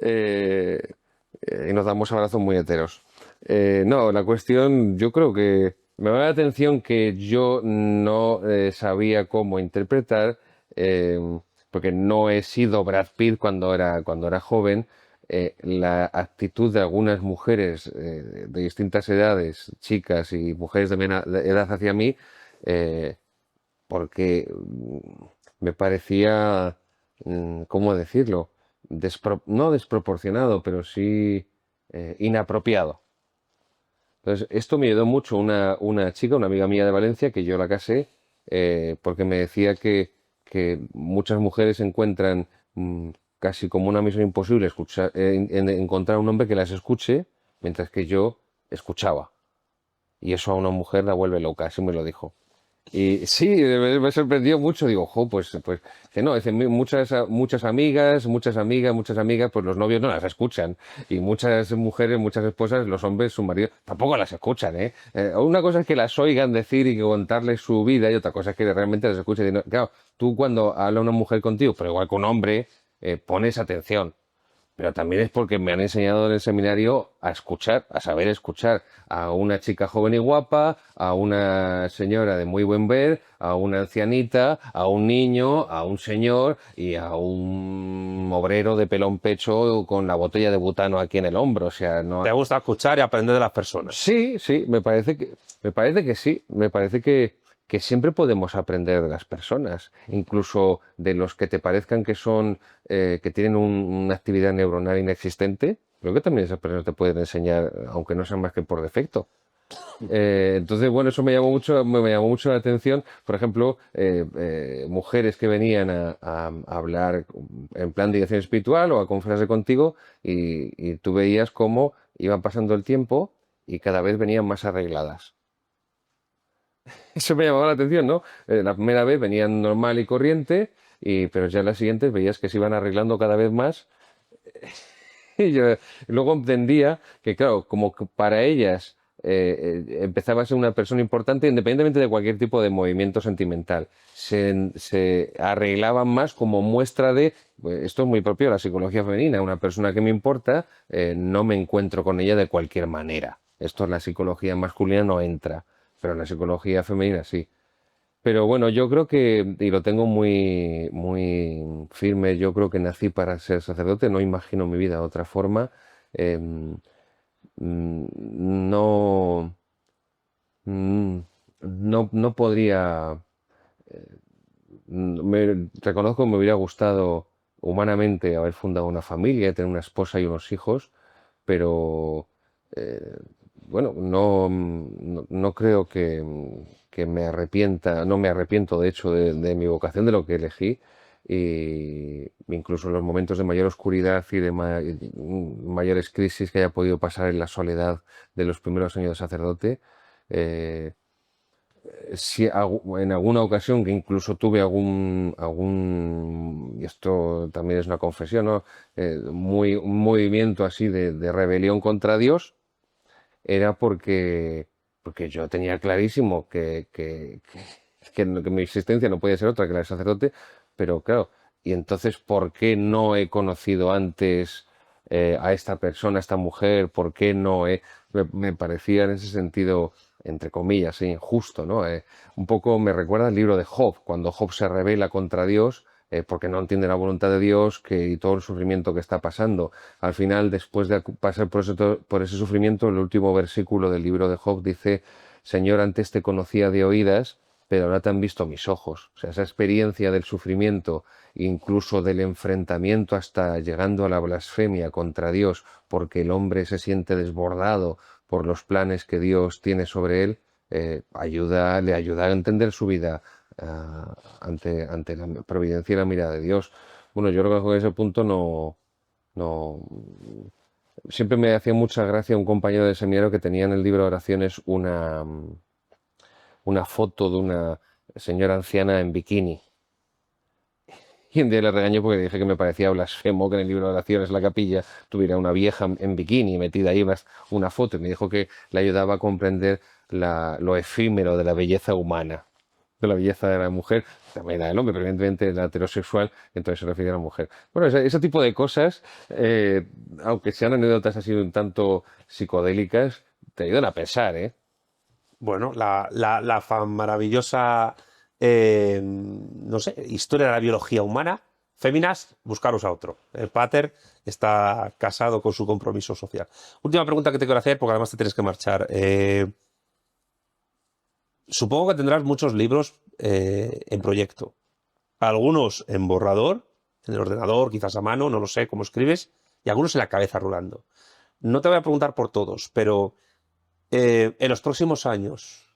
Speaker 2: Y nos damos abrazos muy heteros. No, la cuestión, yo creo que me da la atención que yo no sabía cómo interpretar, porque no he sido Brad Pitt cuando era joven, la actitud de algunas mujeres de distintas edades, chicas y mujeres de edad hacia mí, porque me parecía, ¿cómo decirlo? No desproporcionado, pero sí inapropiado. Entonces, esto me ayudó mucho una chica, una amiga mía de Valencia, que yo la casé, porque me decía que muchas mujeres encuentran casi como una misión imposible encontrar un hombre que las escuche, mientras que yo escuchaba. Y eso a una mujer la vuelve loca, así me lo dijo. Y sí, me sorprendió mucho. Digo, pues que no, muchas amigas, pues los novios no las escuchan. Y muchas mujeres, muchas esposas, los hombres, su marido, tampoco las escuchan, ¿eh? Una cosa es que las oigan decir y contarles su vida, y otra cosa es que realmente las escuchen. Claro, tú cuando habla una mujer contigo, pero igual que un hombre, pones atención. Pero también es porque me han enseñado en el seminario a escuchar, a saber escuchar a una chica joven y guapa, a una señora de muy buen ver, a una ancianita, a un niño, a un señor y a un obrero de pelón pecho con la botella de butano aquí en el hombro. O sea, no.
Speaker 1: ¿Te gusta escuchar y aprender de las personas?
Speaker 2: Sí, me parece que sí. Me parece que siempre podemos aprender de las personas, incluso de los que te parezcan que son, que tienen una actividad neuronal inexistente. Creo que también esas personas te pueden enseñar, aunque no sean más que por defecto. Entonces, bueno, eso me llamó mucho la atención. Por ejemplo, mujeres que venían a hablar en plan de dirección espiritual o a conversarse contigo y tú veías cómo iban pasando el tiempo y cada vez venían más arregladas. Eso me llamaba la atención, ¿no? La primera vez venían normal y corriente, pero ya en las siguientes veías que se iban arreglando cada vez más. Y yo luego entendía que, claro, como que para ellas empezaba a ser una persona importante independientemente de cualquier tipo de movimiento sentimental. Se arreglaban más como muestra de, pues, esto es muy propio de la psicología femenina, una persona que me importa, no me encuentro con ella de cualquier manera. Esto en la psicología masculina no entra, pero en la psicología femenina sí. Pero bueno, yo creo que, y lo tengo muy, muy firme, yo creo que nací para ser sacerdote, no imagino mi vida de otra forma. Em, no, mm, no podría, reconozco que me hubiera gustado humanamente haber fundado una familia, tener una esposa y unos hijos, pero eh, bueno, no creo que me arrepienta, no me arrepiento de hecho de mi vocación, de lo que elegí, y incluso en los momentos de mayor oscuridad y de mayores crisis que haya podido pasar en la soledad de los primeros años de sacerdote. eh, si en alguna ocasión que incluso tuve y esto también es una confesión, ¿no? Un movimiento así de rebelión contra Dios, era porque yo tenía clarísimo que mi existencia no podía ser otra que la de sacerdote, pero claro, y entonces, ¿por qué no he conocido antes a esta persona, a esta mujer? ¿Por qué no he...? Me parecía en ese sentido, entre comillas, injusto, ¿no? Un poco me recuerda al libro de Job, cuando Job se rebela contra Dios porque no entiende la voluntad de Dios y todo el sufrimiento que está pasando. Al final, después de pasar por ese sufrimiento, el último versículo del libro de Job dice, Señor, antes te conocía de oídas, pero ahora te han visto mis ojos. O sea, esa experiencia del sufrimiento, incluso del enfrentamiento hasta llegando a la blasfemia contra Dios, porque el hombre se siente desbordado por los planes que Dios tiene sobre él, le ayuda a entender su vida ante la providencia y la mirada de Dios. Bueno, yo creo que con ese punto no. Siempre me hacía mucha gracia un compañero de seminario que tenía en el libro de oraciones una foto de una señora anciana en bikini. Y un día le regañé porque dije que me parecía blasfemo que en el libro de oraciones la capilla tuviera una vieja en bikini metida ahí una foto. Y me dijo que le ayudaba a comprender lo efímero de la belleza humana, de la belleza de la mujer, también la del hombre, pero evidentemente la heterosexual, entonces se refiere a la mujer. Bueno, ese tipo de cosas, aunque sean anécdotas así un tanto psicodélicas, te ayudan a pensar, ¿eh?
Speaker 1: Bueno, maravillosa, no sé, historia de la biología humana. Féminas, buscaros a otro. El pater está casado con su compromiso social. Última pregunta que te quiero hacer, porque además te tienes que marchar. Supongo que tendrás muchos libros en proyecto. Algunos en borrador, en el ordenador, quizás a mano, no lo sé cómo escribes, y algunos en la cabeza rulando. No te voy a preguntar por todos, pero en los próximos años,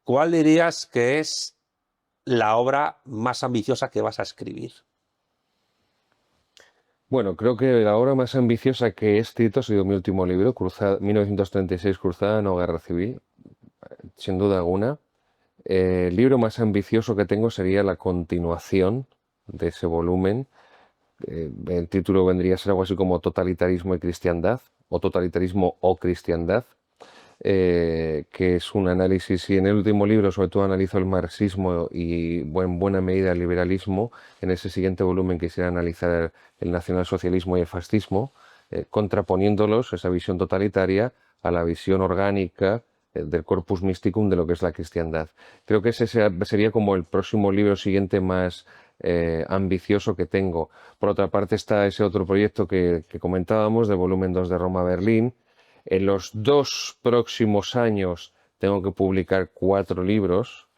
Speaker 1: ¿cuál dirías que es la obra más ambiciosa que vas a escribir?
Speaker 2: Bueno, creo que la obra más ambiciosa que he escrito ha sido mi último libro, 1936, Cruzada, no Guerra Civil, sin duda alguna. El libro más ambicioso que tengo sería la continuación de ese volumen. El título vendría a ser algo así como Totalitarismo y Cristiandad, o Totalitarismo o Cristiandad, que es un análisis, y en el último libro sobre todo analizo el marxismo y en buena medida el liberalismo. En ese siguiente volumen quisiera analizar el nacionalsocialismo y el fascismo, contraponiéndolos, esa visión totalitaria, a la visión orgánica del corpus mysticum de lo que es la cristiandad. Creo que ese sería como el próximo libro siguiente más ambicioso que tengo. Por otra parte está ese otro proyecto que comentábamos, de volumen 2 de Roma a Berlín. En los 2 próximos años tengo que publicar 4 libros.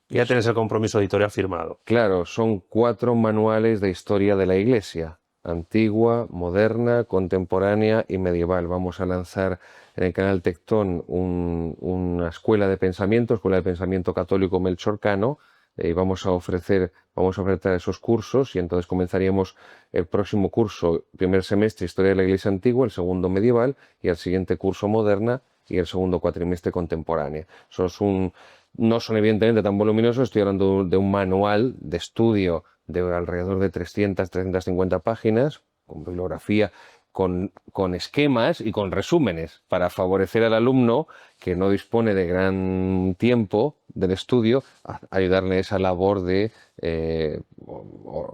Speaker 1: Ya tienes el compromiso editorial firmado.
Speaker 2: Claro, son 4 manuales de historia de la Iglesia. antigua, moderna, contemporánea y medieval. Vamos a lanzar en el canal Tectón una escuela de pensamiento católico melchorcano, y vamos a ofrecer esos cursos, y entonces comenzaríamos el próximo curso, primer semestre, Historia de la Iglesia Antigua, el segundo medieval, y el siguiente curso moderna, y el segundo cuatrimestre contemporánea. No son evidentemente tan voluminosos, estoy hablando de un manual de estudio de alrededor de 300-350 páginas, con bibliografía, con esquemas y con resúmenes, para favorecer al alumno que no dispone de gran tiempo del estudio, ayudarle a esa labor de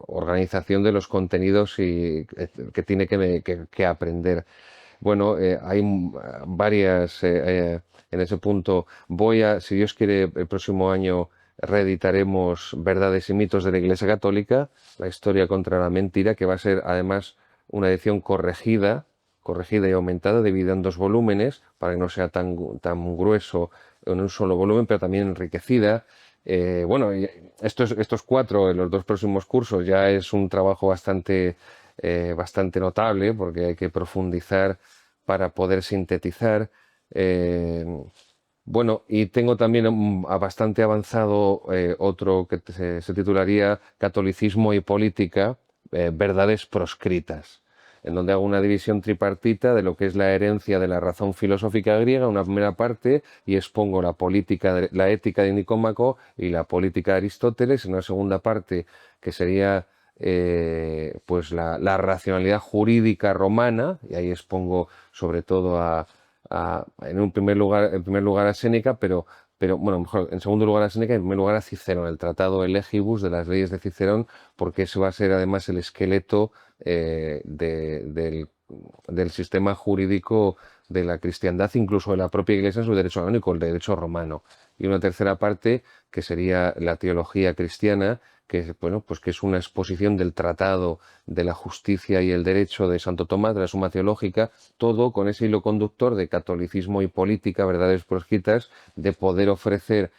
Speaker 2: organización de los contenidos que tiene que aprender. Bueno, hay varias en ese punto. Si Dios quiere, el próximo año reeditaremos Verdades y mitos de la Iglesia Católica, la historia contra la mentira, que va a ser además una edición corregida y aumentada, dividida en 2 volúmenes, para que no sea tan grueso en un solo volumen, pero también enriquecida. Bueno, estos 4 en los 2 próximos cursos ya es un trabajo bastante notable, porque hay que profundizar para poder sintetizar. Bueno, y tengo también bastante avanzado otro que se titularía Catolicismo y Política, verdades proscritas, en donde hago una división tripartita de lo que es la herencia de la razón filosófica griega, una primera parte, y expongo la ética de Nicómaco y la política de Aristóteles, en una segunda parte que sería pues la racionalidad jurídica romana, y ahí expongo sobre todo en primer lugar a Séneca, pero bueno, mejor, en segundo lugar a Séneca y en primer lugar a Cicerón, el Tratado Elegibus de las leyes de Cicerón, porque ese va a ser además el esqueleto del sistema jurídico de la cristiandad, incluso de la propia Iglesia en su derecho canónico, el derecho romano. Y una tercera parte que sería la teología cristiana, que, bueno, pues que es una exposición del Tratado de la Justicia y el Derecho de Santo Tomás, de la Suma Teológica, todo con ese hilo conductor de catolicismo y política, verdades proscritas, de poder ofrecer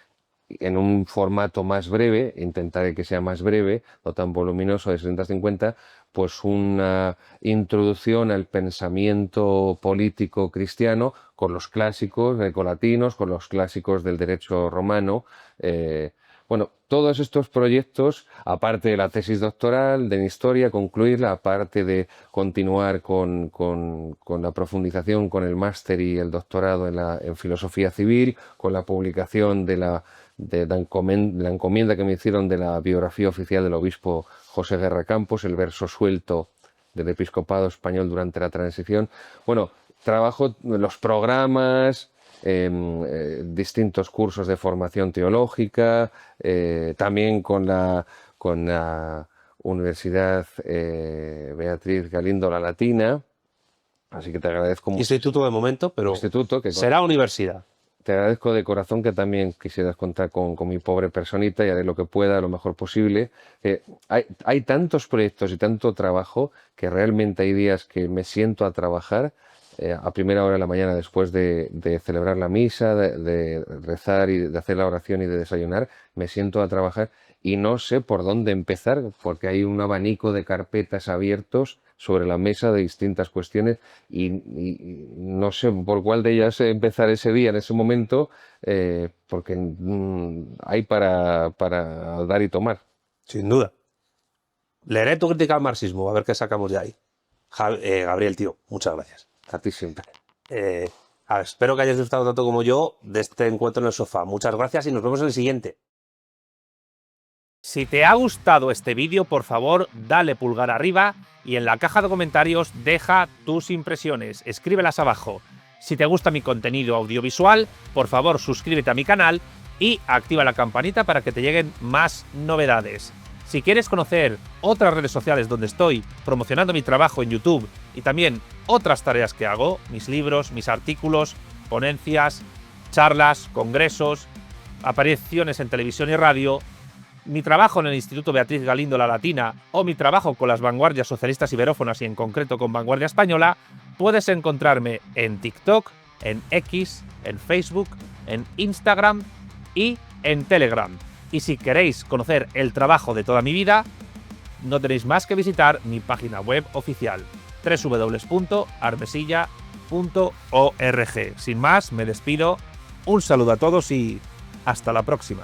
Speaker 2: en un formato más breve, intentaré que sea más breve, no tan voluminoso de 750, pues una introducción al pensamiento político cristiano con los clásicos grecolatinos, con los clásicos del derecho romano. Bueno, todos estos proyectos, aparte de la tesis doctoral, de historia, concluirla, aparte de continuar con la profundización, con el máster y el doctorado en filosofía civil, con la publicación de la encomienda que me hicieron de la biografía oficial del obispo José Guerra Campos, el verso suelto del episcopado español durante la transición. Bueno, trabajo los programas, distintos cursos de formación teológica, también con la Universidad Beatriz Galindo La Latina, así que te agradezco mucho.
Speaker 1: Instituto de momento, pero
Speaker 2: Instituto que
Speaker 1: será universidad.
Speaker 2: Te agradezco de corazón que también quisieras contar con mi pobre personita, y haré lo que pueda, lo mejor posible. Hay tantos proyectos y tanto trabajo que realmente hay días que me siento a trabajar a primera hora de la mañana, después de celebrar la misa, de rezar y de hacer la oración y de desayunar, me siento a trabajar y no sé por dónde empezar, porque hay un abanico de carpetas abiertos sobre la mesa de distintas cuestiones y no sé por cuál de ellas empezar ese día, en ese momento, porque hay para dar y tomar.
Speaker 1: Sin duda. Leeré tu crítica al marxismo, a ver qué sacamos de ahí. Gabriel, tío, muchas gracias.
Speaker 2: A ti siempre.
Speaker 1: Espero que hayas disfrutado tanto como yo de este encuentro en el sofá. Muchas gracias y nos vemos en el siguiente. Si te ha gustado este vídeo, por favor, dale pulgar arriba y en la caja de comentarios deja tus impresiones, escríbelas abajo. Si te gusta mi contenido audiovisual, por favor, suscríbete a mi canal y activa la campanita para que te lleguen más novedades. Si quieres conocer otras redes sociales donde estoy promocionando mi trabajo en YouTube y también otras tareas que hago, mis libros, mis artículos, ponencias, charlas, congresos, apariciones en televisión y radio, mi trabajo en el Instituto Beatriz Galindo La Latina o mi trabajo con las vanguardias socialistas iberófonas y en concreto con Vanguardia Española, puedes encontrarme en TikTok, en X, en Facebook, en Instagram y en Telegram. Y si queréis conocer el trabajo de toda mi vida,
Speaker 3: no tenéis más que visitar mi página web oficial, www.armesilla.org. Sin más, me despido, un saludo a todos y hasta la próxima.